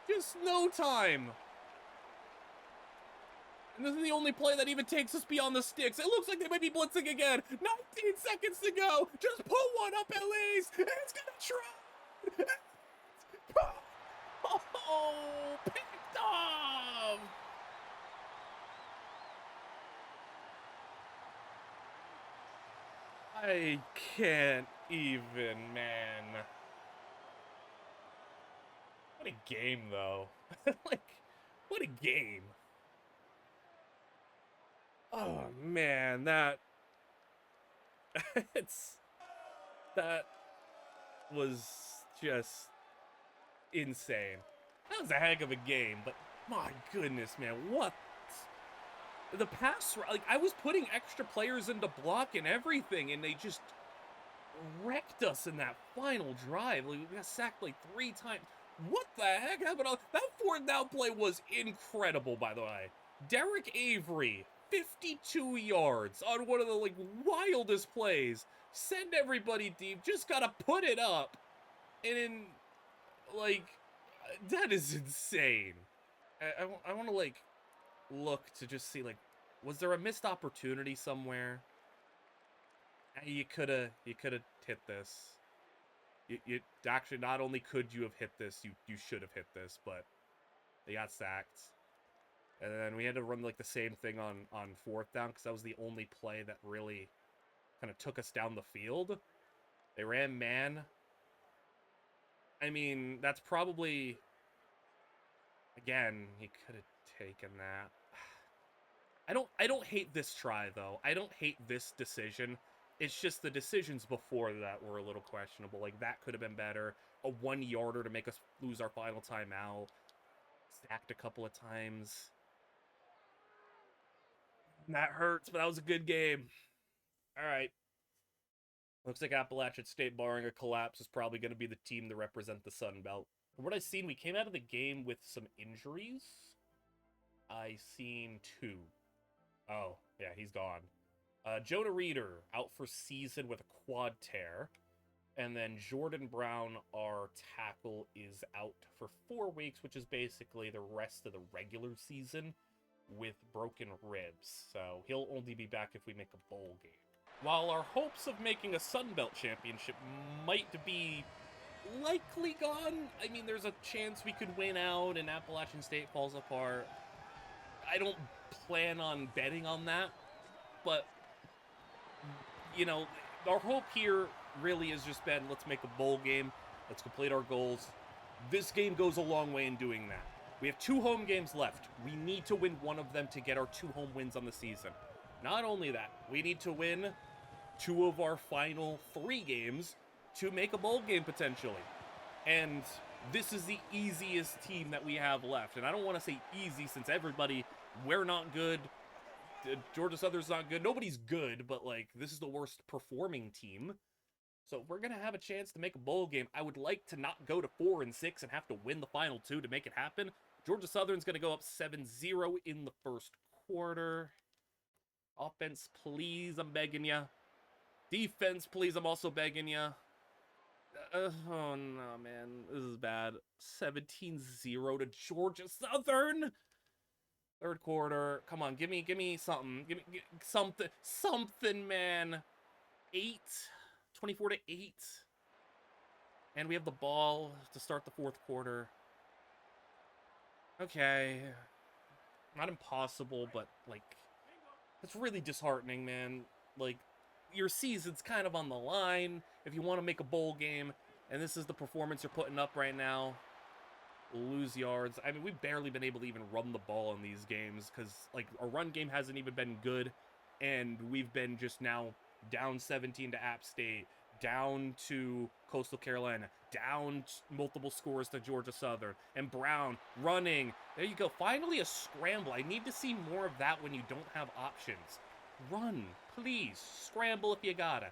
Speaker 1: Just no time. And this is the only play that even takes us beyond the sticks. It looks like they might be blitzing again. 19 seconds to go. Just pull one up at least. And it's going to try. Oh, picked off. I can't even, man. What a game, though. Like, what a game. Oh, man, that was just insane. That was a heck of a game, but my goodness, man, what? The pass, like, I was putting extra players into block and everything, and they just wrecked us in that final drive. Like, we got sacked like 3 times. What the heck happened on that fourth down play was incredible, by the way. Derek Avery, 52 yards on one of the like wildest plays. Send everybody deep, just gotta put it up. And in like that is insane. I want to like look to just see like was there a missed opportunity somewhere? You could have hit this. You actually not only could you have hit this, you should have hit this, but they got sacked. And then we had to run like the same thing on fourth down because that was the only play that really kind of took us down the field. They ran man. I mean, that's probably again, he could have taken that. I don't hate this try though. I don't hate this decision. It's just the decisions before that were a little questionable. Like, that could have been better. A 1-yarder to make us lose our final timeout. Stacked a couple of times. That hurts, but that was a good game. All right. Looks like Appalachian State, barring a collapse, is probably going to be the team to represent the Sun Belt. From what I've seen, we came out of the game with some injuries. I seen 2. Oh, yeah, he's gone. Jonah Reeder out for season with a quad tear. And then Jordan Brown, our tackle, is out for 4 weeks, which is basically the rest of the regular season with broken ribs. So he'll only be back if we make a bowl game. While our hopes of making a Sun Belt championship might be likely gone, I mean, there's a chance we could win out and Appalachian State falls apart. I don't plan on betting on that, but you know, our hope here really has just been, let's make a bowl game. Let's complete our goals. This game goes a long way in doing that. We have 2 home games left. We need to win one of them to get our 2 home wins on the season. Not only that, we need to win 2 of our final 3 games to make a bowl game potentially. And this is the easiest team that we have left. And I don't want to say easy since we're not good. Georgia Southern's not good. Nobody's good, but, like, this is the worst performing team. So if we're going to have a chance to make a bowl game, I would like to not go to 4-6 and have to win the final 2 to make it happen. Georgia Southern's going to go up 7-0 in the first quarter. Offense, please, I'm begging ya. Defense, please, I'm also begging ya. Oh, no, man. This is bad. 17-0 to Georgia Southern. Third quarter. Come on, give me something. Give me something, man. 24-8. And we have the ball to start the fourth quarter. Okay. Not impossible, but, like, it's really disheartening, man. Like, your season's kind of on the line if you want to make a bowl game, and this is the performance you're putting up right now. Lose yards. I mean, we've barely been able to even run the ball in these games because, like, our run game hasn't even been good, and we've been just now down 17 to App State, down to Coastal Carolina, down multiple scores to Georgia Southern, and Brown running. There you go. Finally a scramble. I need to see more of that when you don't have options. Run, please. Scramble if you gotta.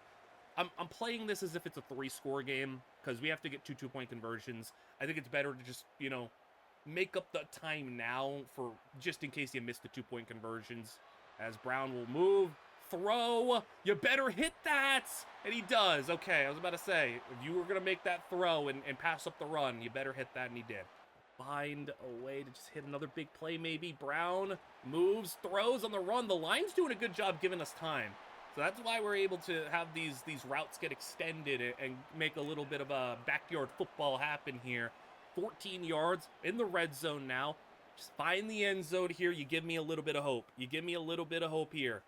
Speaker 1: I'm playing this as if it's a 3-score game because we have to get 2 2-point conversions. I think it's better to just, you know, make up the time now for just in case you miss the 2-point conversions. As Brown will move, throw. You better hit that. And he does. Okay, I was about to say, if you were going to make that throw and pass up the run, you better hit that, and he did. Find a way to just hit another big play maybe. Brown moves, throws on the run. The line's doing a good job giving us time. So that's why we're able to have these routes get extended and make a little bit of a backyard football happen here. 14 yards in the red zone now. Just find the end zone here. You give me a little bit of hope. You give me a little bit of hope here.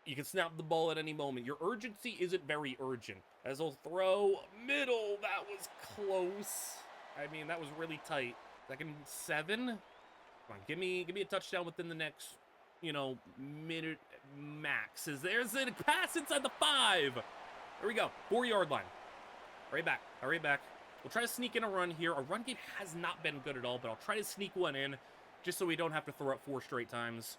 Speaker 1: You can snap the ball at any moment. Your urgency isn't very urgent. As he'll throw middle, that was close. I mean, that was really tight. 2nd 7. Come on, give me a touchdown within the next, you know, minute max. There's a pass inside the 5. There we go. 4-yard line. Hurry back. Hurry back. We'll try to sneak in a run here. Our run game has not been good at all, but I'll try to sneak one in just so we don't have to throw up 4 straight times.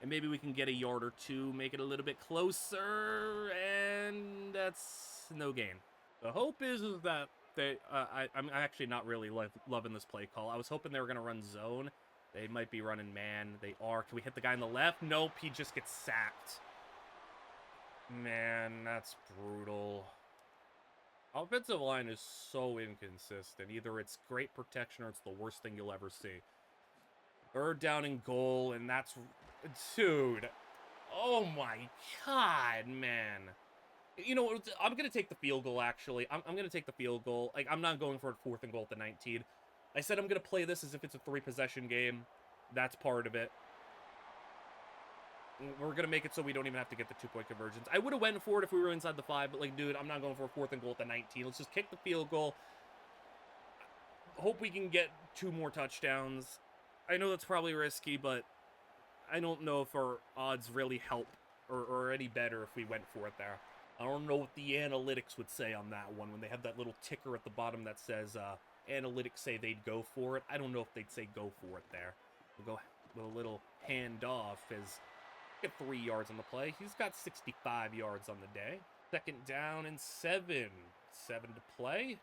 Speaker 1: And maybe we can get a yard or 2, make it a little bit closer, and that's no gain. The hope is that I'm actually not really loving this play call. I was hoping they were going to run zone. They might be running man. They are. Can we hit the guy on the left? Nope, he just gets sacked. Man, that's brutal. Offensive line is so inconsistent. Either it's great protection or it's the worst thing you'll ever see. 3rd down and goal, and that's... Dude. Oh my God, man. You know, I'm going to take the field goal, actually. I'm going to take the field goal. Like, I'm not going for a 4th and goal at the 19. I said I'm going to play this as if it's a 3-possession game. That's part of it. We're going to make it so we don't even have to get the 2-point conversions. I would have went for it if we were inside the 5, but, like, dude, I'm not going for a 4th and goal at the 19. Let's just kick the field goal. Hope we can get 2 more touchdowns. I know that's probably risky, but I don't know if our odds really help or any better if we went for it there. I don't know what the analytics would say on that one when they have that little ticker at the bottom that says analytics say they'd go for it. I don't know if they'd say go for it there. We'll go with a little handoff as get 3 yards on the play. He's got 65 yards on the day. 2nd down and 7. 7 to play.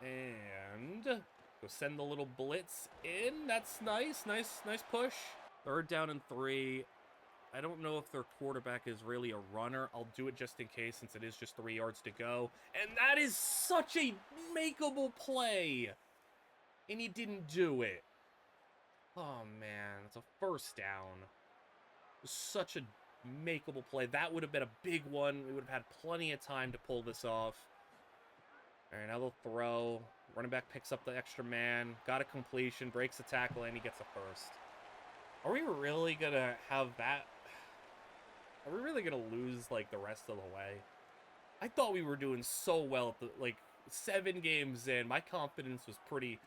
Speaker 1: And go send the little blitz in. That's nice. Nice push. 3rd down and 3. I don't know if their quarterback is really a runner. I'll do it just in case since it is just 3 yards to go. And that is such a makeable play. And he didn't do it. Oh, man. It's a 1st down. It was such a makeable play. That would have been a big one. We would have had plenty of time to pull this off. All right, now they'll throw. Running back picks up the extra man. Got a completion. Breaks the tackle, and he gets a 1st. Are we really going to have that? Are we really going to lose, like, the rest of the way? I thought we were doing so well at the, like, 7 games in. My confidence was pretty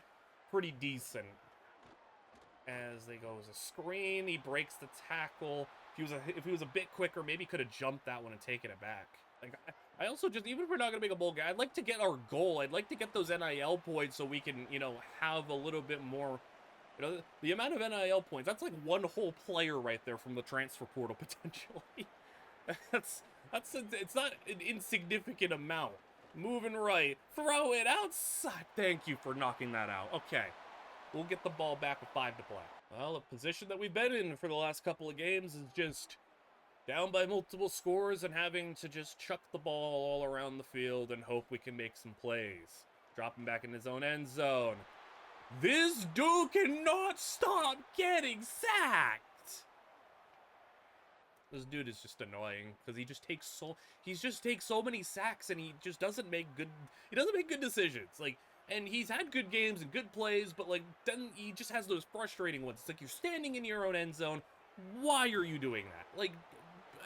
Speaker 1: decent. As they go as a screen, he breaks the tackle. If he was a bit quicker, maybe could have jumped that one and taken it back. Like, I also just, even if we're not going to make a bowl game, I'd like to get our goal. I'd like to get those NIL points so we can, you know, have a little bit more. You know, the amount of NIL points, that's like one whole player right there from the transfer portal, potentially. It's not an insignificant amount. Moving right. Throw it outside. Thank you for knocking that out. Okay. We'll get the ball back with 5 to play. Well, a position that we've been in for the last couple of games is just down by multiple scores and having to just chuck the ball all around the field and hope we can make some plays. Dropping back in his own end zone. This dude cannot stop getting sacked. This dude is just annoying because he just takes so many sacks and he just doesn't make good decisions. Like, and he's had good games and good plays, but like then he just has those frustrating ones. It's like you're standing in your own end zone. Why are you doing that? Like,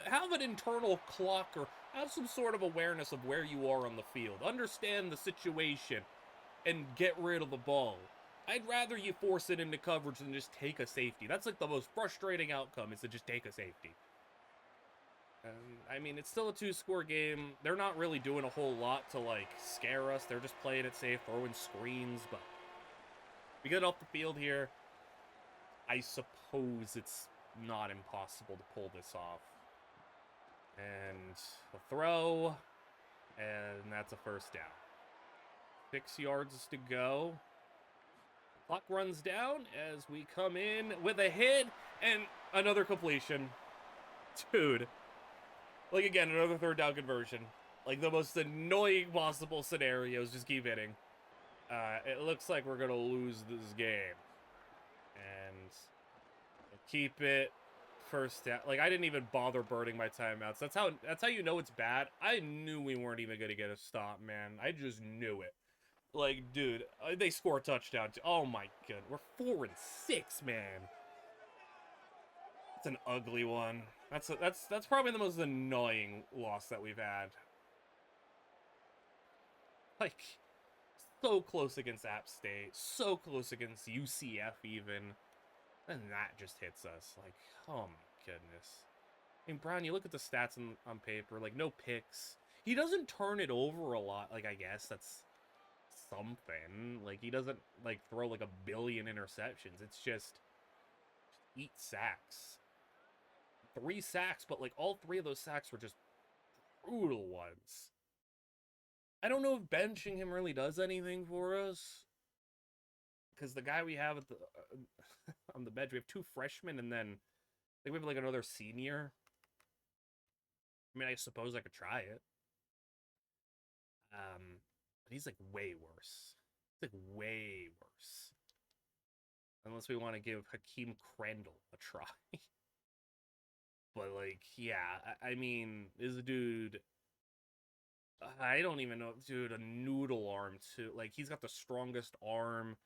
Speaker 1: have an internal clock or have some sort of awareness of where you are on the field. Understand the situation and get rid of the ball. I'd rather you force it into coverage than just take a safety. That's like the most frustrating outcome, is to just take a safety. I mean, it's still a 2-score game. They're not really doing a whole lot to, like, scare us. They're just playing it safe, throwing screens, but we get off the field here. I suppose it's not impossible to pull this off. And a throw, and that's a 1st down. 6 yards to go. Clock runs down as we come in with a hit and another completion. Dude. Like, again, another 3rd down conversion. Like, the most annoying possible scenarios just keep hitting. It looks like we're going to lose this game. And keep it 1st down. Like, I didn't even bother burning my timeouts. That's how you know it's bad. I knew we weren't even going to get a stop, man. I just knew it. Like, dude, they score a touchdown. Oh, my God. We're 4-6, man. That's an ugly one. That's probably the most annoying loss that we've had. Like, so close against App State, so close against UCF even, and that just hits us. Like, oh my goodness. I mean, Brown, you look at the stats on paper, like, no picks. He doesn't turn it over a lot. Like, I guess that's something. Like, he doesn't, like, throw, like, 1 billion interceptions. It's just eat sacks. 3 sacks, but, like, all 3 of those sacks were just brutal ones. I don't know if benching him really does anything for us. Because the guy we have at the on the bench, we have 2 freshmen, and then I think we have like another senior. I mean, I suppose I could try it. But he's like way worse. He's like way worse. Unless we want to give Hakeem Crandall a try. But like, yeah, I mean, this dude, I don't even know, dude, a noodle arm too. Like, he's got the strongest arm.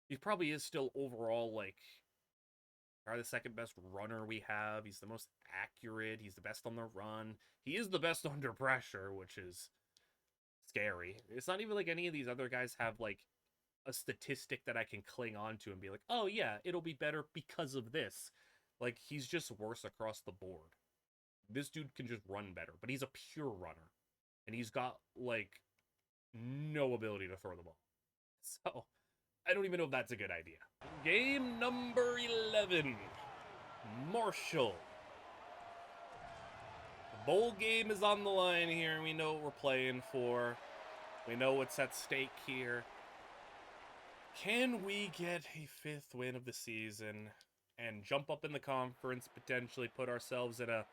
Speaker 1: He probably is still overall, like, probably the second best runner we have. He's the most accurate. He's the best on the run. He is the best under pressure, which is scary. It's not even like any of these other guys have, like, a statistic that I can cling on to and be like, oh, yeah, it'll be better because of this. Like, he's just worse across the board. This dude can just run better, but he's a pure runner. And he's got, like, no ability to throw the ball. So, I don't even know if that's a good idea. Game number 11. Marshall. The bowl game is on the line here, and we know what we're playing for. We know what's at stake here. Can we get a 5th win of the season and jump up in the conference, potentially put ourselves in a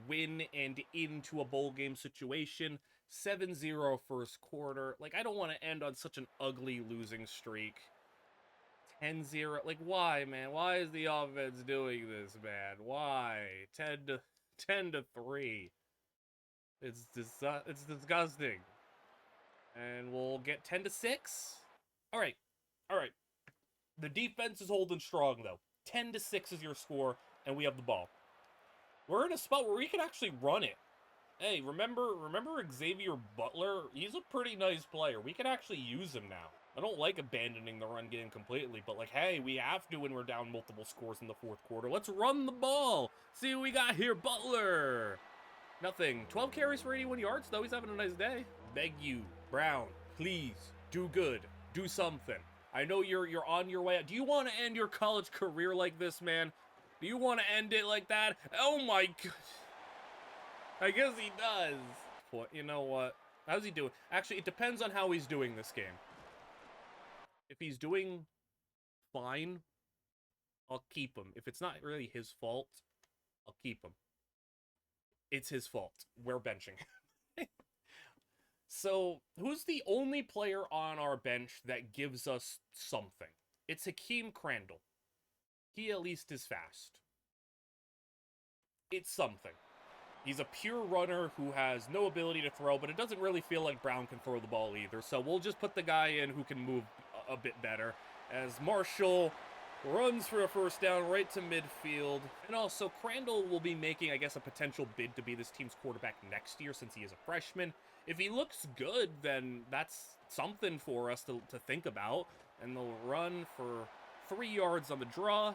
Speaker 1: win and into a bowl game situation? 7-0 first quarter. Like, I don't want to end on such an ugly losing streak. 10-0. Like, why, man? Why is the offense doing this, man? Why? 10-3. It's disgusting. And we'll get 10-6. All right. The defense is holding strong, though. 10-6 is your score, and we have the ball. We're in a spot where we can actually run it. Hey, remember Xavier Butler? He's a pretty nice player. We can actually use him now. I don't like abandoning the run game completely, but like, hey, we have to when we're down multiple scores in the 4th quarter. Let's run the ball. See what we got here, Butler. Nothing. 12 carries for 81 yards, though. He's having a nice day. Beg you, Brown, please, do good. Do something. I know you're on your way. Do you want to end your college career like this, man? Do you want to end it like that? Oh my god. I guess he does. What? You know what? How's he doing? Actually, it depends on how he's doing this game. If he's doing fine, I'll keep him. If it's not really his fault, I'll keep him. It's his fault. We're benching. So, who's the only player on our bench that gives us something? It's Hakeem Crandall. He at least is fast. It's something. He's a pure runner who has no ability to throw, but it doesn't really feel like Brown can throw the ball either. So we'll just put the guy in who can move a bit better, as Marshall runs for a first down right to midfield. And also, Crandall will be making, I guess, a potential bid to be this team's quarterback next year since he is a freshman. If he looks good, then that's something for us to think about. And they'll run for 3 yards on the draw.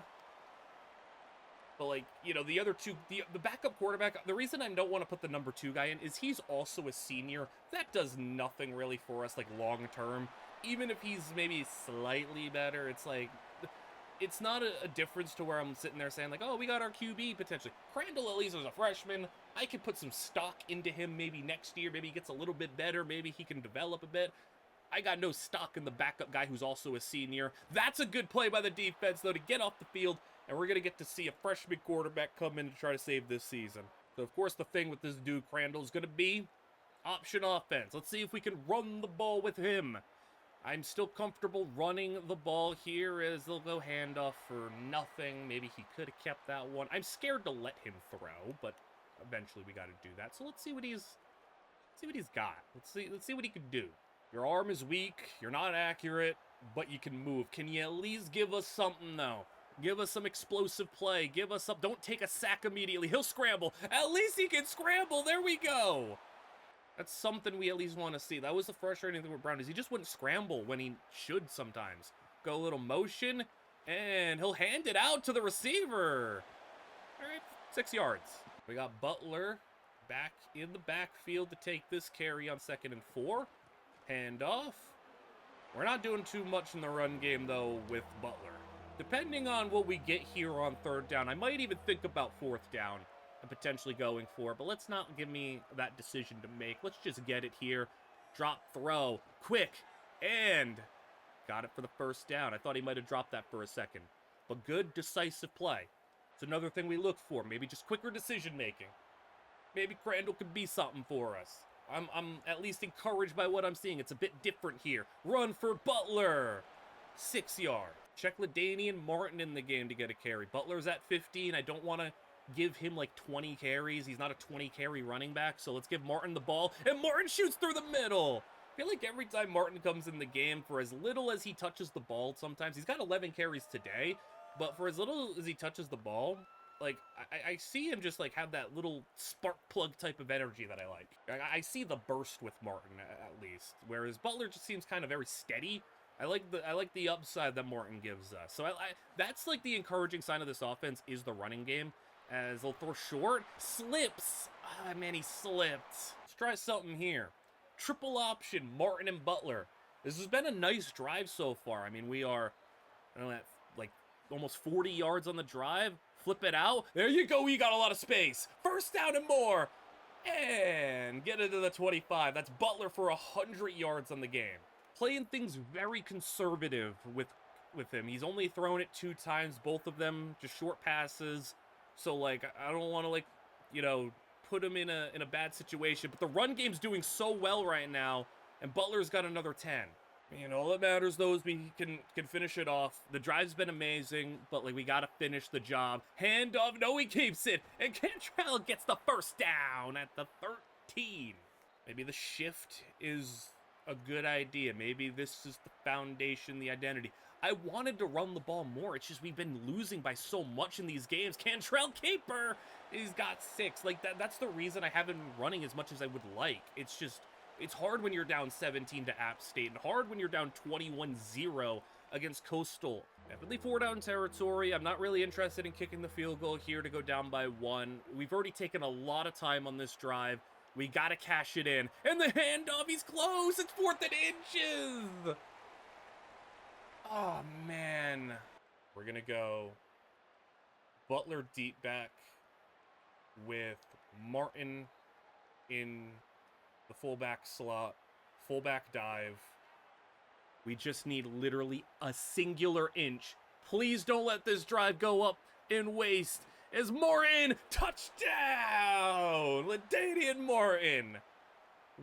Speaker 1: But, like, you know, the other two, the backup quarterback, the reason I don't want to put the number 2 guy in is he's also a senior. That does nothing really for us, like, long term. Even if he's maybe slightly better, it's like, it's not a difference to where I'm sitting there saying, like, oh, we got our QB potentially. Crandall at least is a freshman. I could put some stock into him maybe next year. Maybe he gets a little bit better. Maybe he can develop a bit. I got no stock in the backup guy who's also a senior. That's a good play by the defense, though, to get off the field. And we're going to get to see a freshman quarterback come in to try to save this season. So, of course, the thing with this dude, Crandall, is going to be option offense. Let's see if we can run the ball with him. I'm still comfortable running the ball here as they'll go handoff for nothing. Maybe he could have kept that one. I'm scared to let him throw, but eventually we got to do that. So let's see what he's got. Let's see what he can do. Your arm is weak. You're not accurate, but you can move. Can you at least give us something, though? Give us some explosive play. Give us some... Don't take a sack immediately. He'll scramble. At least he can scramble. There we go. That's something we at least want to see. That was the frustrating thing with Brown, is he just wouldn't scramble when he should sometimes. Go a little motion, and he'll hand it out to the receiver. All right, 6 yards. We got Butler back in the backfield to take this carry on 2nd and 4. Hand off. We're not doing too much in the run game, though, with Butler. Depending on what we get here on 3rd down, I might even think about 4th down and potentially going for it, but let's not give me that decision to make. Let's just get it here. Drop, throw, quick, and got it for the first down. I thought he might have dropped that for a second. But good, decisive play. It's another thing we look for. Maybe just quicker decision-making. Maybe Crandall could be something for us. I'm at least encouraged by what I'm seeing. It's a bit different here. Run for Butler. 6 yard. Check LaDainian Martin in the game to get a carry. Butler's at 15. I don't want to give him like 20 carries. He's not a 20 carry running back. So let's give Martin the ball. And Martin shoots through the middle. I feel like every time Martin comes in the game, for as little as he touches the ball sometimes, he's got 11 carries today, but for as little as he touches the ball, like, I see him just, like, have that little spark plug type of energy that I like. I see the burst with Martin, at least, whereas Butler just seems kind of very steady. I like the upside that Martin gives us. So that's, like, the encouraging sign of this offense is the running game, as they'll throw short, slips. Ah, man, he slipped. Let's try something here. Triple option, Martin and Butler. This has been a nice drive so far. I mean, we are, I don't know, like almost 40 yards on the drive. Flip it out. There you go. We got a lot of space. First down and more. And get it to the 25. That's Butler for 100 yards on the game. Playing things very conservative with him. He's only thrown it 2 times, both of them just short passes. So, like, I don't want to, like, you know, put him in a bad situation, but the run game's doing so well right now, and Butler's got another 10. You know, all that matters, though, is we can finish it off. The drive's been amazing, but, like, we gotta finish the job. Handoff, no, he keeps it, and Cantrell gets the first down at the 13. Maybe the shift is a good idea. Maybe this is the foundation, the identity. I wanted to run the ball more. It's just we've been losing by so much in these games. Cantrell Caper, he's got 6. Like, that's the reason I haven't been running as much as I would like. It's just, it's hard when you're down 17 to App State, and hard when you're down 21-0 against Coastal. Definitely 4-down territory. I'm not really interested in kicking the field goal here to go down by 1. We've already taken a lot of time on this drive. We gotta cash it in. And the handoff, he's close. It's 4th and inches. Oh, man. We're going to go Butler deep back with Martin in the fullback slot, fullback dive. We just need literally a singular inch. Please don't let this drive go up in waste. As Martin, touchdown! LaDainian Martin.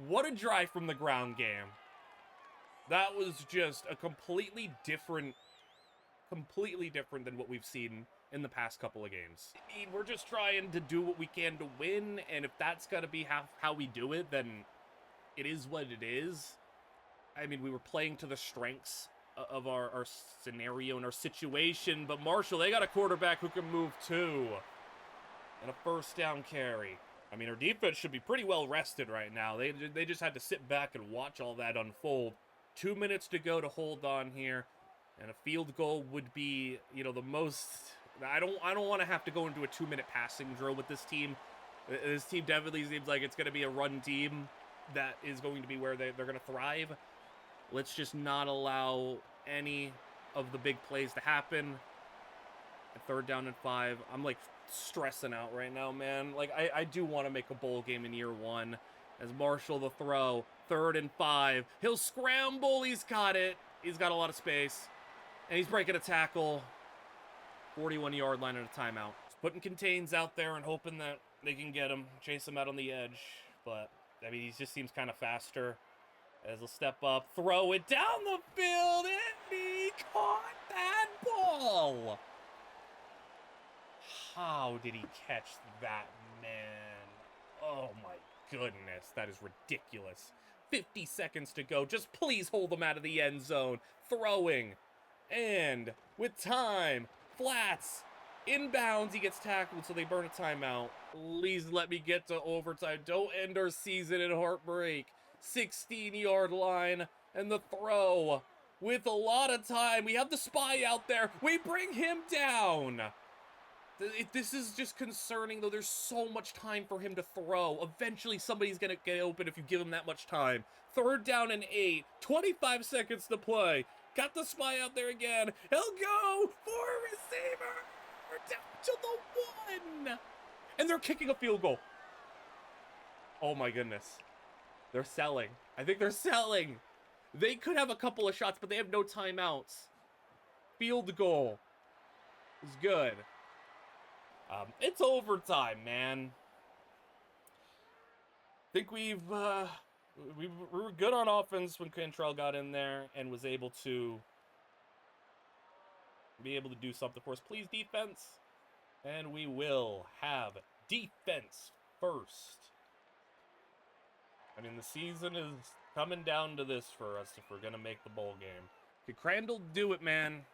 Speaker 1: What a drive from the ground game. That was just a completely different than what we've seen in the past couple of games. I mean, we're just trying to do what we can to win, and if that's got to be how we do it, then it is what it is. I mean, we were playing to the strengths of our scenario and our situation, but Marshall, they got a quarterback who can move too. And a first down carry. I mean, our defense should be pretty well rested right now. They just had to sit back and watch all that unfold. 2 minutes to go to hold on here, and a field goal would be, you know, the most. I don't want to have to go into a 2-minute passing drill with this team. This team definitely seems like it's going to be a run team that is going to be where they're going to thrive. Let's just not allow any of the big plays to happen. At 3rd down and 5, I'm like stressing out right now, man. Like I do want to make a bowl game in year 1. As Marshall the throw, 3rd and 5. He'll scramble. He's got it. He's got a lot of space. And he's breaking a tackle. 41-yard line and a timeout. Just putting contains out there and hoping that they can get him, chase him out on the edge. But, I mean, he just seems kind of faster. As he'll step up, throw it down the field, and he caught that ball. How did he catch that, man? Oh, my goodness, that is ridiculous. 50 seconds to go. Just please hold him out of the end zone. Throwing. And with time, flats, inbounds, he gets tackled, so they burn a timeout. Please let me get to overtime. Don't end our season in heartbreak. 16-yard line, and the throw. With a lot of time, we have the spy out there. We bring him down. This is just concerning, though. There's so much time for him to throw. Eventually, somebody's going to get open if you give him that much time. 3rd down and 8. 25 seconds to play. Got the spy out there again. He'll go for a receiver. Down to the 1. And they're kicking a field goal. Oh, my goodness. They're selling. I think they're selling. They could have a couple of shots, but they have no timeouts. Field goal is good. It's overtime, man. I think we were good on offense when Cantrell got in there and was able to do something for us. Please, defense. And we will have defense first. I mean, the season is coming down to this for us if we're going to make the bowl game. Can Crandall do it, man?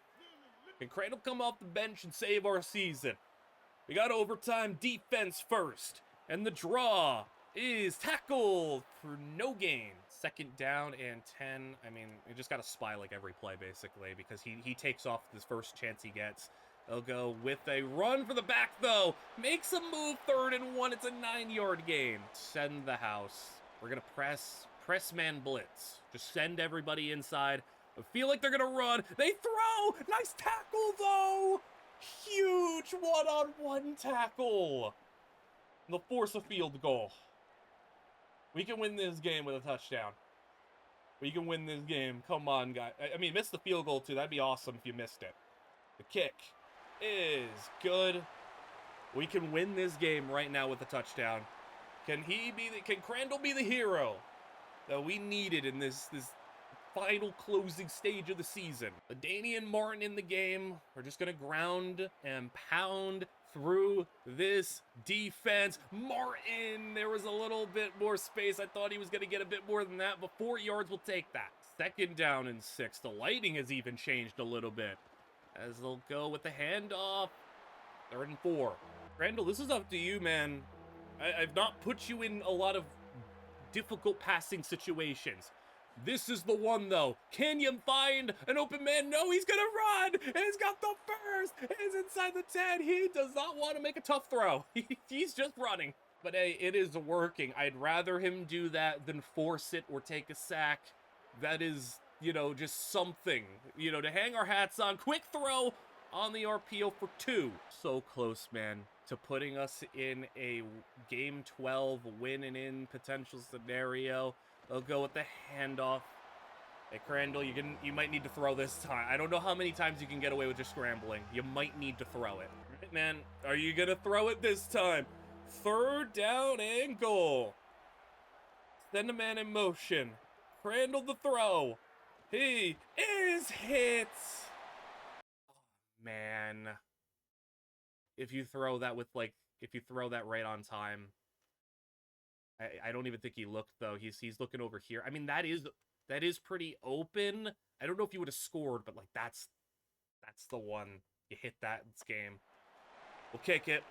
Speaker 1: Can Crandall come off the bench and save our season? We got overtime, defense first. And the draw is tackled for no gain. 2nd down and 10. I mean, you just got to spy like every play, basically, because he takes off this first chance he gets. They'll go with a run for the back, though. Makes a move, 3rd and 1. It's a 9-yard gain. Send the house. We're going to press man blitz. Just send everybody inside. I feel like they're going to run. They throw. Nice tackle, though. Huge one-on-one tackle. They'll force a field goal. We can win this game with a touchdown. We can win this game. Come on, guys. I mean, miss the field goal, too. That'd be awesome if you missed it. The kick is good. We can win this game right now with a touchdown. Can Crandall be the hero that we needed in this final closing stage of the season? Danian Martin in the game. We're just going to ground and pound through this defense. Martin, there was a little bit more space. I thought he was going to get a bit more than that, but 4 yards will take that. 2nd down and 6. The lighting has even changed a little bit as they'll go with the handoff. 3rd and 4. Crandall, this is up to you, man. I've not put you in a lot of difficult passing situations. This is the one, though. Can you find an open man? No, he's going to run. And he's got the first. He's inside the 10. He does not want to make a tough throw. He's just running. But, hey, it is working. I'd rather him do that than force it or take a sack. That is, just something, to hang our hats on. Quick throw on the RPO for 2. So close, man, to putting us in a Game 12 win and in potential scenario. They'll go with the handoff. Hey, Crandall, you might need to throw this time. I don't know how many times you can get away with just scrambling. You might need to throw it. Right, man, are you going to throw it this time? 3rd down and goal. Send a man in motion. Crandall the throw. He is hit. Oh, man. If you throw that right on time. I don't even think he looked, though. He's looking over here. I mean, that is pretty open. I don't know if he would have scored, but that's the one. You hit that, it's game. We'll kick it.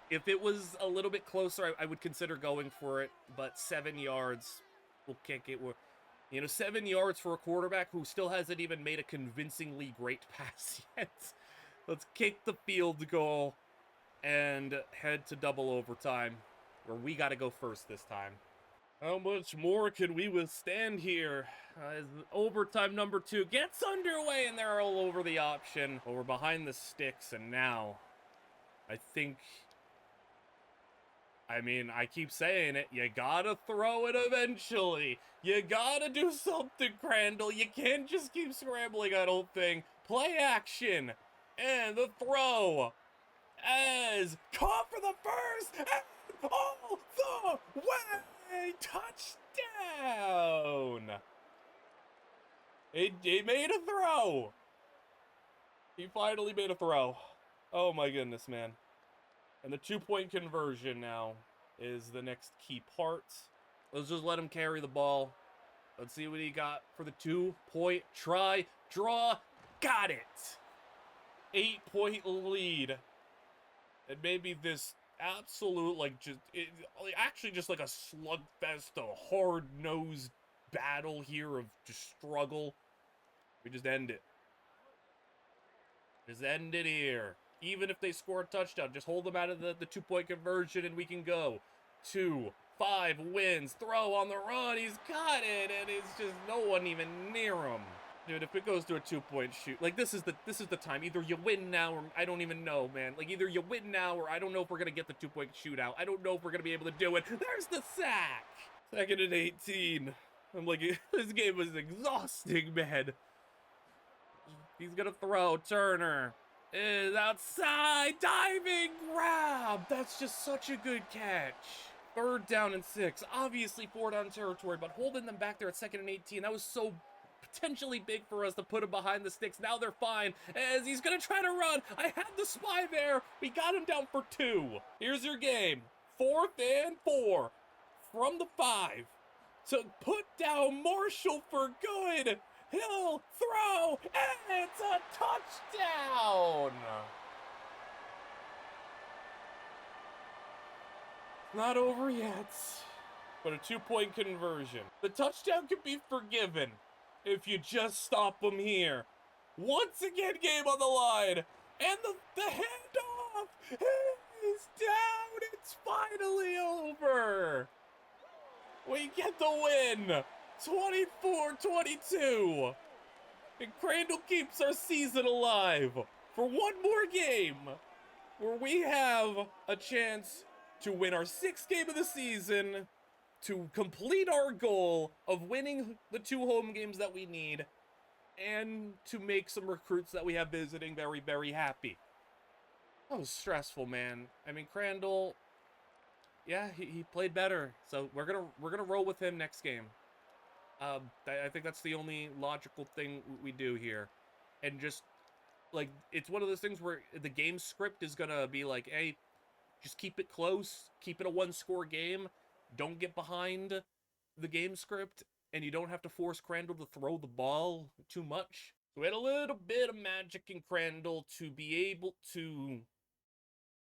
Speaker 1: If it was a little bit closer, I would consider going for it, but 7 yards, we'll kick it. 7 yards for a quarterback who still hasn't even made a convincingly great pass yet. Let's kick the field goal and head to double overtime, where we got to go first this time. How much more can we withstand here? As overtime number 2 gets underway, and they're all over the option. Well, we're behind the sticks, and now I think... I keep saying it. You gotta throw it eventually. You gotta do something, Crandall. You can't just keep scrambling, I don't think. Play action. And the throw. As caught for the first. And all the way. Touchdown. He made a throw. He finally made a throw. Oh my goodness, man. And the 2-point conversion now is the next key part. Let's just let him carry the ball. Let's see what he got for the 2-point try. Draw. Got it. 8-point lead. And maybe this absolute, actually just like a slugfest, a hard-nosed battle here of just struggle. We just end it. Just end it here. Even if they score a touchdown, just hold them out of the 2-point conversion and we can go. 2-5 wins. Throw on the run. He's got it. And it's just no one even near him. Dude, if it goes to a 2-point shoot, like this is the time. Either you win now or I don't even know, man. Like either you win now or I don't know if we're gonna get the 2-point shootout. I don't know if we're gonna be able to do it. There's the sack. 2nd and 18. I'm like, this game was exhausting, man. He's gonna throw. Turner is outside, diving grab. That's just such a good catch. 3rd down and 6. Obviously 4 down territory, but holding them back there at 2nd and 18. That was so potentially big for us to put him behind the sticks. Now they're fine as he's gonna try to run. I had the spy there. We got him down for 2. Here's your game. 4th and 4 from the 5 to put down Marshall for good. He'll throw, and it's a touchdown. Not over yet, but a 2-point conversion. The touchdown can be forgiven if you just stop him here. Once again, game on the line, and the handoff is down. It's finally over. We get the win, 24-22. And Crandall keeps our season alive for one more game, where we have a chance to win our 6th game of the season, to complete our goal of winning the 2 home games that we need, and to make some recruits that we have visiting very, very happy. That was stressful, man. I mean, Crandall, yeah, he played better, so we're gonna roll with him next game. I think that's the only logical thing we do here, and just like it's one of those things where the game script is gonna be like, hey, just keep it close, keep it a 1-score game. Don't get behind the game script, and you don't have to force Crandall to throw the ball too much. So we had a little bit of magic in Crandall to be able to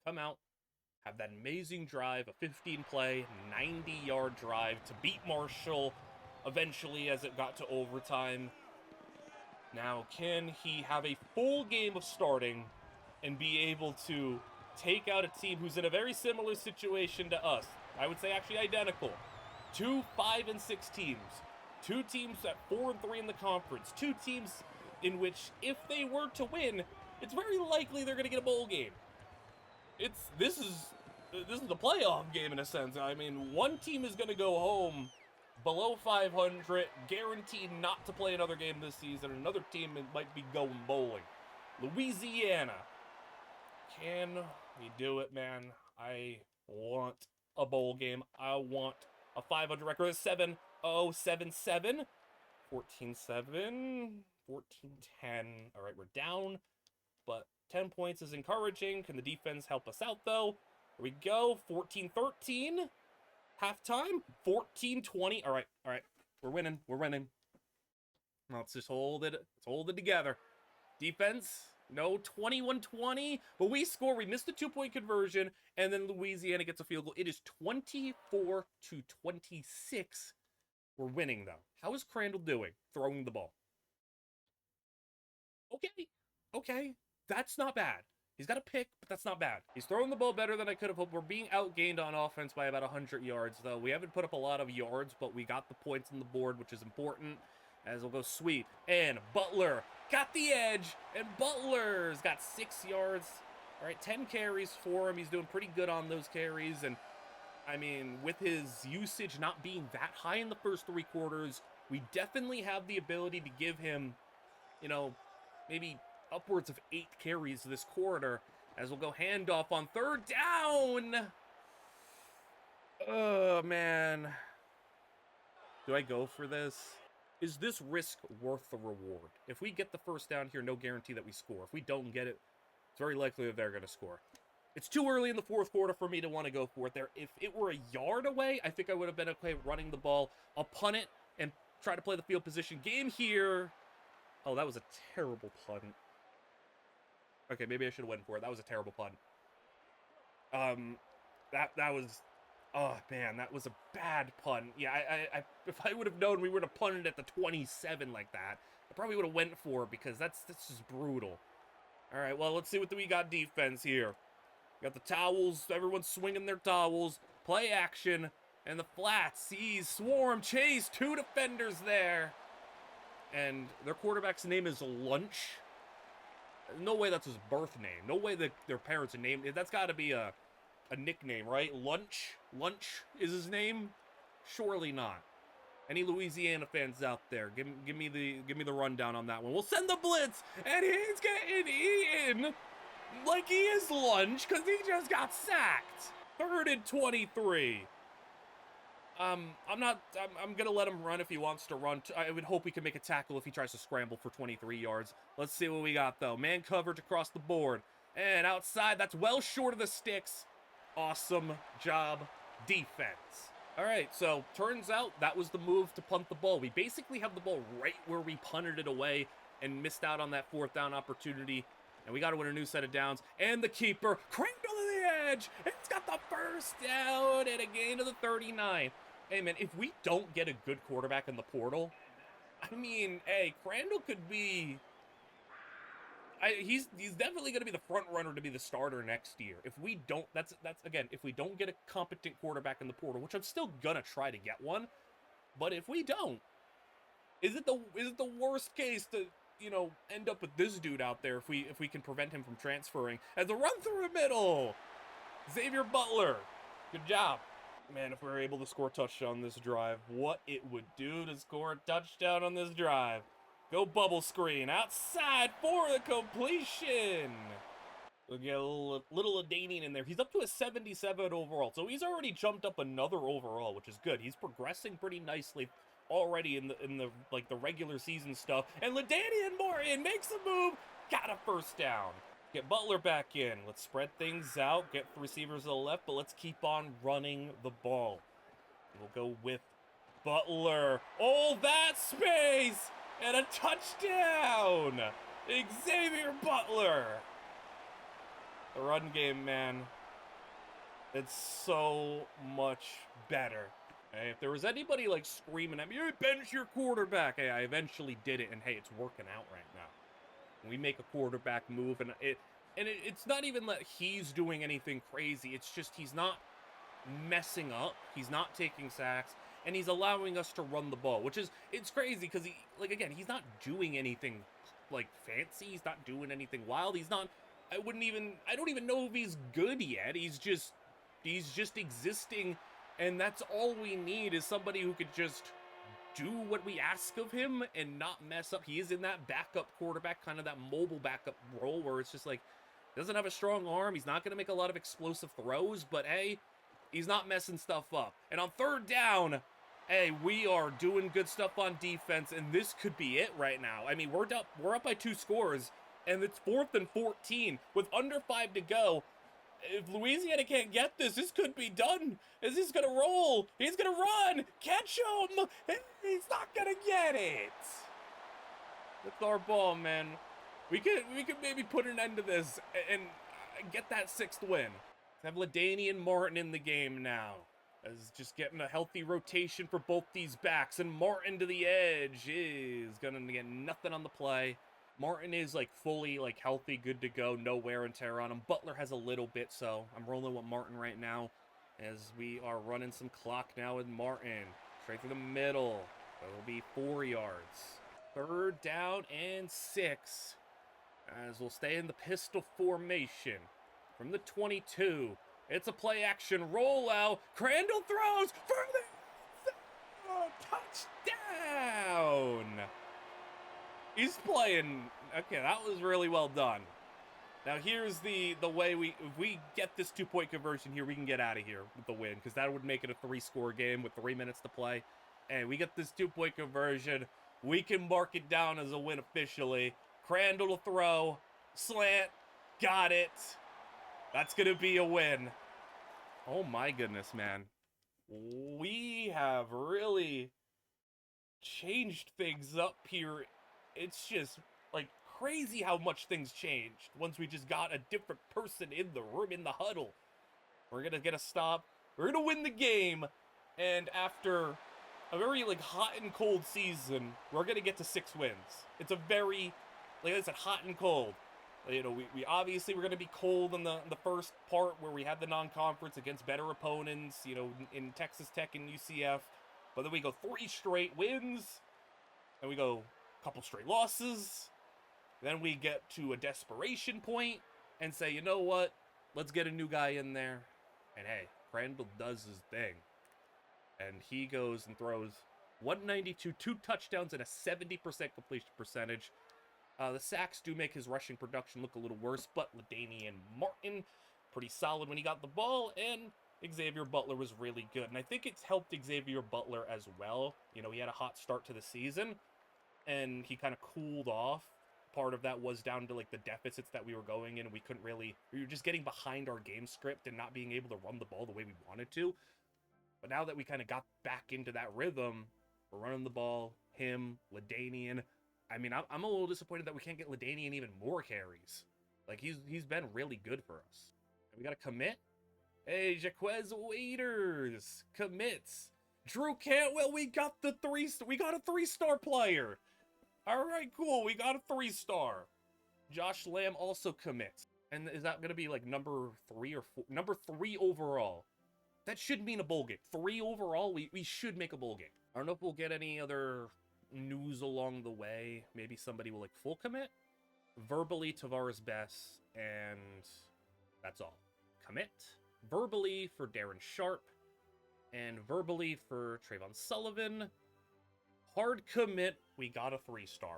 Speaker 1: come out, have that amazing drive, a 15-play, 90-yard drive to beat Marshall eventually as it got to overtime. Now, can he have a full game of starting and be able to take out a team who's in a very similar situation to us? I would say actually identical. 2 5-6 teams. 2 teams at 4-3 in the conference. 2 teams in which, if they were to win, it's very likely they're going to get a bowl game. This is the playoff game in a sense. I mean, one team is going to go home below 500, guaranteed not to play another game this season. Another team might be going bowling. Louisiana. Can we do it, man? I want a bowl game. I want a 500 record. 7-0, 7-7, 14-7, 14-10. All right, we're down, but 10 points is encouraging. Can the defense help us out, though? Here we go. 14-13. Halftime. 14-20. All right. We're winning. Let's just hold it. Let's hold it together. Defense. No, 21-20, but we score. We missed the 2-point conversion, and then Louisiana gets a field goal. It is 24-26. We're winning, though. How is Crandall doing throwing the ball? Okay. That's not bad. He's got a pick, but that's not bad. He's throwing the ball better than I could have hoped. We're being outgained on offense by about 100 yards, though. We haven't put up a lot of yards, but we got the points on the board, which is important. As we'll go sweet. And Butler got the edge, and Butler's got 6 yards. All right, 10 carries for him. He's doing pretty good on those carries. And, I mean, with his usage not being that high in the first 3 quarters, we definitely have the ability to give him, maybe upwards of 8 carries this quarter. As we'll go handoff on 3rd down. Oh, man. Do I go for this? Is this risk worth the reward? If we get the 1st down here, no guarantee that we score. If we don't get it, it's very likely that they're going to score. It's too early in the 4th quarter for me to want to go for it there. If it were a yard away, I think I would have been okay running the ball. I'll punt it and try to play the field position game here. Oh, that was a terrible punt. Okay, maybe I should have went for it. That was a terrible punt. That was... Oh, man, that was a bad punt. Yeah, I if I would have known we would have punted at the 27 like that, I probably would have went for it because that's just brutal. All right, well, let's see what we got defense here. Got the towels. Everyone's swinging their towels. Play action. And the flats. Seize, swarm, chase. 2 defenders there. and their quarterback's name is Lunch. No way that's his birth name. No way that their parents named it. That's got to be a nickname, right? Lunch? Lunch is his name? Surely not. Any Louisiana fans out there, give me the rundown on that one. We'll send the blitz, and he's getting eaten like he is Lunch because he just got sacked. 3rd and 23. I'm gonna let him run if he wants to run. I would hope he can make a tackle if he tries to scramble for 23 yards. Let's see what we got though. Man coverage across the board, and outside that's well short of the sticks. Awesome job, defense. All right, so turns out that was the move to punt the ball. We basically have the ball right where we punted it away and missed out on that 4th down opportunity. And we got to win a new set of downs. And the keeper, Crandall to the edge. It's got the 1st down and a gain to the 39. Hey, man, if we don't get a good quarterback in the portal, I mean, hey, Crandall could be... he's definitely going to be the front runner to be the starter next year. If we don't, that's again, if we don't get a competent quarterback in the portal, which I'm still going to try to get one, but if we don't, is it the worst case to, you know, end up with this dude out there if we can prevent him from transferring? As a run through the middle, Xavier Butler, good job. Man, if we were able to score a touchdown on this drive, what it would do to score a touchdown on this drive. Go bubble screen, outside for the completion. We'll get a little Adanian in there. He's up to a 77 overall, so he's already jumped up another overall, which is good. He's progressing pretty nicely already in the like the regular season stuff. And LaDainian Morton makes a move, got a 1st down. Get Butler back in. Let's spread things out, get the receivers to the left, but let's keep on running the ball. We'll go with Butler. Oh, that space! And a touchdown! Xavier Butler! The run game, man. It's so much better. Hey, if there was anybody like screaming at me, hey, bench your quarterback. Hey, I eventually did it, and hey, it's working out right now. We make a quarterback move, and it's not even that he's doing anything crazy. It's just he's not messing up. He's not taking sacks. And he's allowing us to run the ball, which is, it's crazy because he, like, again, he's not doing anything, like, fancy. He's not doing anything wild. He's not, I don't even know if he's good yet. He's just existing, and that's all we need is somebody who could just do what we ask of him and not mess up. He is in that backup quarterback, kind of that mobile backup role where it's just like, doesn't have a strong arm. He's not going to make a lot of explosive throws, but hey, he's not messing stuff up. And on 3rd down, hey, we are doing good stuff on defense, and this could be it right now. I mean, we're up by 2 scores, and it's 4th and 14 with under 5 to go. If Louisiana can't get this, this could be done. Is this gonna roll? He's gonna run, catch him, and he's not gonna get it. That's our ball, man. We could maybe put an end to this and get that 6th win. Have LaDainian Martin in the game now. As just getting a healthy rotation for both these backs, and Martin to the edge is gonna get nothing on the play. Martin is like fully like healthy, good to go, no wear and tear on him. Butler has a little bit, so I'm rolling with Martin right now as we are running some clock now with Martin. Straight through the middle. That'll be 4 yards. 3rd down and 6. As we'll stay in the pistol formation from the 22. It's a play action rollout. Crandall throws for the touchdown. He's playing. Okay, that was really well done. Now here's the way if we get this 2-point conversion here, we can get out of here with the win, because that would make it a 3-score game with 3 minutes to play. And we get this 2-point conversion, we can mark it down as a win officially. Crandall to throw, slant, got it. That's gonna be a win. Oh my goodness, man. We have really changed things up here. It's just like crazy how much things changed once we just got a different person in the room, in the huddle. We're gonna get a stop. We're gonna win the game. And after a very like hot and cold season, we're gonna get to 6 wins. It's a very, like I said, hot and cold. You know, we obviously we're going to be cold in the first part where we had the non-conference against better opponents, you know, in Texas Tech and UCF. But then we go 3 straight wins, and we go couple straight losses. Then we get to a desperation point and say, you know what? Let's get a new guy in there. And hey, Crandall does his thing. And he goes and throws 192, 2 touchdowns, and a 70% completion percentage. The sacks do make his rushing production look a little worse, but LaDainian Martin, pretty solid when he got the ball, and Xavier Butler was really good. And I think it's helped Xavier Butler as well. You know, he had a hot start to the season, and he kind of cooled off. Part of that was down to, like, the deficits that we were going in. We were just getting behind our game script and not being able to run the ball the way we wanted to. But now that we kind of got back into that rhythm, we're running the ball, him, LaDainian. I mean, I'm a little disappointed that we can't get LaDainian even more carries. Like, he's been really good for us. And we got to commit. Hey, Jaquez Waiters commits. Drew Cantwell, we got a 3-star player. All right, cool. We got a 3-star. Josh Lamb also commits. And is that going to be like number 3 or 4? Number 3 overall. That should mean a bowl game. 3 overall, we should make a bowl game. I don't know if we'll get any other news along the way. Maybe somebody will, like, full commit. Verbally, Tavares Bess, and that's all. Commit. Verbally for Darren Sharp, and verbally for Trayvon Sullivan. Hard commit, we got a 3-star.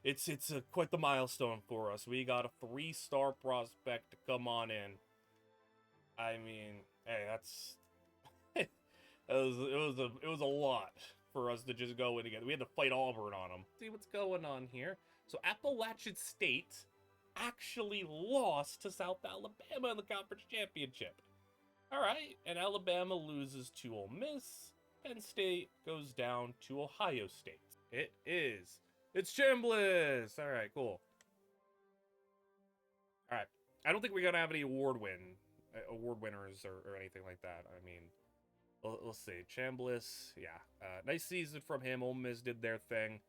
Speaker 1: It's quite the milestone for us. We got a 3-star prospect to come on in. I mean, hey, that's it was a lot for us to just go in together. We had to fight Auburn on them. See what's going on here. So Appalachian State actually lost to South Alabama in the conference championship. All right, and Alabama loses to Ole Miss. Penn State goes down to Ohio State. It's Chambliss. All right, cool. All right, I don't think we're gonna have any award winners or anything like that. I mean, we'll see. Chambliss, yeah, nice season from him. Ole Miss did their thing,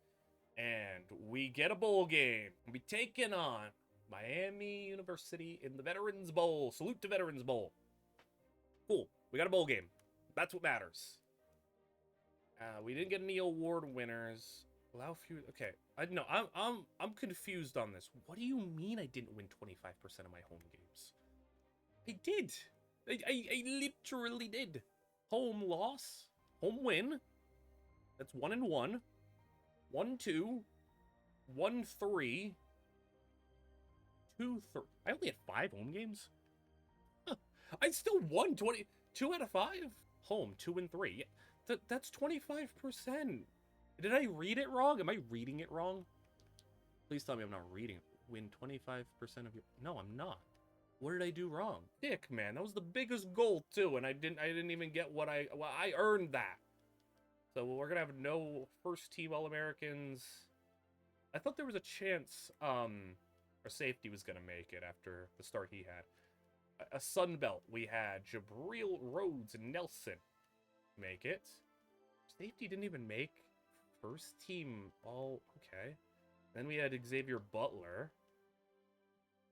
Speaker 1: and we get a bowl game. We'll be taking on Miami University in the Veterans Bowl. Salute to Veterans Bowl. Cool. We got a bowl game. That's what matters. We didn't get any award winners. Allow few. Okay. I'm confused on this. What do you mean I didn't win 25% of my home games? I did. I literally did. Home loss. Home win. That's 1-1. 1-2. 1-3. 2-3. I only had 5 home games. Huh. I still won 2 out of 5. Home 2-3. Yeah. That's 25%. Did I read it wrong? Am I reading it wrong? Please tell me I'm not reading it. Win 25% of your... No, I'm not. What did I do wrong? Dick, man. That was the biggest goal, too. And I didn't even get what I earned that. So we're going to have no first-team All-Americans. I thought there was a chance our safety was going to make it after the start he had. A Sun Belt. We had Jabril Rhodes and Nelson make it. Safety didn't even make first team all okay. Then we had Xavier Butler.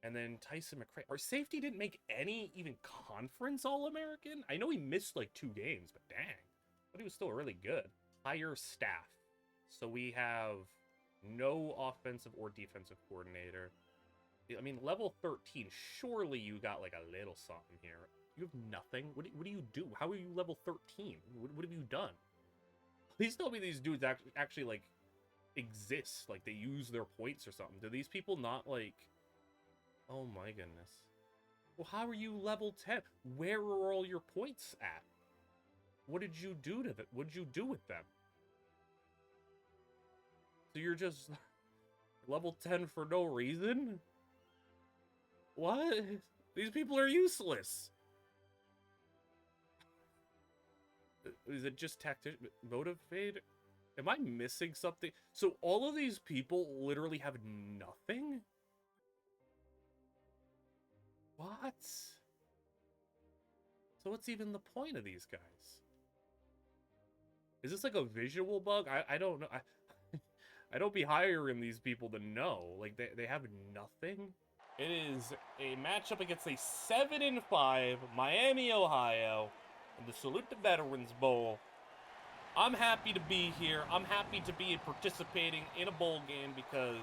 Speaker 1: And then Tyson McCray. Our safety didn't make any even conference All-American. I know he missed like 2 games, but dang. But he was still really good. Higher staff. So we have no offensive or defensive coordinator. I mean, level 13. Surely you got like a little something here. You have nothing? What do you do? How are you level 13? What have you done? Please tell me these dudes actually like, exist. Like, they use their points or something. Do these people not, like... Oh, my goodness. Well, how are you level 10? Where are all your points at? What did you do to them? What did you do with them? So you're just... level 10 for no reason? What? These people are useless. Is it just motivated? Am I missing something? So all of these people literally have nothing? What? So what's even the point of these guys? Is this like a visual bug? I don't know. I don't be hiring these people to know. Like, they have nothing? It is a matchup against a 7-5 Miami, Ohio, in the Salute to Veterans Bowl. I'm happy to be here. I'm happy to be participating in a bowl game because,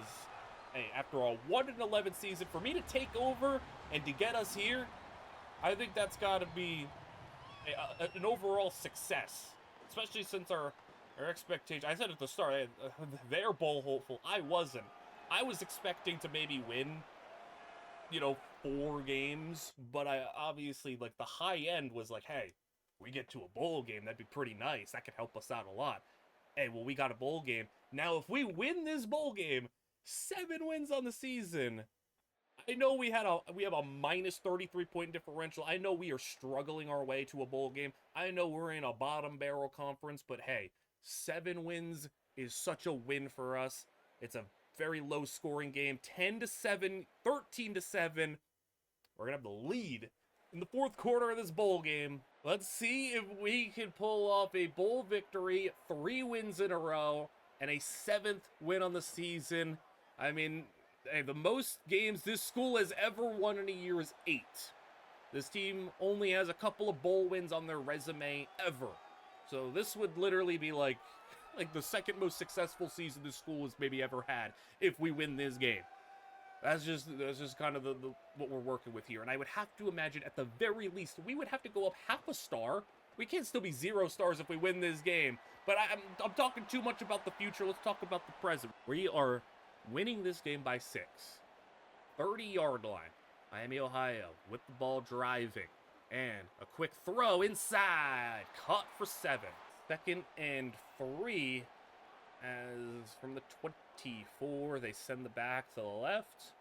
Speaker 1: hey, after a 1-11 season, for me to take over and to get us here, I think that's got to be an overall success, especially since our expectation. I said at the start, they're bowl hopeful. I wasn't. I was expecting to maybe win, 4 games, but I obviously like the high end was like, hey, we get to a bowl game, that'd be pretty nice. That could help us out a lot. Hey, well, we got a bowl game. Now, if we win this bowl game, 7 wins on the season. I know we have a minus 33-point differential. I know we are struggling our way to a bowl game. I know we're in a bottom barrel conference, but hey, 7 wins is such a win for us. It's a very low scoring game. 10-7, 13-7. We're gonna have the lead in the fourth quarter of this bowl game. Let's see if we can pull off a bowl victory, 3 wins in a row, and a 7th win on the season. I mean, hey, the most games this school has ever won in a year is 8. This team only has a couple of bowl wins on their resume ever. So this would literally be like the second most successful season this school has maybe ever had if we win this game. That's just kind of the what we're working with here. And I would have to imagine at the very least we would have to go up half a star. We can't still be 0 stars if we win this game. But I'm talking too much about the future. Let's talk about the present. We are winning this game by 6. 30-yard line. Miami, Ohio, with the ball driving. And a quick throw inside. Caught for 7. 2nd and 3. As from the 24, they send the back to the left.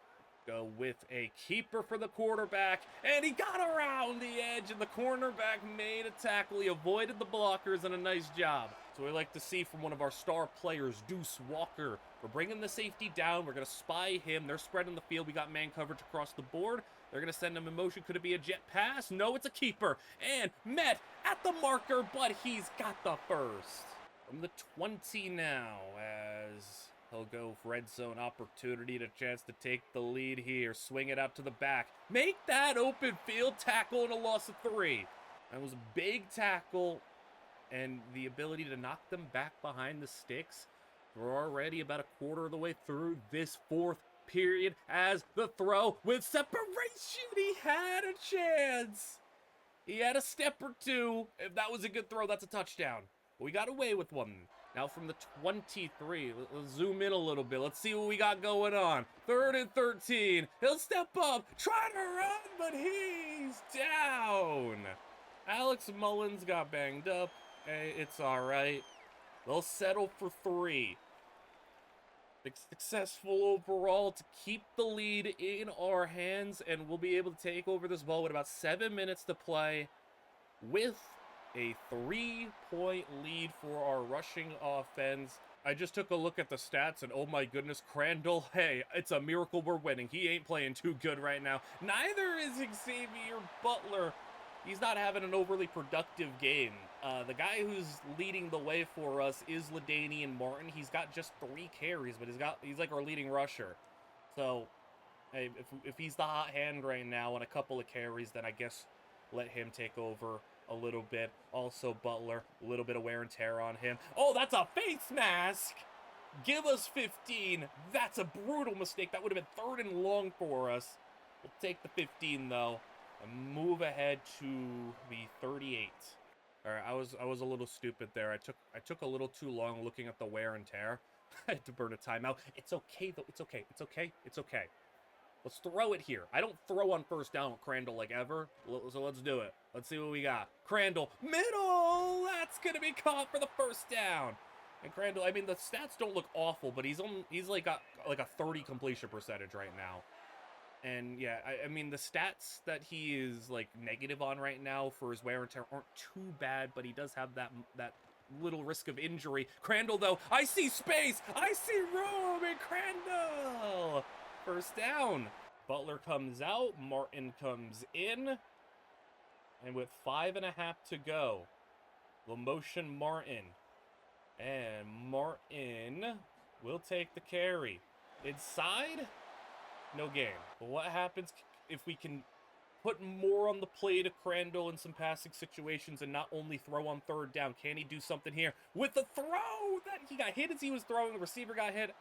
Speaker 1: Go with a keeper for the quarterback. And he got around the edge, and the cornerback made a tackle. He avoided the blockers, and a nice job. So we like to see from one of our star players, Deuce Walker. We're bringing the safety down. We're going to spy him. They're spreading the field. We got man coverage across the board. They're going to send him in motion. Could it be a jet pass? No, it's a keeper. And met at the marker, but he's got the first. From the 20 now, as he'll go for red zone opportunity, a chance to take the lead here. Swing it out to the back. Make that open field tackle and a loss of 3. That was a big tackle, and the ability to knock them back behind the sticks. We're already about a quarter of the way through this 4th period as the throw with separation. He had a chance. He had a step or two. If that was a good throw, that's a touchdown. We got away with one. Now from the 23, let's zoom in a little bit. Let's see what we got going on. 3rd and 13. He'll step up, try to run, but he's down. Alex Mullins got banged up. Hey, it's all right. They'll settle for 3. Successful overall to keep the lead in our hands, and we'll be able to take over this ball with about 7 minutes to play with a 3-point lead for our rushing offense. I just took a look at the stats, and oh my goodness, Crandall, hey, it's a miracle we're winning. He ain't playing too good right now. Neither is Xavier Butler. He's not having an overly productive game. The guy who's leading the way for us is LaDainian Martin. He's got just 3 carries, but he's like our leading rusher. So, hey, if he's the hot hand right now on a couple of carries, then I guess let him take over a little bit. Also, Butler, a little bit of wear and tear on him. Oh, that's a face mask! Give us 15. That's a brutal mistake. That would have been 3rd and long for us. We'll take the 15, though, and move ahead to the 38. All right, I was a little stupid there. I took a little too long looking at the wear and tear. I had to burn a timeout. It's okay, though. It's okay. It's okay. It's okay. Let's throw it here. I don't throw on 1st down with Crandall like ever, so let's do it. Let's see what we got. Crandall, middle! That's going to be caught for the 1st down. And Crandall, I mean, the stats don't look awful, but he's like a 30 completion percentage right now. And yeah, I mean, the stats that he is like negative on right now for his wear and tear aren't too bad, but he does have that little risk of injury. Crandall, though, I see space! I see room in Crandall! 1st down. Butler comes out. Martin comes in. And with 5.5 to go, we'll motion Martin. And Martin will take the carry. Inside, no game. But what happens if we can put more on the plate of Crandall in some passing situations and not only throw on third down. Can he do something here with the throw that he got hit as he was throwing? The receiver got hit.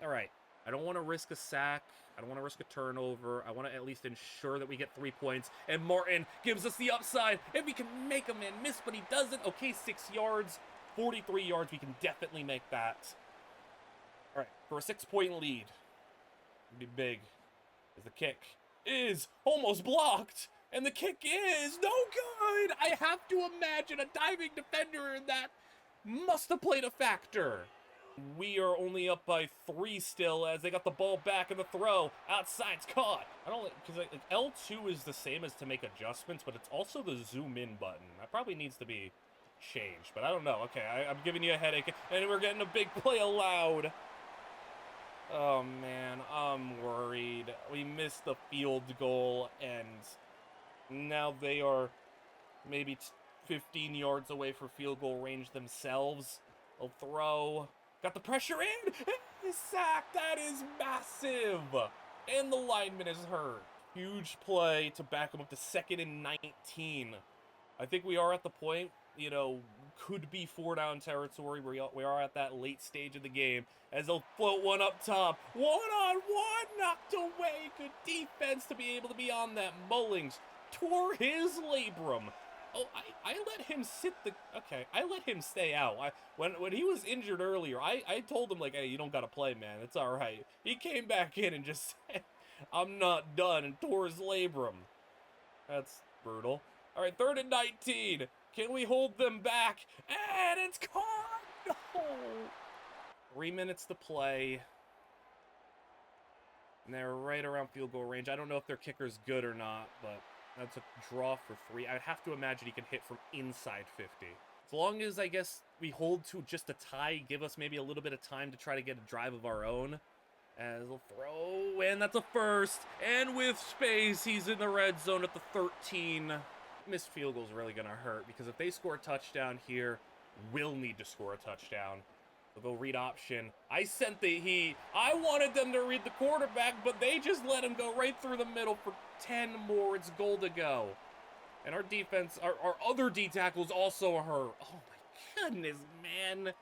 Speaker 1: All right. I don't want to risk a sack. I don't want to risk a turnover. I want to at least ensure that we get 3 points. And Martin gives us the upside. And we can make a man miss, but he doesn't. Okay, 6 yards, 43 yards. We can definitely make that. All right, for a 6-point lead. It'd be big. As the kick is almost blocked. And the kick is no good. I have to imagine a diving defender in that must have played a factor. We are only up by 3 still as they got the ball back in the throw. Outside's caught. I don't because like L2 is the same as to make adjustments, but it's also the zoom in button. That probably needs to be changed, but I don't know. Okay, I'm giving you a headache, and we're getting a big play allowed. Oh man, I'm worried. We missed the field goal, and now they are maybe 15 yards away for field goal range themselves. They'll throw. Got the pressure in. He's sacked. That is massive. And the lineman is hurt. Huge play to back him up to 2nd and 19. I think we are at the point, you know, could be 4-down territory. We are at that late stage of the game as they'll float one up top. 1-on-1 knocked away. Good defense to be able to be on that. Mullings tore his labrum. Oh, I let him sit I let him stay out. When he was injured earlier, I told him, like, hey, you don't got to play, man. It's all right. He came back in and just said, I'm not done, and tore his labrum. That's brutal. All right, 3rd and 19. Can we hold them back? And it's caught! No! 3 minutes to play. And they're right around field goal range. I don't know if their kicker's good or not, but that's a draw for 3. I'd have to imagine he can hit from inside 50. As long as, I guess, we hold to just a tie, give us maybe a little bit of time to try to get a drive of our own. As they'll throw, and that's a first. And with space, he's in the red zone at the 13. Missed field goal is really going to hurt, because if they score a touchdown here, we'll need to score a touchdown. They'll go read option. I sent the heat. I wanted them to read the quarterback, but they just let him go right through the middle for 10 more. It's goal to go. And our defense, our other D tackles also hurt. Oh my goodness, man.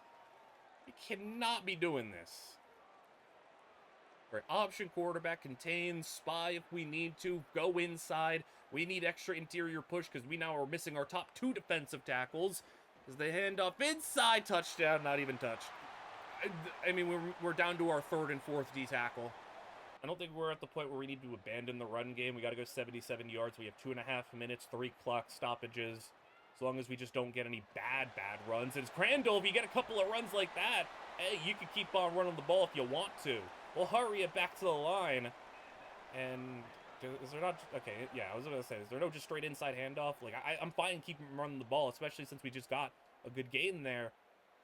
Speaker 1: You cannot be doing this. All right, option quarterback, contain, spy if we need to, go inside. We need extra interior push because we now are missing our top 2 defensive tackles. As they hand off inside, touchdown, not even touched. I mean, we're down to our 3rd and 4th D tackle. I don't think we're at the point where we need to abandon the run game. We got to go 77 yards. We have 2.5 minutes, 3 clock stoppages. As long as we just don't get any bad runs. And it's Crandall, if you get a couple of runs like that, hey, you can keep on running the ball if you want to. We'll hurry it back to the line. And is there not... Okay, yeah, I was going to say, is there no just straight inside handoff? Like, I'm fine keeping running the ball, especially since we just got a good gain there.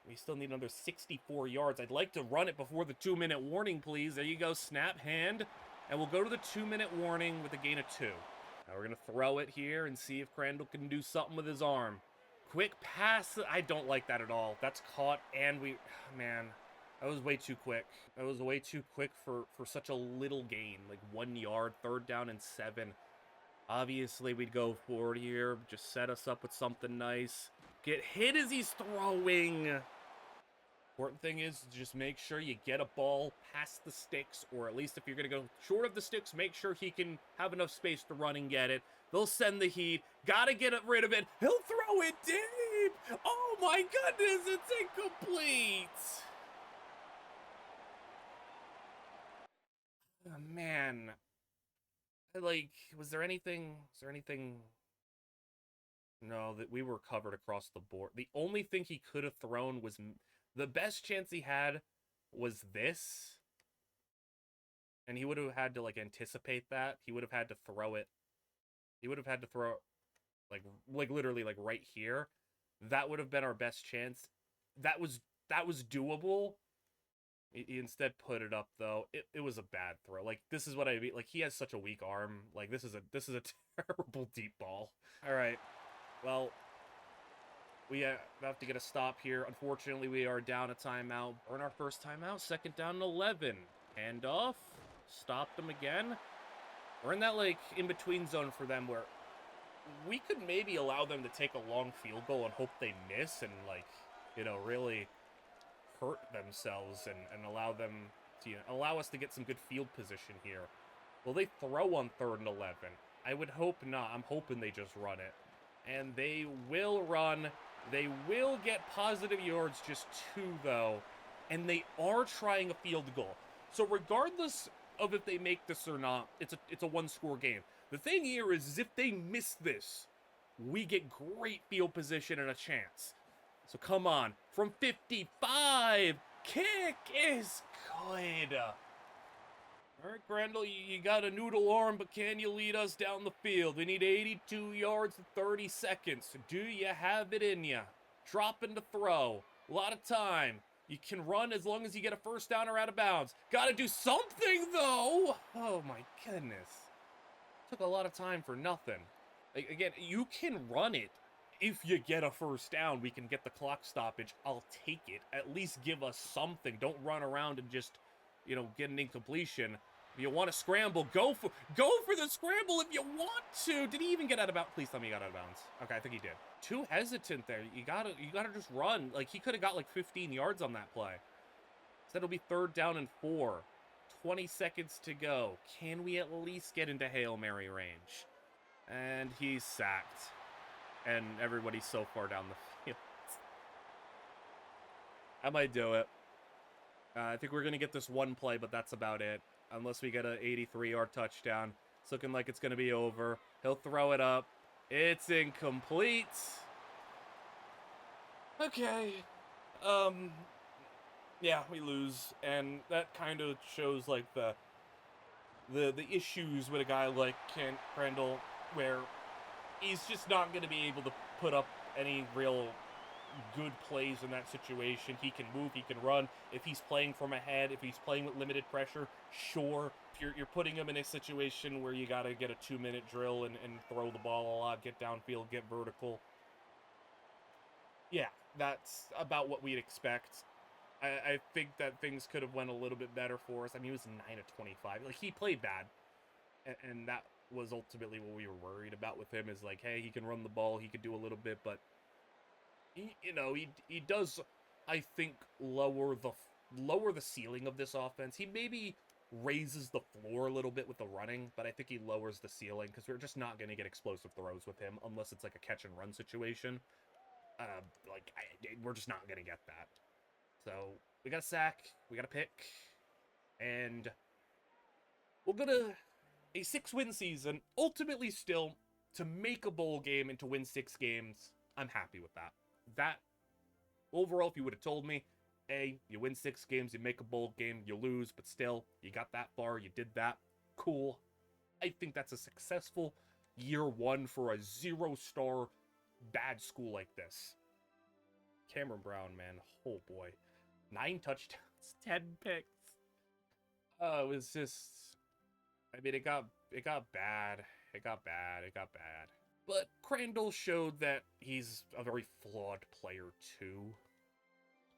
Speaker 1: We still need another 64 yards. I'd like to run it before the 2-minute warning, please. There you go, snap, hand. And we'll go to the 2-minute warning with a gain of 2. Now we're going to throw it here and see if Crandall can do something with his arm. Quick pass. I don't like that at all. That's caught, and we... Man, that was way too quick. That was way too quick for such a little gain. Like 1 yard, 3rd down and 7. Obviously, we'd go forward here. Just set us up with something nice. Get hit as he's throwing. Important thing is just make sure you get a ball past the sticks, or at least if you're going to go short of the sticks, make sure he can have enough space to run and get it. They'll send the heat. Got to get rid of it. He'll throw it deep. Oh my goodness, it's incomplete. Oh, man. Like, was there anything... No, that we were covered across the board. The only thing he could have thrown was... The best chance he had was this. And he would have had to, like, anticipate that. He would have had to throw it. He would have had to throw it, like literally, like, right here. That would have been our best chance. That was doable. He instead put it up, though. It was a bad throw. Like, this is what I mean. Like, he has such a weak arm. Like, this is a terrible deep ball. All right. Well, we have to get a stop here. Unfortunately, we are down a timeout. We're in our first timeout. 2nd down and 11. Hand off. Stopped them again. We're in that, like, in-between zone for them where we could maybe allow them to take a long field goal and hope they miss and, like, you know, really hurt themselves and allow them to, you know, allow us to get some good field position here. Will they throw on 3rd and 11? I would hope not. I'm hoping they just run it. And they will run. They will get positive yards, just 2, though. And they are trying a field goal. So regardless of if they make this or not, it's a one-score game. The thing here is if they miss this, we get great field position and a chance. So come on. From 55, kick is good. All right, Grendel, you got a noodle arm, but can you lead us down the field? We need 82 yards in 30 seconds. Do you have it in you? Dropping to throw. A lot of time. You can run as long as you get a first down or out of bounds. Got to do something, though. Oh, my goodness. Took a lot of time for nothing. Again, you can run it. If you get a first down, we can get the clock stoppage. I'll take it. At least give us something. Don't run around and just, you know, get an incompletion. If you want to scramble, go for the scramble if you want to. Did he even get out of bounds? Please tell me he got out of bounds. Okay, I think he did. Too hesitant there. You gotta just run. Like, he could have got like 15 yards on that play. Instead, it'll be 3rd down and 4. 20 seconds to go. Can we at least get into Hail Mary range? And he's sacked. And everybody's so far down the field. I might do it. I think we're going to get this one play, but that's about it. Unless we get an 83-yard touchdown. It's looking like it's going to be over. He'll throw it up. It's incomplete. Okay. Yeah, we lose. And that kind of shows, like, the issues with a guy like Kent Crandall, where he's just not going to be able to put up any real good plays in that situation. He can move, he can run. If he's playing from ahead, if he's playing with limited pressure, sure. If you're putting him in a situation where you got to get a 2-minute drill and throw the ball a lot, get downfield, get vertical. Yeah, that's about what we'd expect. I think that things could have went a little bit better for us. I mean, he was 9 of 25. Like, he played bad. And that was ultimately what we were worried about with him, is like, hey, he can run the ball, he could do a little bit, but he does, I think, lower the ceiling of this offense. He maybe raises the floor a little bit with the running, but I think he lowers the ceiling because we're just not going to get explosive throws with him unless it's like a catch and run situation. We're just not going to get that. So we got a sack, we got a pick, and we're gonna a 6-win season. Ultimately, still to make a bowl game and to win 6 games. I'm happy with that. That, overall, if you would have told me, hey, you win 6 games, you make a bowl game, you lose, but still, you got that far, you did that, cool. I think that's a successful year 1 for a 0-star bad school like this. Cameron Brown, man, oh boy. 9 touchdowns, 10 picks. It was just, I mean, it got bad. It got bad. But Crandall showed that he's a very flawed player, too.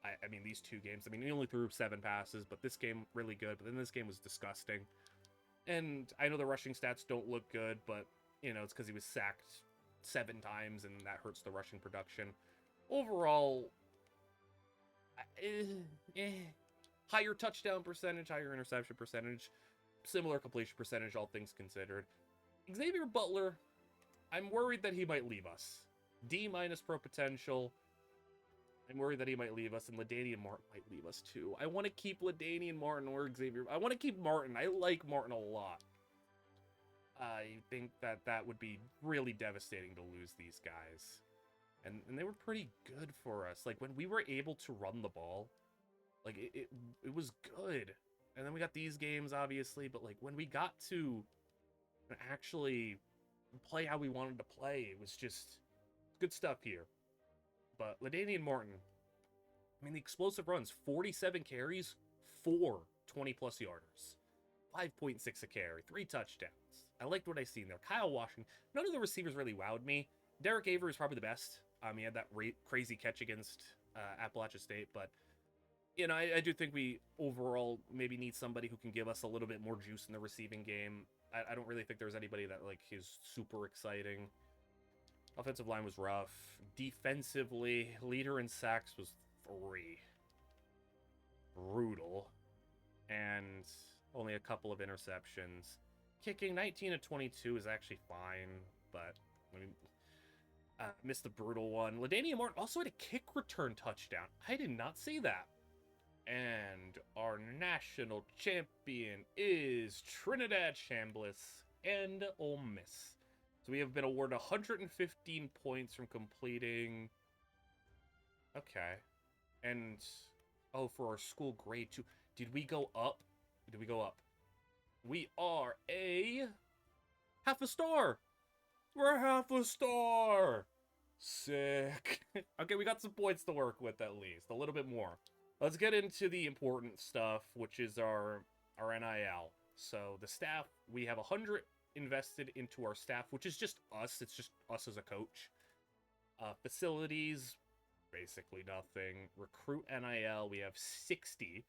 Speaker 1: I mean, these 2 games, I mean, he only threw 7 passes, but this game, really good. But then this game was disgusting. And I know the rushing stats don't look good, but, you know, it's because he was sacked 7 times, and that hurts the rushing production. Overall, higher touchdown percentage, higher interception percentage, similar completion percentage, all things considered. Xavier Butler, I'm worried that he might leave us. D- pro potential. I'm worried that he might leave us, and LaDainian Martin might leave us too. I want to keep LaDainian Martin or Xavier. I want to keep Martin. I like Martin a lot. I think that would be really devastating to lose these guys. And they were pretty good for us. Like, when we were able to run the ball, like, it was good. And then we got these games, obviously, but, like, when we got to actually play how we wanted to play, it was just good stuff here. But LaDainian Martin, I mean, the explosive runs, 47 carries, 4 20-plus yarders, 5.6 a carry, 3 touchdowns. I liked what I seen there. Kyle Washington, none of the receivers really wowed me. Derek Avery is probably the best. He had that crazy catch against Appalachia State, but, you know, I do think we overall maybe need somebody who can give us a little bit more juice in the receiving game. I don't really think there's anybody that, like, is super exciting. Offensive line was rough. Defensively, leader in sacks was 3. Brutal. And only a couple of interceptions. Kicking 19 of 22 is actually fine, but I mean, missed the brutal one. LaDainian Martin also had a kick return touchdown. I did not see that. And our national champion is Trinidad Chambliss and Ole Miss. So we have been awarded 115 points from completing. Okay. And, oh, for our school grade too. Did we go up? Did we go up? We are a half a star. We're half a star. Sick. Okay, we got some points to work with at least. A little bit more. Let's get into the important stuff, which is our NIL. So the staff, we have 100 invested into our staff, which is just us. It's just us as a coach. Facilities, basically nothing. Recruit NIL, we have 60.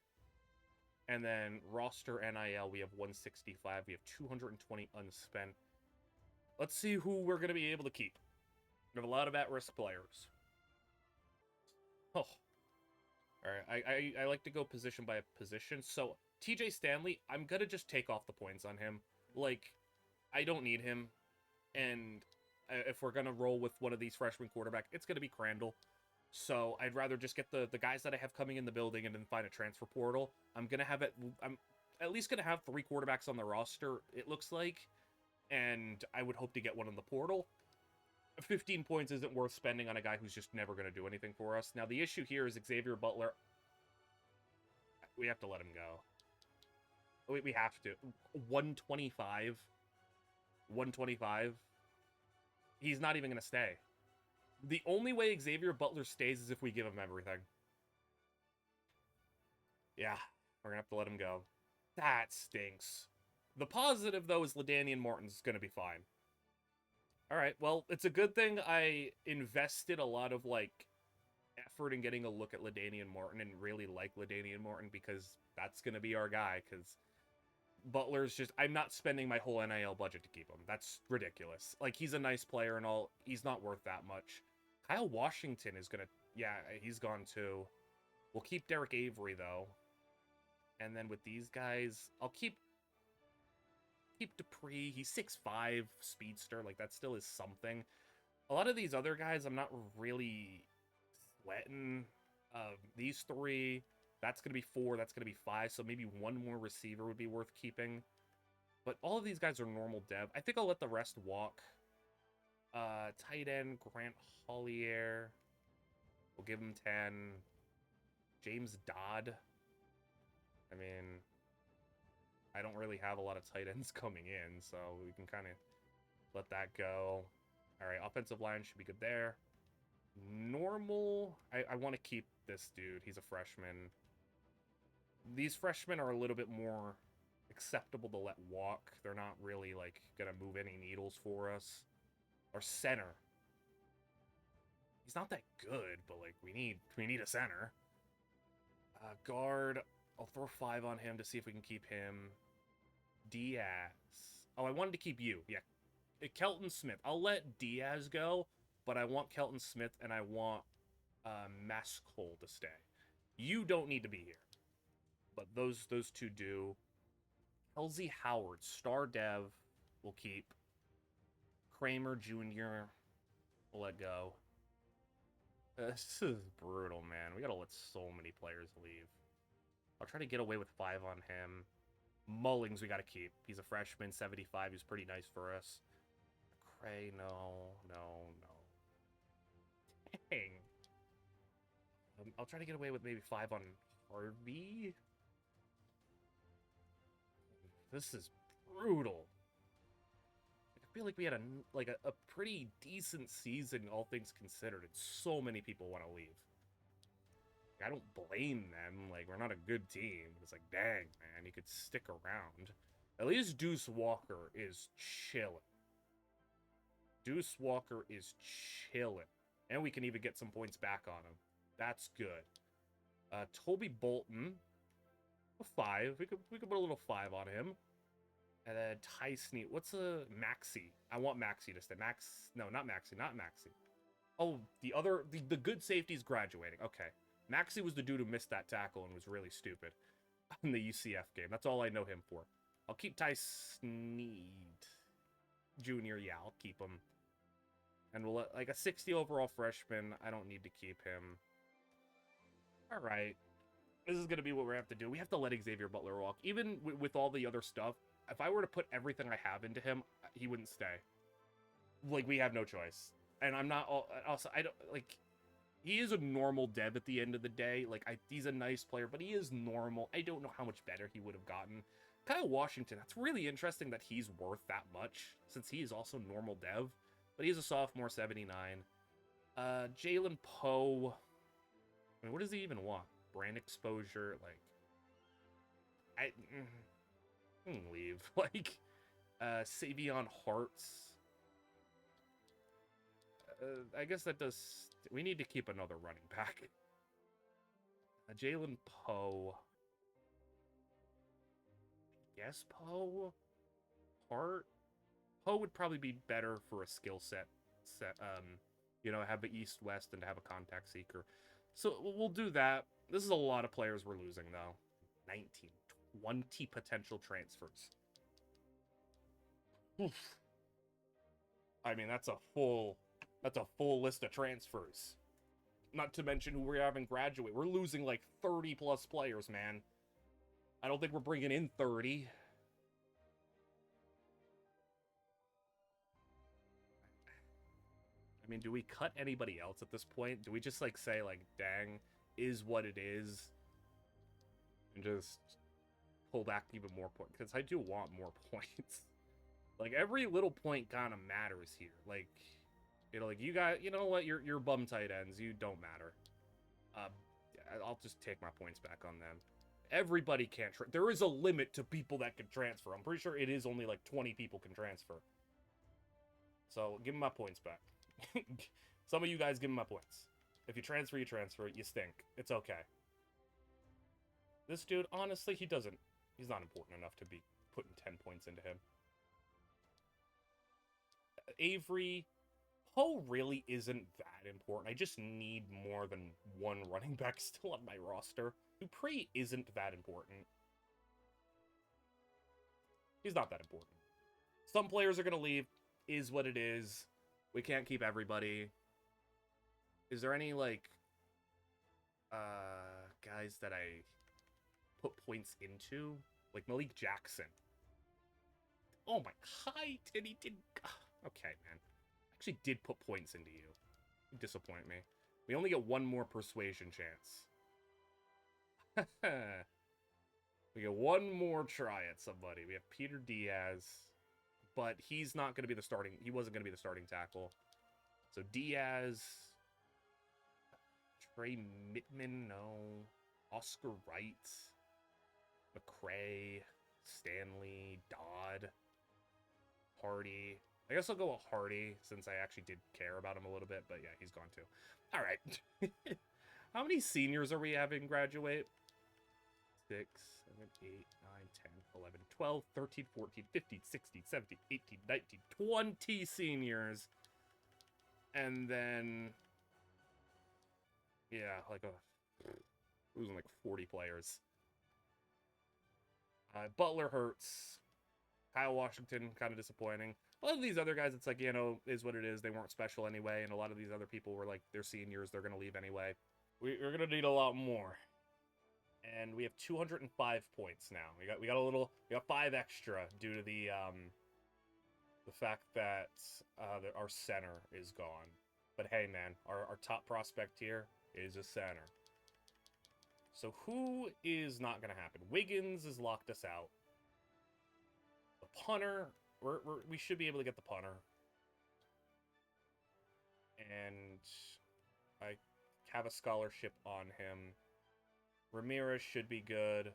Speaker 1: And then roster NIL, we have 165. We have 220 unspent. Let's see who we're going to be able to keep. We have a lot of at-risk players. Oh. Alright, I like to go position by position. So, TJ Stanley, I'm going to just take off the points on him. Like, I don't need him. And if we're going to roll with one of these freshman quarterback, it's going to be Crandall. So I'd rather just get the guys that I have coming in the building and then find a transfer portal. I'm at least going to have 3 quarterbacks on the roster, it looks like. And I would hope to get one in the portal. 15 points isn't worth spending on a guy who's just never going to do anything for us. Now, the issue here is Xavier Butler. We have to let him go. We have to. 125. 125. He's not even going to stay. The only way Xavier Butler stays is if we give him everything. Yeah, we're going to have to let him go. That stinks. The positive, though, is LaDainian Martin's going to be fine. Alright, well, it's a good thing I invested a lot of, like, effort in getting a look at LaDainian Martin and really like LaDainian Martin because that's going to be our guy, because Butler's just... I'm not spending my whole NIL budget to keep him. That's ridiculous. Like, he's a nice player and all. He's not worth that much. Kyle Washington is going to... Yeah, he's gone too. We'll keep Derek Avery, though. And then with these guys, I'll keep Dupree. He's 6'5", speedster. Like, that still is something. A lot of these other guys, I'm not really sweating. These 3, that's going to be 4, that's going to be 5. So maybe one more receiver would be worth keeping. But all of these guys are normal dev. I think I'll let the rest walk. Tight end, Grant Hollier. We'll give him 10. James Dodd. I mean, I don't really have a lot of tight ends coming in, so we can kind of let that go. All right, offensive line should be good there. Normal, I want to keep this dude. He's a freshman. These freshmen are a little bit more acceptable to let walk. They're not really, like, going to move any needles for us. Our center. He's not that good, but, like, we need a center. Guard, I'll throw 5 on him to see if we can keep him. Diaz. Oh, I wanted to keep you. Yeah. Kelton Smith. I'll let Diaz go, but I want Kelton Smith and I want Maskell to stay. You don't need to be here. But those 2 do. Elsie Howard, star dev, we'll keep. Kramer Jr., we'll let go. This is brutal, man. We gotta let so many players leave. I'll try to get away with 5 on him. Mullings we gotta keep. He's a freshman, 75. He's pretty nice for us. Cray, no. Dang. I'll try to get away with maybe 5 on Harvey. This is brutal. I feel like we had a pretty decent season, all things considered, and so many people want to leave. I don't blame them. Like, we're not a good team. It's like, dang, man, you could stick around. At least Deuce Walker is chilling. Deuce Walker is chilling. And we can even get some points back on him. That's good. Toby Bolton. A 5. We could put a little 5 on him.
Speaker 2: And then Tyson. What's a Maxi? I want Maxi to stay. No, not Maxi. Not Maxi. Oh, the good safety's graduating. Okay. Maxi was the dude who missed that tackle and was really stupid in the UCF game. That's all I know him for. I'll keep Tyson Jr. Yeah, I'll keep him. And we'll like a 60 overall freshman. I don't need to keep him. All right. This is going to be what we have to do. We have to let Xavier Butler walk. Even with all the other stuff, if I were to put everything I have into him, he wouldn't stay. Like, we have no choice. And I'm not... Also, I don't... Like, he is a normal dev at the end of the day. Like, he's a nice player, but he is normal. I don't know how much better he would have gotten. Kyle Washington, that's really interesting that he's worth that much, since he is also normal dev. But he's a sophomore, 79. Jalen Poe... I mean, what does he even want? Brand exposure, like... I can leave. Like, Savion Harts. I guess that does... We need to keep another running back. Jalen Poe. Yes, Poe? Hart? Poe would probably be better for a skill set. You know, have an east-west and to have a contact seeker. So we'll do that. This is a lot of players we're losing, though. 19, 20 potential transfers. Oof. I mean, that's a full list of transfers. Not to mention who we're having graduate. We're losing like 30 plus players, man. I don't think we're bringing in 30. I mean, do we cut anybody else at this point? Do we just like say like, dang, is what it is, and just pull back even more points? Because I do want more points. Like, every little point kind of matters here. Like, you know, like, you got, you know what, you're bum tight ends. You don't matter. I'll just take my points back on them. Everybody can't... There is a limit to people that can transfer. I'm pretty sure it is only, like, 20 people can transfer. So, give me my points back. Some of you guys give me my points. If you transfer, you transfer. You stink. It's okay. This dude, honestly, he's not important enough to be putting 10 points into him. Avery... Poe really isn't that important. I just need more than one running back still on my roster. Dupree isn't that important. He's not that important. Some players are going to leave. Is what it is. We can't keep everybody. Is there any, like, guys that I put points into? Like Malik Jackson. Oh my, hi, and he didn't... Okay, man. Actually did put points into you. You disappoint me. We only get one more persuasion chance. We get one more try at somebody. We have Peter Diaz, but he's not going to be the starting... He wasn't going to be the starting tackle. So Diaz... Trey Mittman, no. Oscar Wright. McCray. Stanley. Dodd. Hardy. I guess I'll go with Hardy, since I actually did care about him a little bit, but yeah, he's gone too. All right. How many seniors are we having graduate? 6, 7, 8, 9, 10, 11, 12, 13, 14, 15, 16, 17, 18, 19, 20 seniors. And then... Yeah, like losing like 40 players. Butler hurts. Kyle Washington, kind of disappointing. A lot of these other guys, it's like, you know, is what it is. They weren't special anyway, and a lot of these other people were like, they're seniors, they're going to leave anyway. We're going to need a lot more. And we have 205 points now. We got 5 extra due to the fact that our center is gone. But hey, man, our top prospect here is a center. So who is not going to happen? Wiggins has locked us out. The punter, we should be able to get the punter. And I have a scholarship on him. Ramirez should be good.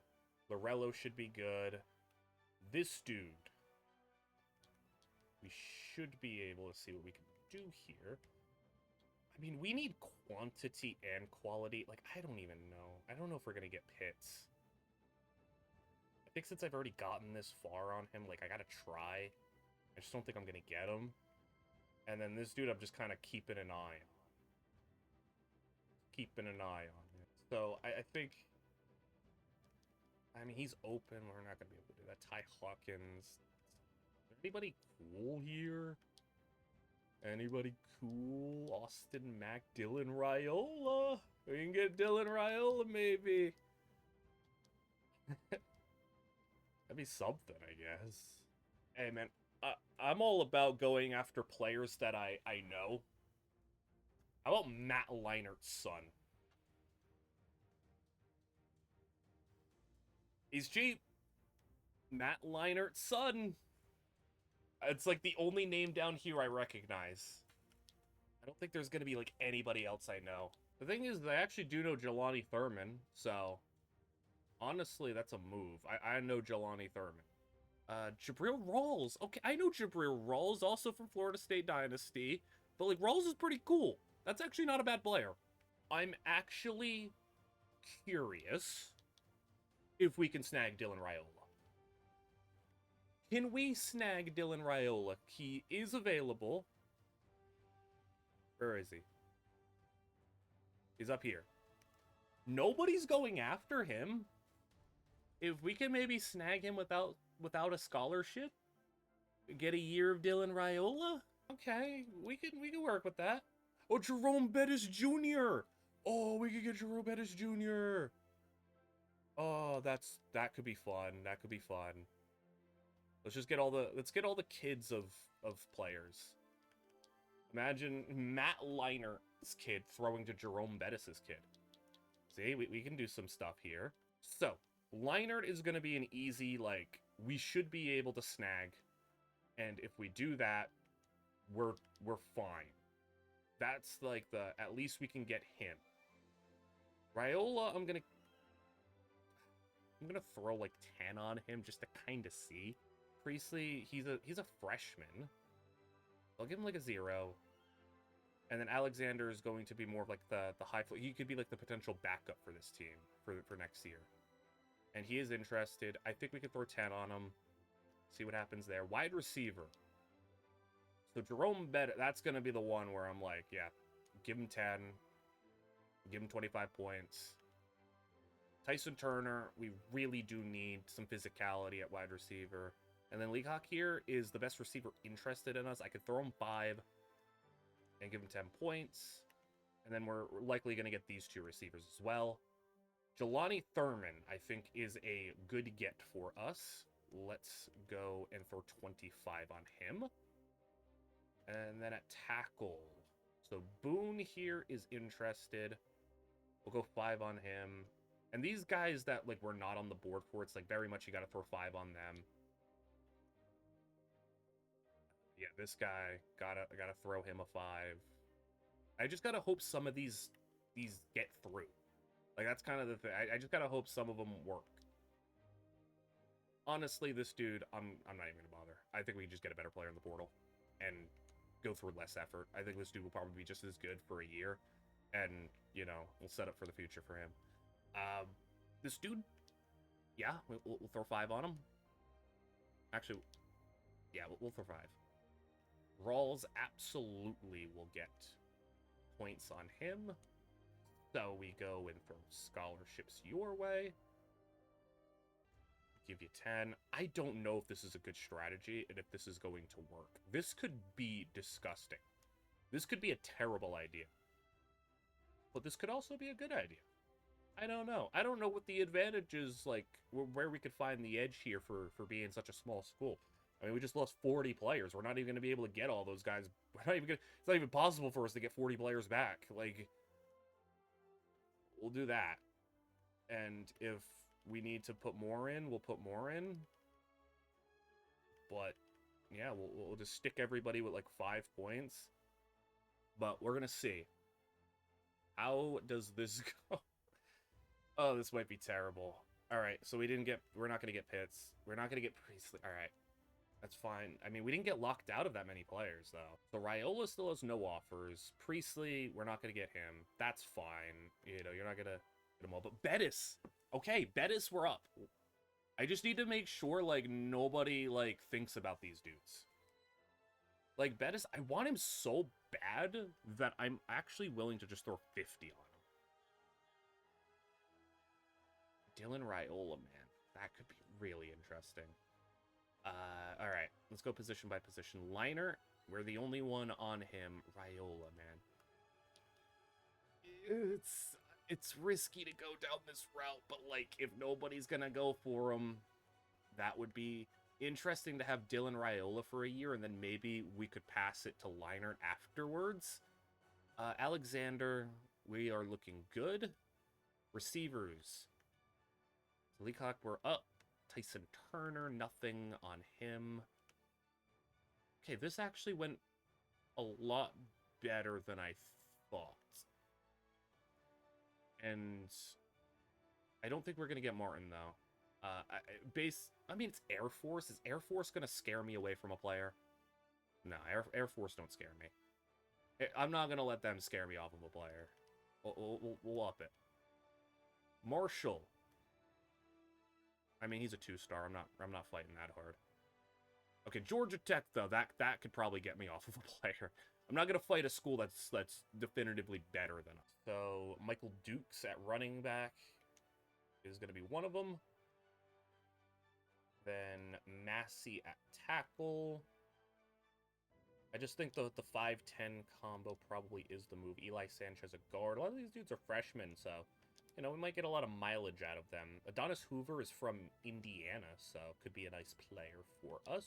Speaker 2: Lorello should be good. This dude, we should be able to see what we can do here. I mean, we need quantity and quality. Like, I don't even know. I don't know if we're going to get Pitts. I think since I've already gotten this far on him, like, I gotta try. I just don't think I'm gonna get him. And then this dude I'm just kind of keeping an eye on. Keeping an eye on him. So, I think... I mean, he's open. We're not gonna be able to do that. Ty Hawkins. Is there anybody cool here? Anybody cool? Austin Mack, Dylan Raiola. We can get Dylan Raiola, maybe. That'd be something, I guess. Hey, man, I'm all about going after players that I know. How about Matt Leinert's son? He's cheap. Matt Leinert's son. It's like the only name down here I recognize. I don't think there's going to be like anybody else I know. The thing is, I actually do know Jelani Thurman, so honestly, that's a move. I know Jelani Thurman. Jabril Rawls. Okay, I know Jabril Rawls, also from Florida State Dynasty, but like Rawls is pretty cool. That's actually not a bad player. I'm actually curious if we can snag Dylan Raiola. Can we snag Dylan Raiola? He is available. Where is he? He's up here. Nobody's going after him. If we can maybe snag him without a scholarship, get a year of Dylan Raiola, okay, we can work with that. Oh, Jerome Bettis Jr. Oh, we could get Jerome Bettis Jr. Oh, that could be fun. That could be fun. Let's get all the kids of players. Imagine Matt Leinert's kid throwing to Jerome Bettis' kid. See, we can do some stuff here. So, Leinart is going to be an easy, like, we should be able to snag. And if we do that, we're fine. That's like at least we can get him. Raiola, I'm gonna throw like 10 on him just to kind of see. Priestley, he's a freshman. I'll give him like a 0. And then Alexander is going to be more of like the high floor. He could be like the potential backup for this team for next year. And he is interested. I think we could throw 10 on him. See what happens there. Wide receiver. So Jerome Bettis, that's going to be the one where I'm like, yeah, give him 10. Give him 25 points. Tyson Turner, we really do need some physicality at wide receiver. And then Leacock here is the best receiver interested in us. I could throw him 5 and give him 10 points. And then we're likely going to get these 2 receivers as well. Jelani Thurman, I think, is a good get for us. Let's go and throw 25 on him. And then at tackle. So Boone here is interested. We'll go 5 on him. And these guys that like we're not on the board for, it's like very much you got to throw 5 on them. Yeah, this guy gotta throw him a 5. I just gotta hope some of these get through. Like that's kind of the thing. I just gotta hope some of them work. Honestly, this dude, I'm not even gonna bother. I think we can just get a better player in the portal and go through less effort. I think this dude will probably be just as good for a year, and you know we'll set up for the future for him. This dude, yeah, we'll throw 5 on him. Actually, yeah, we'll throw 5. Rawls absolutely will get points on him. So we go and throw scholarships your way. Give you 10. I don't know if this is a good strategy and if this is going to work. This could be disgusting. This could be a terrible idea. But this could also be a good idea. I don't know. I don't know what the advantages, like, where we could find the edge here for being such a small school. I mean, we just lost 40 players. We're not even going to be able to get all those guys. We're not even gonna, it's not even possible for us to get 40 players back. Like, we'll do that. And if we need to put more in, we'll put more in. But, yeah, we'll just stick everybody with, like, 5 points. But we're going to see. How does this go? Oh, this might be terrible. All right, so we're not going to get Pitts. We're not going to get Priestley. All right, that's fine. I mean, we didn't get locked out of that many players, though. So Raiola still has no offers. Priestley, we're not going to get him. That's fine. You know, you're not going to get them all. But Bettis. Okay, Bettis, we're up. I just need to make sure, like, nobody, like, thinks about these dudes. Like, Bettis, I want him so bad that I'm actually willing to just throw 50 on him. Dylan Raiola, man. That could be really interesting. Alright. Let's go position by position. Liner, we're the only one on him. Raiola, man. It's risky to go down this route, but, like, if nobody's gonna go for him, that would be interesting to have Dylan Raiola for a year, and then maybe we could pass it to Leinart afterwards. Alexander, we are looking good. Receivers. Leacock, we're up. Tyson Turner, nothing on him. Okay, this actually went a lot better than I thought. And I don't think we're going to get Martin, though. I mean, it's Air Force. Is Air Force going to scare me away from a player? No, Air Force don't scare me. I'm not going to let them scare me off of a player. We'll up it. Marshall. I mean, he's a 2-star. I'm not fighting that hard. Okay, Georgia Tech, though, that could probably get me off of a player. I'm not going to fight a school that's definitively better than us. So, Michael Dukes at running back is going to be one of them. Then Massey at tackle. I just think the 5-10 combo probably is the move. Eli Sanchez a guard. A lot of these dudes are freshmen, so, you know, we might get a lot of mileage out of them. Adonis Hoover is from Indiana, so could be a nice player for us.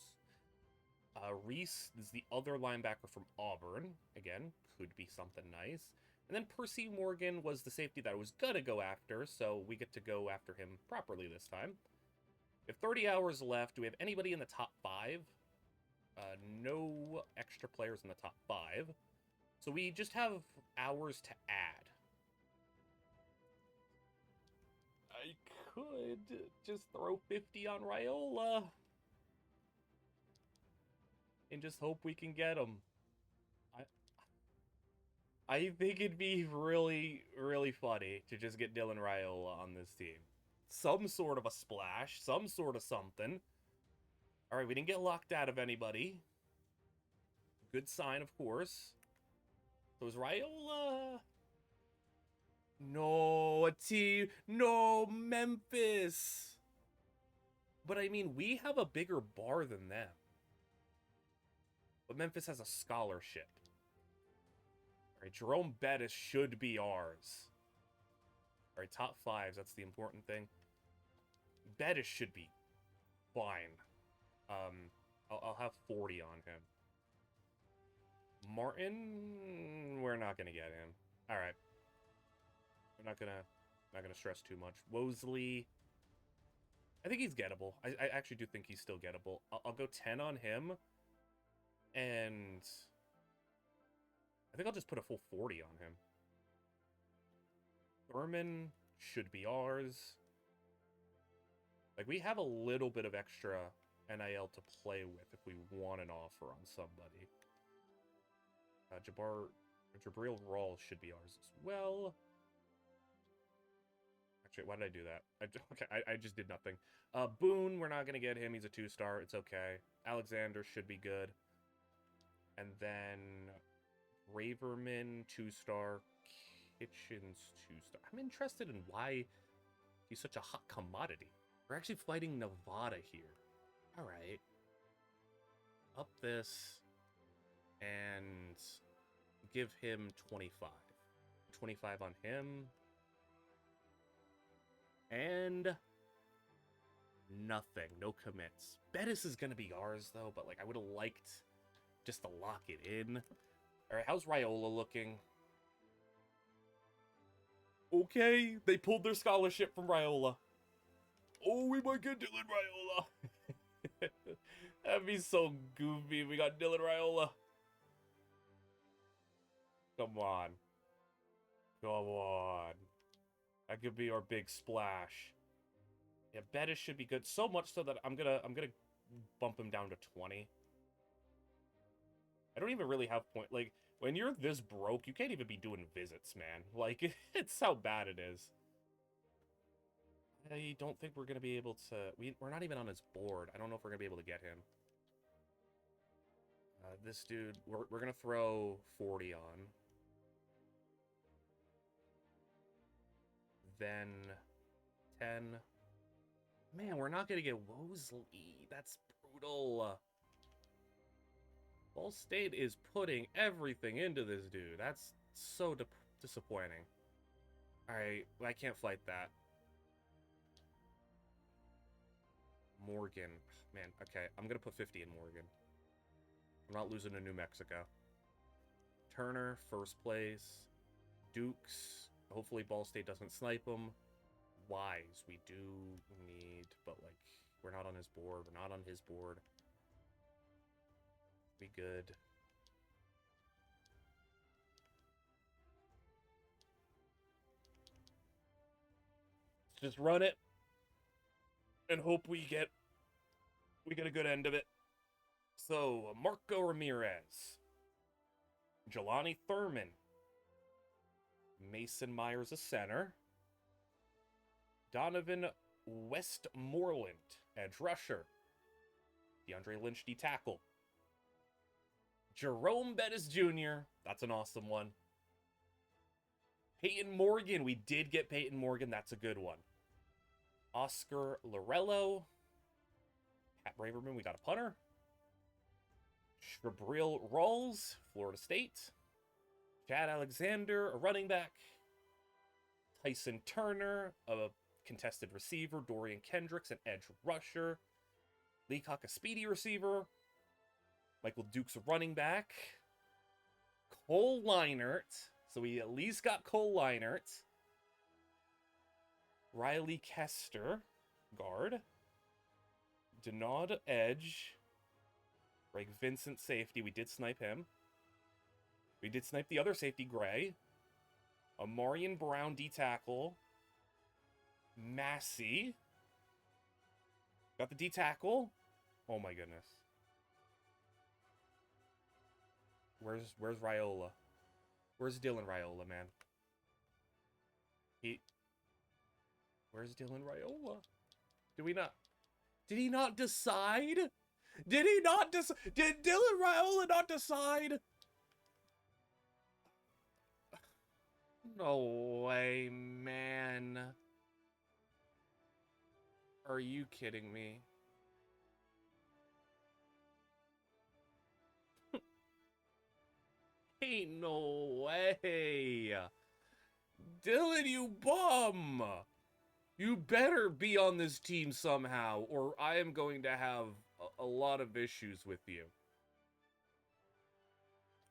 Speaker 2: Reese is the other linebacker from Auburn. Again, could be something nice. And then Percy Morgan was the safety that I was going to go after, so we get to go after him properly this time. We have 30 hours left. Do we have anybody in the top 5? No extra players in the top 5. So we just have hours to add. I could just throw 50 on Raiola and just hope we can get him. I think it'd be really, really funny to just get Dylan Raiola on this team. Some sort of a splash, some sort of something. All right, we didn't get locked out of anybody. Good sign, of course. So is Raiola... No, a team. No, Memphis. But I mean, we have a bigger bar than them. But Memphis has a scholarship. All right, Jerome Bettis should be ours. All right, top 5s. That's the important thing. Bettis should be fine. I'll have 40 on him. Martin, we're not gonna get him. All right. I'm not gonna stress too much. Wosley, I think he's gettable. I actually do think he's still gettable. I'll go 10 on him, and I think I'll just put a full 40 on him. Thurman should be ours. Like, we have a little bit of extra NIL to play with if we want an offer on somebody. Jabril Rawls should be ours as well. Actually, why did I do that? I just did nothing. Boone, we're not going to get him. He's a 2-star. It's okay. Alexander should be good. And then Braverman, 2-star. Kitchens, 2-star. I'm interested in why he's such a hot commodity. We're actually fighting Nevada here. All right. Up this and give him 25. 25 on him. And nothing. No commits. Bettis is going to be ours, though, but, like, I would have liked just to lock it in. All right, how's Raiola looking? Okay, they pulled their scholarship from Raiola. Oh, we might get Dylan Raiola. That'd be so goofy if we got Dylan Raiola. Come on. Come on. That could be our big splash. Yeah, Bettis should be good. So much so that I'm gonna bump him down to 20. I don't even really have point. Like, when you're this broke, you can't even be doing visits, man. Like, it's how bad it is. I don't think we're going to be able to... We're not even on his board. I don't know if we're going to be able to get him. This dude, we're going to throw 40 on. Then 10. Man, we're not going to get Wosley. That's brutal. Ball State is putting everything into this dude. That's so disappointing. Alright, I can't fight that. Morgan. Man, okay, I'm going to put 50 in Morgan. I'm not losing to New Mexico. Turner, first place. Dukes. Hopefully Ball State doesn't snipe him. Wise, we do need, but like, we're not on his board. We're not on his board. Be good. Let's just run it and hope we get a good end of it. So, Marco Ramirez, Jelani Thurman, Mason Myers, a center, Donovan Westmoreland, edge rusher, DeAndre Lynch, D tackle, Jerome Bettis Jr., that's an awesome one. Peyton Morgan, we did get Peyton Morgan, that's a good one. Oscar Lorello, Pat Braverman, we got a punter. Shabril Rawls, Florida State. Chad Alexander, a running back. Tyson Turner, a contested receiver. Dorian Kendricks, an edge rusher. Leacock, a speedy receiver. Michael Dukes, a running back. Cole Leinert. So we at least got Cole Leinert. Riley Kester, guard. Denaud, edge. Greg Vincent, safety. We did snipe him. We did snipe the other safety, Gray. Amarian Brown, D tackle. Massey. Got the D tackle. Oh my goodness. Where's Raiola? Where's Dylan Raiola, man? Where's Dylan Raiola? Did he not decide? Did he not decide? Did Dylan Raiola not decide? No way, man. Are you kidding me? Ain't no way. Dylan, you bum. You better be on this team somehow, or I am going to have a lot of issues with you.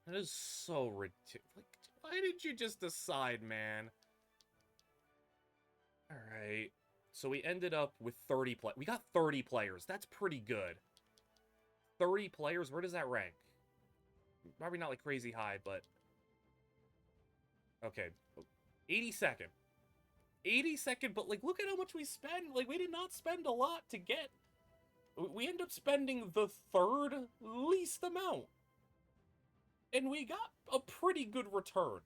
Speaker 2: That is so ridiculous. Like, why did you just decide, man? Alright. So we ended up with 30 players. We got 30 players. That's pretty good. 30 players? Where does that rank? Probably not like crazy high, but... Okay. 82nd. 82nd, but like, look at how much we spend. Like, we did not spend a lot to get... We end up spending the third least amount. And we got a pretty good return.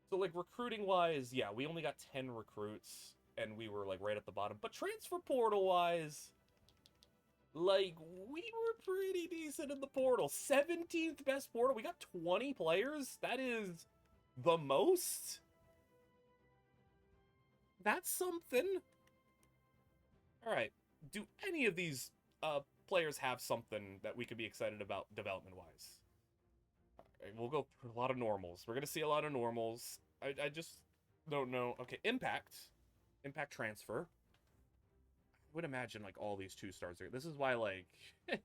Speaker 2: So, like, recruiting-wise, yeah, we only got 10 recruits, and we were, like, right at the bottom. But transfer portal-wise, like, we were pretty decent in the portal. 17th best portal. We got 20 players. That is the most. That's something. All right. Do any of these players have something that we could be excited about development-wise? We'll go through a lot of normals. We're going to see a lot of normals. I just don't know. Okay, impact. Impact transfer. I would imagine, like, all these 2-stars are... This is why, like... it's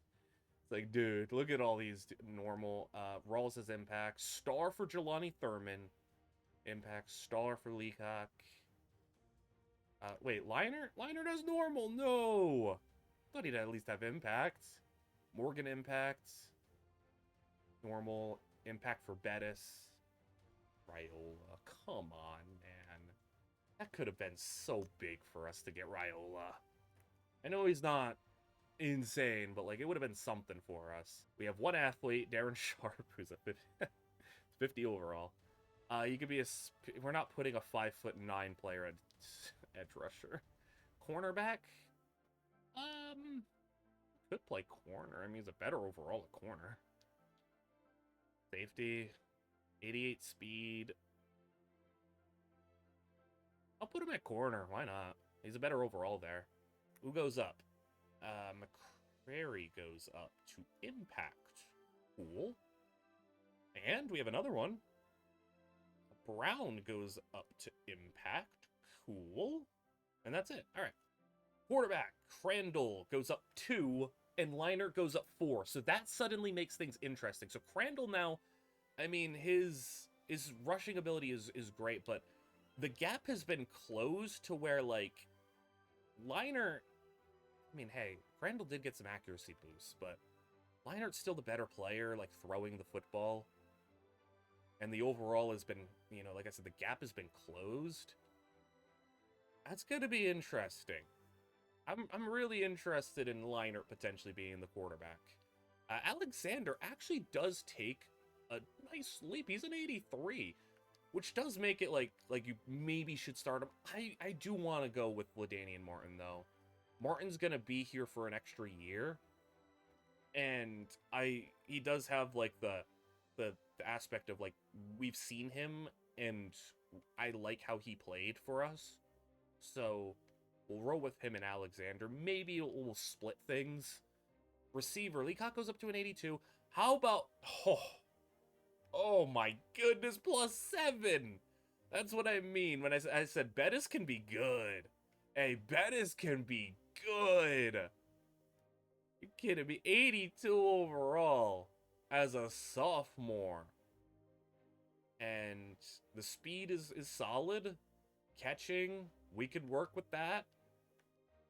Speaker 2: like, dude, look at all these normal... Rawls has impact. Star for Jelani Thurman. Impact. Star for Leacock. Wait, Leinert? Leinert has normal. No! Thought he'd at least have impact. Morgan impact. Normal. Impact for Bettis. Raiola. Come on, man. That could have been so big for us to get Raiola. I know he's not insane, but like it would have been something for us. We have one athlete, Darren Sharp, who's a 50 overall. You could be we're not putting a 5'9" player at edge rusher. Cornerback, could play corner. I mean, he's a better overall at corner. Safety, 88 speed. I'll put him at corner. Why not? He's a better overall there. Who goes up? McCrary goes up to impact. Cool. And we have another one. Brown goes up to impact. Cool. And that's it. All right. Quarterback, Crandall goes up 2, and Leinart goes up 4. So that suddenly makes things interesting. So Crandall now, I mean, his rushing ability is great, but the gap has been closed to where, like, Leinart, I mean, hey, Crandall did get some accuracy boosts, but Leinart's still the better player, like, throwing the football. And the overall has been, you know, like I said, the gap has been closed. That's going to be interesting. I'm really interested in Leinart potentially being the quarterback. Alexander actually does take a nice leap. He's an 83, which does make it like you maybe should start him. I do want to go with LaDainian Martin, though. Martin's going to be here for an extra year. And he does have, like, the aspect of, like, we've seen him, and I like how he played for us. So we'll roll with him and Alexander. Maybe we'll split things. Receiver, Leacock goes up to an 82. How about... Oh my goodness, +7. That's what I mean when I said Bettis can be good. Hey, Bettis can be good. You kidding me? 82 overall as a sophomore. And the speed is solid. Catching, we could work with that.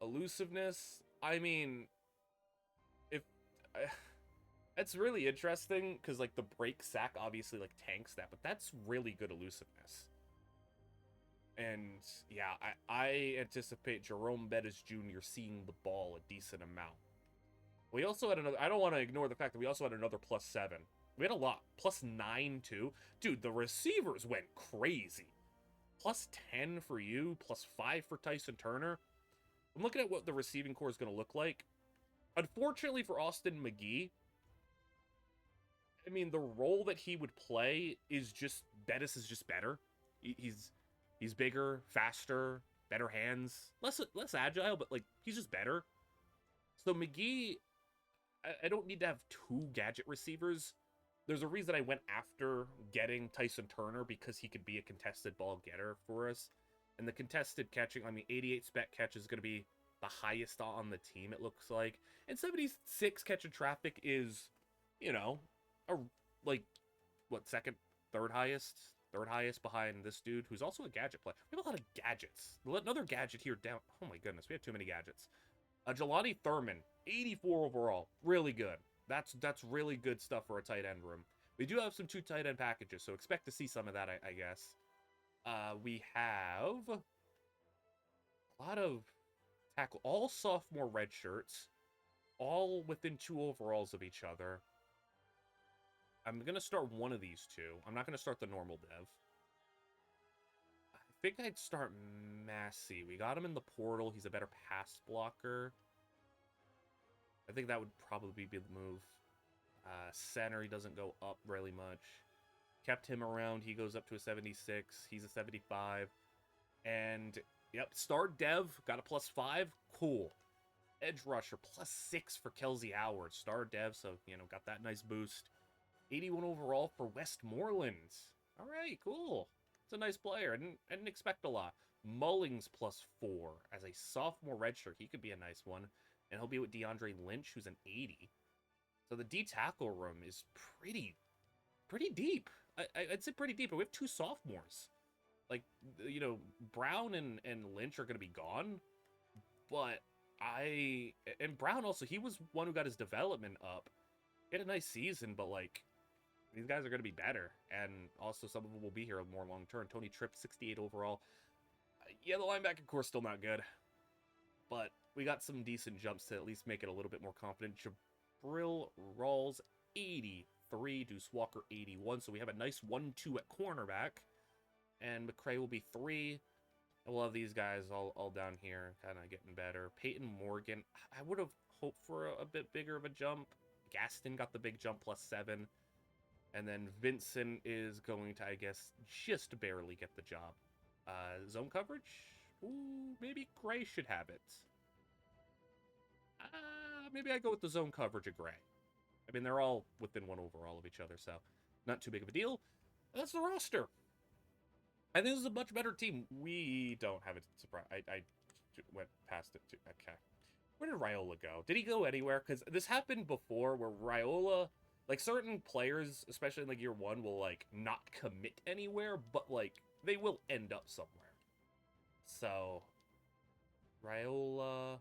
Speaker 2: Elusiveness, I mean, if... That's really interesting, because, like, the break sack obviously, like, tanks that, but that's really good elusiveness. And, yeah, I anticipate Jerome Bettis Jr. seeing the ball a decent amount. We also had another... I don't want to ignore the fact that we also had another +7. We had a lot. +9, too. Dude, the receivers went crazy. +10 for you, +5 for Tyson Turner. I'm looking at what the receiving core is going to look like. Unfortunately for Austin McGee, I mean, the role that he would play is just... Bettis is just better. He's bigger, faster, better hands. Less agile, but, like, he's just better. So McGee, I don't need to have 2 gadget receivers. There's a reason I went after getting Tyson Turner, because he could be a contested ball getter for us. And the contested catching, I mean, 88 spec catch is going to be the highest on the team, it looks like. And 76 catch in traffic is, you know, second, third highest? Third highest behind this dude, who's also a gadget player. We have a lot of gadgets. Another gadget here down. Oh my goodness, we have too many gadgets. Jelani Thurman, 84 overall. Really good. That's really good stuff for a tight end room. We do have some 2 tight end packages, so expect to see some of that, I guess. We have a lot of tackle, all sophomore red shirts, all within 2 overalls of each other. I'm going to start one of these 2. I'm not going to start the normal dev. I think I'd start Massey. We got him in the portal. He's a better pass blocker. I think that would probably be the move. Center, he doesn't go up really much. Kept him around. He goes up to a 76. He's a 75. And, yep, star dev, got a +5. Cool. Edge rusher, +6 for Kelsey Howard. Star dev, so, you know, got that nice boost. 81 overall for Westmoreland. All right, cool. It's a nice player. I didn't expect a lot. Mullings +4 as a sophomore redshirt. He could be a nice one. And he'll be with DeAndre Lynch, who's an 80. So the D tackle room is pretty deep. I'd say pretty deep, but we have 2 sophomores. Like, you know, Brown and Lynch are going to be gone. But and Brown also, he was one who got his development up. He had a nice season, but, like, these guys are going to be better. And also some of them will be here more long-term. Tony Tripp, 68 overall. Yeah, the linebacker core still not good. But we got some decent jumps to at least make it a little bit more confident. Jabril Rawls, 83. Deuce Walker, 81. So we have a nice 1-2 at cornerback. And McCray will be 3. We'll have these guys all down here, kind of getting better. Peyton Morgan, I would have hoped for a bit bigger of a jump. Gaston got the big jump, +7. And then Vincent is going to, I guess, just barely get the job. Zone coverage? Ooh, maybe Gray should have it. Maybe I go with the zone coverage of Gray. I mean, they're all within 1 overall of each other, so not too big of a deal. That's the roster. I think this is a much better team. We don't have it. Surprise. I went past it too. Okay. Where did Raiola go? Did he go anywhere? Because this happened before where Raiola, like certain players, especially in like year 1, will like not commit anywhere, but like they will end up somewhere. So, Raiola,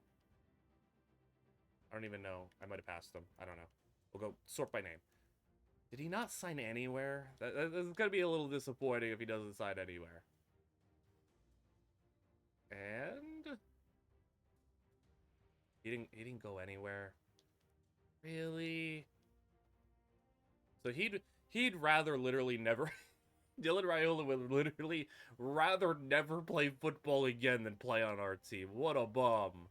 Speaker 2: I don't even know. I might have passed them. I don't know. We'll go sort by name. Did he not sign anywhere? That's going to be a little disappointing if he doesn't sign anywhere. And he didn't go anywhere. Really? So he'd rather literally never Dylan Raiola would literally rather never play football again than play on our team. What a bum.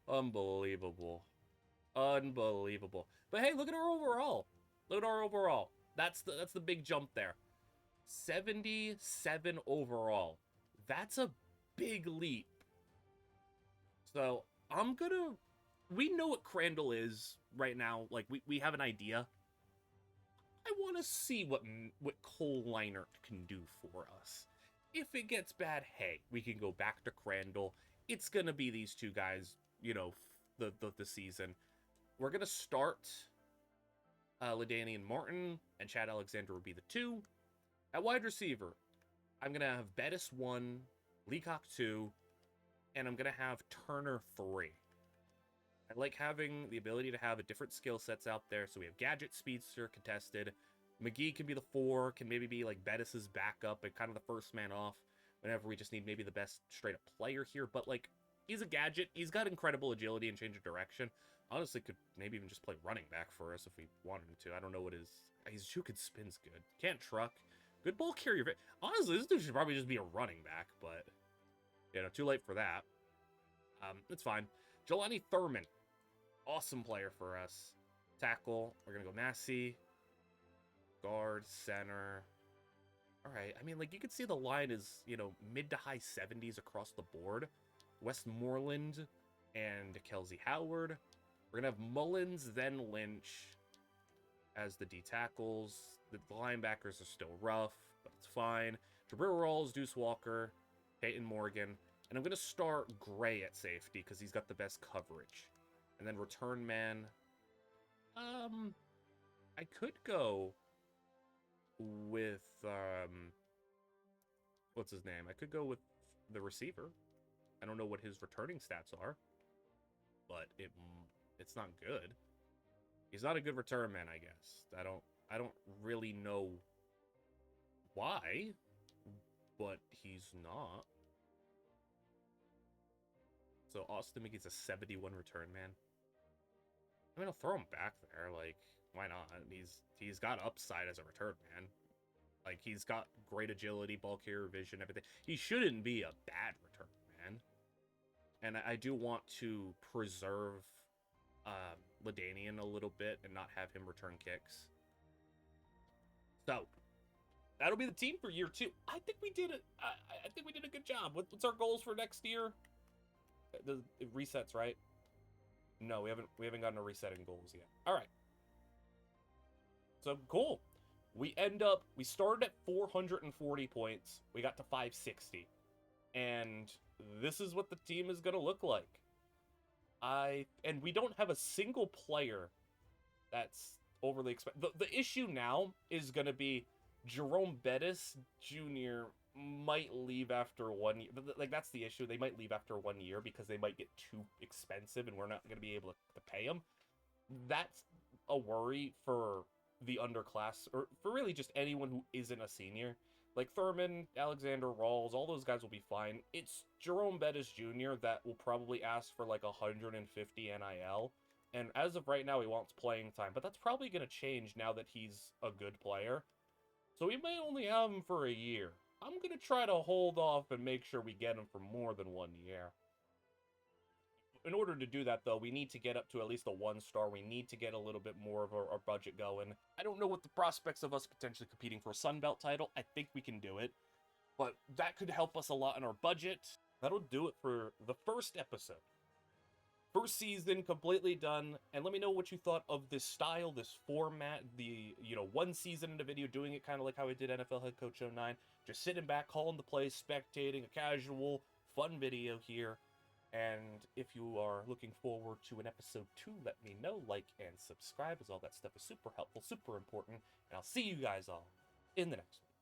Speaker 2: Unbelievable. Unbelievable. But hey, look at our overall. Look at our overall. That's the big jump there. 77 overall. That's a big leap. So we know what Crandall is right now. Like we have an idea. I want to see what Cole Leinert can do for us. If it gets bad, hey, we can go back to Crandall. It's gonna be these two guys, you know, the season. We're gonna start LaDainian Martin and Chad Alexander would be the 2. At wide receiver, I'm gonna have Bettis 1, Leacock 2, and I'm gonna have Turner 3. I like having the ability to have a different skill sets out there. So we have Gadget, Speedster, Contested. McGee can be the 4, can maybe be like Bettis's backup and kind of the first man off whenever we just need maybe the best straight up player here. But like, he's a gadget. He's got incredible agility and change of direction. Honestly, could maybe even just play running back for us if we wanted him to. I don't know what his shoe could spin's good. Can't truck. Good ball carrier. Honestly, this dude should probably just be a running back, but you know, too late for that. It's fine. Jelani Thurman. Awesome player for us. Tackle. We're going to go Massey. Guard. Center. All right. I mean, like, you can see the line is, you know, mid to high 70s across the board. Westmoreland and Kelsey Howard. We're going to have Mullins, then Lynch as the D tackles. The linebackers are still rough, but it's fine. Jabril Rawls, Deuce Walker, Peyton Morgan. And I'm going to start Gray at safety because he's got the best coverage. And then return man. I could go with what's his name? I could go with the receiver. I don't know what his returning stats are, but it's not good. He's not a good return man, I guess. I don't really know why, but he's not. So Austin McGee's a 71 return man. I mean, I'll throw him back there. Like, why not? He's got upside as a return man. Like, he's got great agility, ball carrier vision, everything. He shouldn't be a bad return man. And I do want to preserve LaDainian a little bit and not have him return kicks. So that'll be the team for year 2. I think we did it. I think we did a good job. What's our goals for next year? It resets, right? No, we haven't gotten a resetting goals yet. All right. So cool. We started at 440 points. We got to 560. And this is what the team is going to look like. And we don't have a single player that's overly expensive. The issue now is going to be Jerome Bettis Jr. might leave after 1 year. Like, that's the issue. They might leave after 1 year because they might get too expensive and we're not going to be able to pay them. That's a worry for the underclass, or for really just anyone who isn't a senior. Like Thurman, Alexander, Rawls, all those guys will be fine. It's Jerome Bettis Jr. that will probably ask for like 150 NIL. And as of right now, he wants playing time. But that's probably going to change now that he's a good player. So we may only have him for a year.
Speaker 1: I'm going to try to hold off and make sure we get him for more than 1 year. In order to do that, though, we need to get up to at least a 1-star. We need to get a little bit more of our budget going. I don't know what the prospects of us potentially competing for a Sun Belt title. I think we can do it. But that could help us a lot in our budget. That'll do it for the first episode. First season completely done. And let me know what you thought of this style, this format, the, one season in a video, doing it kind of like how I did NFL Head Coach 09. Just sitting back, calling the plays, spectating, a casual, fun video here. And if you are looking forward to an episode 2, let me know. Like and subscribe, as all that stuff is super helpful, super important. And I'll see you guys all in the next one.